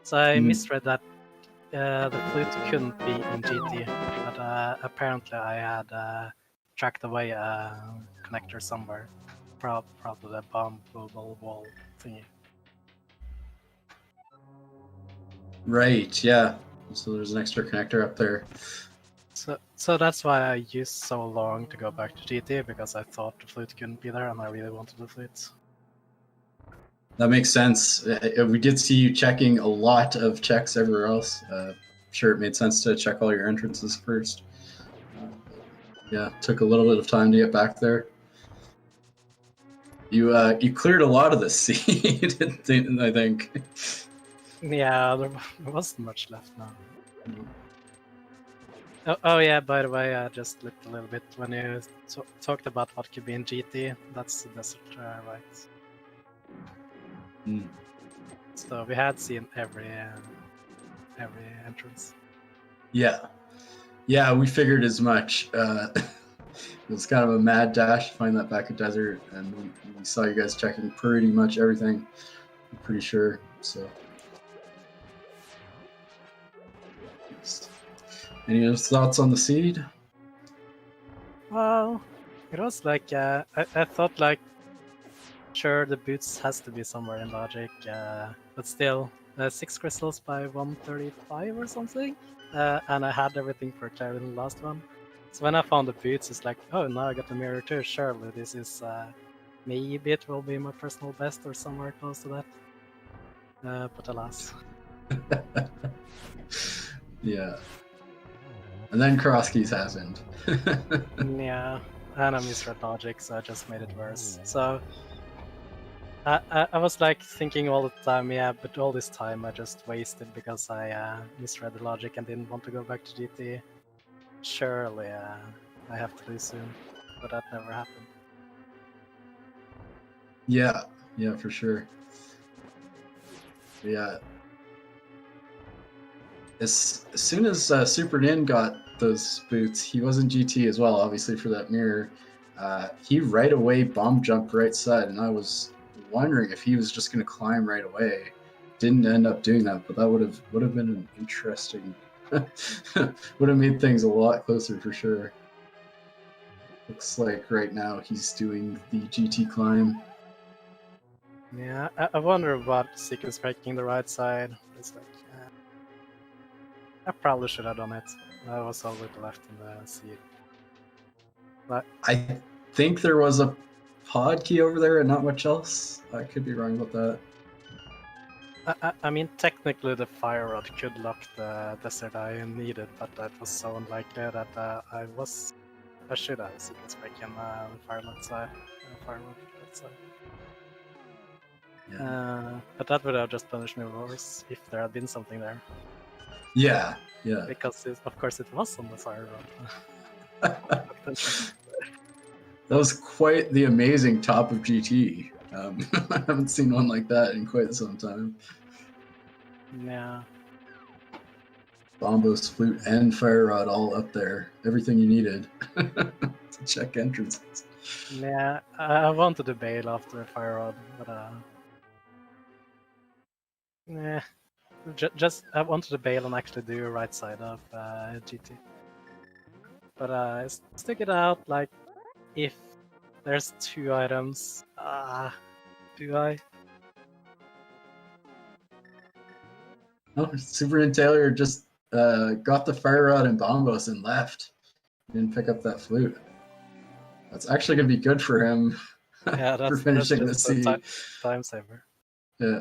So I misread that the flute couldn't be in GT, but apparently I had tracked away a connector somewhere. Probably the bomb global wall thingy. Right, yeah. So there's an extra connector up there. So that's why I used so long to go back to GT, because I thought the flute couldn't be there and I really wanted the flute. That makes sense. We did see you checking a lot of checks everywhere else. Sure, it made sense to check all your entrances first. Yeah, took a little bit of time to get back there. You cleared a lot of the seed, I think. Yeah, there wasn't much left now. Oh yeah, by the way, I just looked a little bit when you talked about what could be in GT. That's the desert, right? So we had seen every entrance. Yeah, we figured as much. It was kind of a mad dash to find that back of desert, and we saw you guys checking pretty much everything. I'm pretty sure. So, any other thoughts on the seed? Well, it was like I thought like, sure, the boots has to be somewhere in logic, but still, 6 crystals by 135 or something, and I had everything for clear in the last one. So when I found the boots, it's like, oh, now I got the mirror too. Surely this is maybe it will be my personal best or somewhere close to that. But alas. Yeah. And then cross keys happened. Yeah, and I misread logic, so I just made it worse. So I was like thinking all the time, yeah, but all this time I just wasted because I misread the logic and didn't want to go back to GT. Surely I have to lose soon, but that never happened. Yeah, for sure. Yeah. As soon as SuperNin got those boots, he was in GT as well, obviously for that mirror. He right away bomb jumped right side, and I was wondering if he was just going to climb right away. Didn't end up doing that, but that would have been an interesting. Would have made things a lot closer for sure. Looks like right now he's doing the GT climb. Yeah, I wonder about sequence breaking the right side. It's like, I probably should have done it. I was all with the left in the seat. But I think there was a pod key over there and not much else. I could be wrong about that. I mean, technically the fire rod could lock the desert I needed, but that was so unlikely that I should have sequence breaking the fire rod side. Yeah. But that would have just punished me worse if there had been something there. Yeah. Because of course it was on the fire rod. That was quite the amazing top of GT. I haven't seen one like that in quite some time. Yeah. Bombos, flute, and fire rod all up there. Everything you needed to check entrances. Yeah, I wanted to bail after a fire rod, but just I wanted to bail and actually do a right side of GT. But I stick it out like if there's 2 items. Do I? Oh, SuperNinTaylor just got the fire rod and bombos and left. Didn't pick up that flute. That's actually gonna be good for him. Yeah, for that's finishing the just sea. a time saver. Yeah.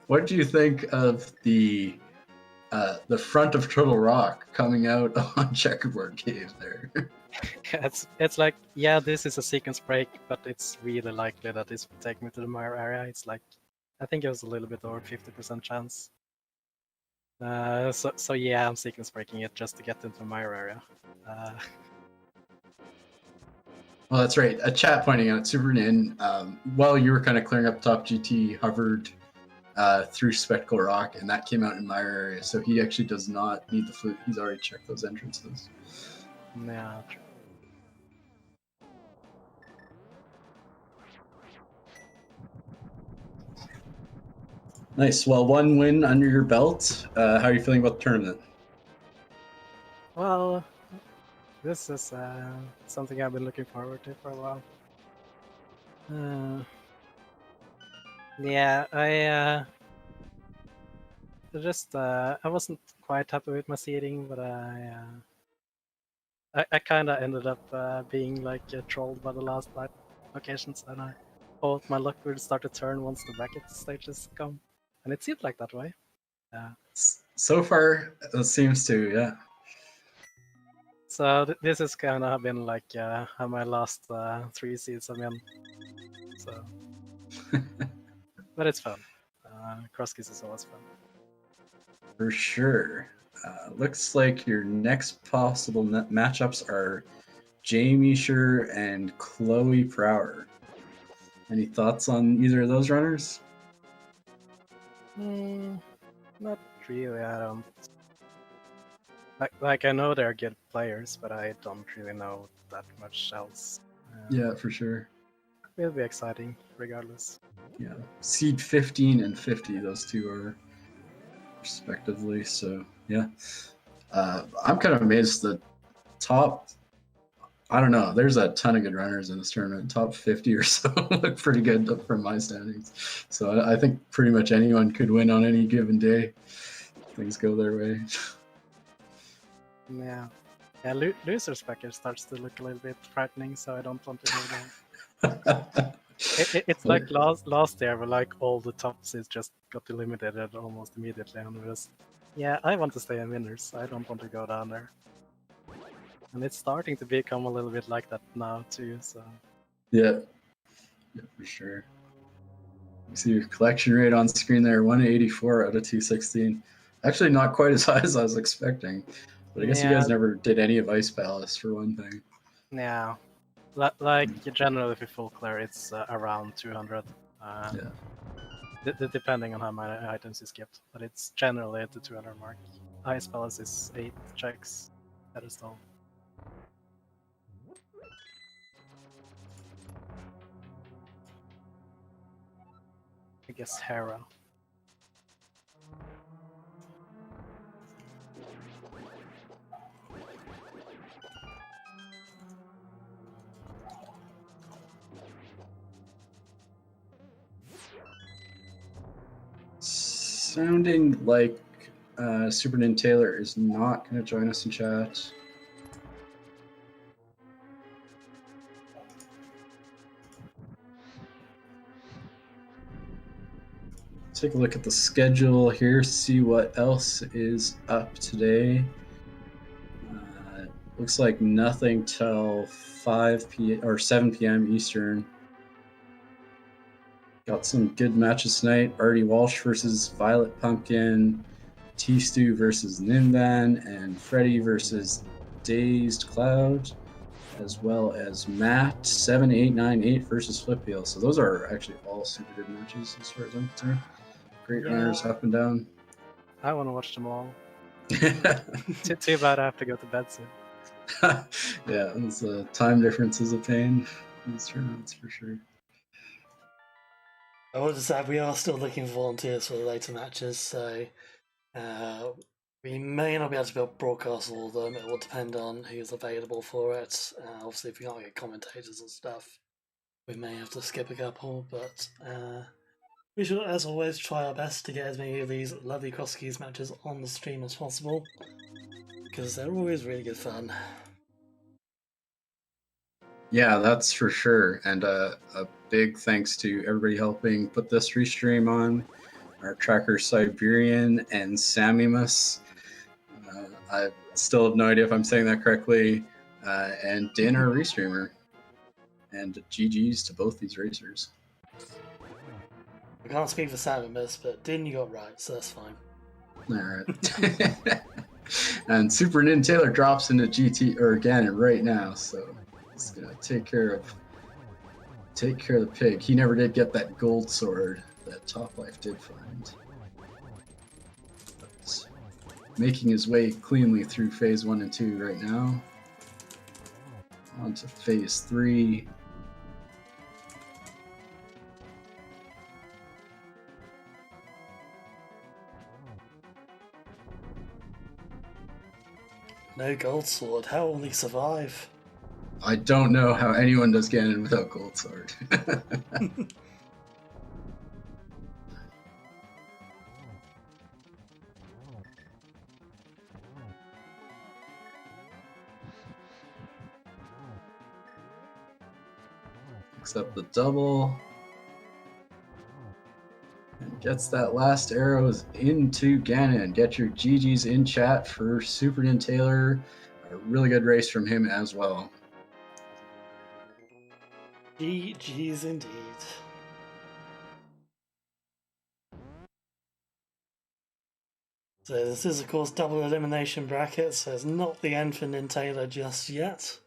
What do you think of the front of Turtle Rock coming out on Checkerboard Cave there? It's like, yeah, this is a sequence break, but it's really likely that this will take me to the mire area. It's like, I think it was a little bit over 50% chance. So yeah, I'm sequence breaking it just to get into the mire area. Well, that's right. A chat pointing out SuperNin, while you were kind of clearing up top, GT hovered through Spectacle Rock, and that came out in mire area. So he actually does not need the flute. He's already checked those entrances. Yeah, true. Nice. Well, 1 win under your belt. How are you feeling about the tournament? Well, this is something I've been looking forward to for a while. Yeah, I wasn't quite happy with my seating, but I kind of ended up being like trolled by the last locations, and I thought my luck would start to turn once the bracket stages come, and it seemed like that way. So far, it seems to, yeah. So this is kind of been like how my last 3 seeds have been. So, but it's fun. Cross keys is always fun. For sure. Looks like your next possible matchups are Jamie Sher and Chloe Prower. Any thoughts on either of those runners? Not really. I don't. Like I know they're good players, but I don't really know that much else. Yeah, for sure. It'll be exciting, regardless. Yeah, seed 15 and 50, those two are respectively. So yeah, I'm kind of amazed that top. I don't know. There's a ton of good runners in this tournament. Top 50 or so look pretty good from my standings. So I think pretty much anyone could win on any given day. Things go their way. Yeah. Loser's package starts to look a little bit frightening, so I don't want to go there. It's like last year, where like all the top seeds just got eliminated almost immediately, and just I want to stay in winners. I don't want to go down there. And it's starting to become a little bit like that now too. So yeah, for sure. You see your collection rate on screen there, 184 out of 216. Actually, not quite as high as I was expecting. But I guess you guys never did any of Ice Palace for one thing. Yeah. Like generally, if you full clear, it's around 200. Depending on how many items you skipped, but it's generally at the 200 mark. Ice Palace is 8 checks pedestal. guess Hera. Sounding like SuperNinTaylor is not going to join us in chat. Take a look at the schedule here, see what else is up today. Looks like nothing till 5 p.m. or 7 p.m. Eastern. Got some good matches tonight. Artie Walsh versus Violet Pumpkin, T-Stew versus Nimvan, and Freddy versus Dazed Cloud, as well as Matt 7898 versus Flipwheel. So those are actually all super good matches as far as I'm concerned. Great runners up and down. I want to watch them all. Too bad I have to go to bed soon. Yeah, the time difference is a pain in these tournaments for sure. I would just add we are still looking for volunteers for the later matches, so we may not be able to broadcast all of them. It will depend on who's available for it. Obviously, if we can't get commentators and stuff, we may have to skip a couple, but we should, as always, try our best to get as many of these lovely Cross Keys matches on the stream as possible, because they're always really good fun. Yeah, that's for sure. And a big thanks to everybody helping put this restream on. Our tracker Siberian and Samimus. I still have no idea if I'm saying that correctly. And Din, our restreamer. And GG's to both these racers. I can't speak for Samimus, but Din you got right, so that's fine. Alright. And SuperNinTaylor drops into GT or Ganon right now, so he's gonna take care of the pig. He never did get that gold sword that Toplife did find. But making his way cleanly through phase 1 and 2 right now. On to phase 3. No gold sword, how will he survive? I don't know how anyone does Ganon without gold sword. Picks up the double. And gets that last arrows into Ganon. Get your GGs in chat for SuperNinTaylor. A really good race from him as well. GG's indeed. So this is of course double elimination bracket, so it's not the end for NinTaylor just yet.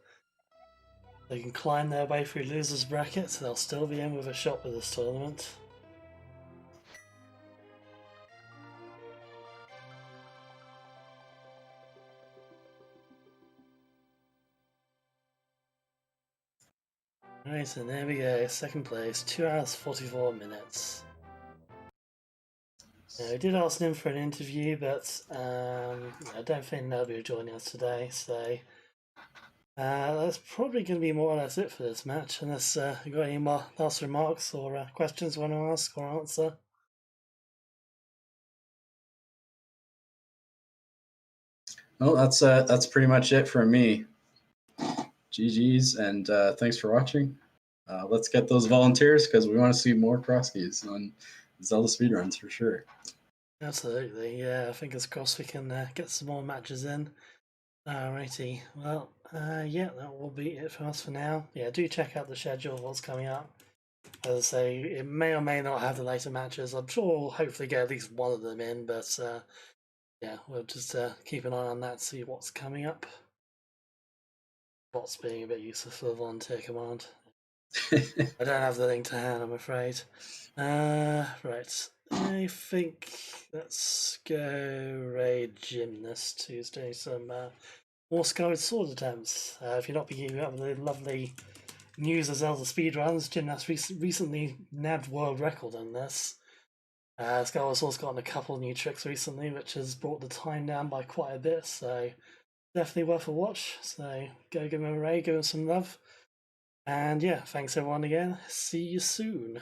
They can climb their way through losers bracket, so they'll still be in with a shot with this tournament. Right, so there we go, second place, 2 hours 44 minutes. Now, we did ask him for an interview, but I don't think they'll be joining us today, so that's probably going to be more or less it for this match, unless you got any more last remarks or questions you want to ask or answer. Oh, that's pretty much it from me. GG's, and thanks for watching. Let's get those volunteers because we want to see more cross keys on Zelda speedruns for sure. Absolutely, yeah. Fingers crossed we can get some more matches in. Alrighty, well, yeah, that will be it for us for now. Yeah, do check out the schedule of what's coming up. As I say, it may or may not have the later matches. I'm sure we'll hopefully get at least one of them in, but yeah, we'll just keep an eye on that, see what's coming up. Bots being a bit useless for the volunteer command. I don't have the link to hand, I'm afraid. Right, I think let's go raid Gymnast Tuesday. Some more Skyward Sword attempts. If you're not keeping up with the lovely news of Zelda speedruns, Gymnast recently nabbed world record on this. Scarlet's also gotten a couple new tricks recently, which has brought the time down by quite a bit, so definitely worth a watch. So go give him a raid, give him some love. And yeah, thanks everyone again. See you soon.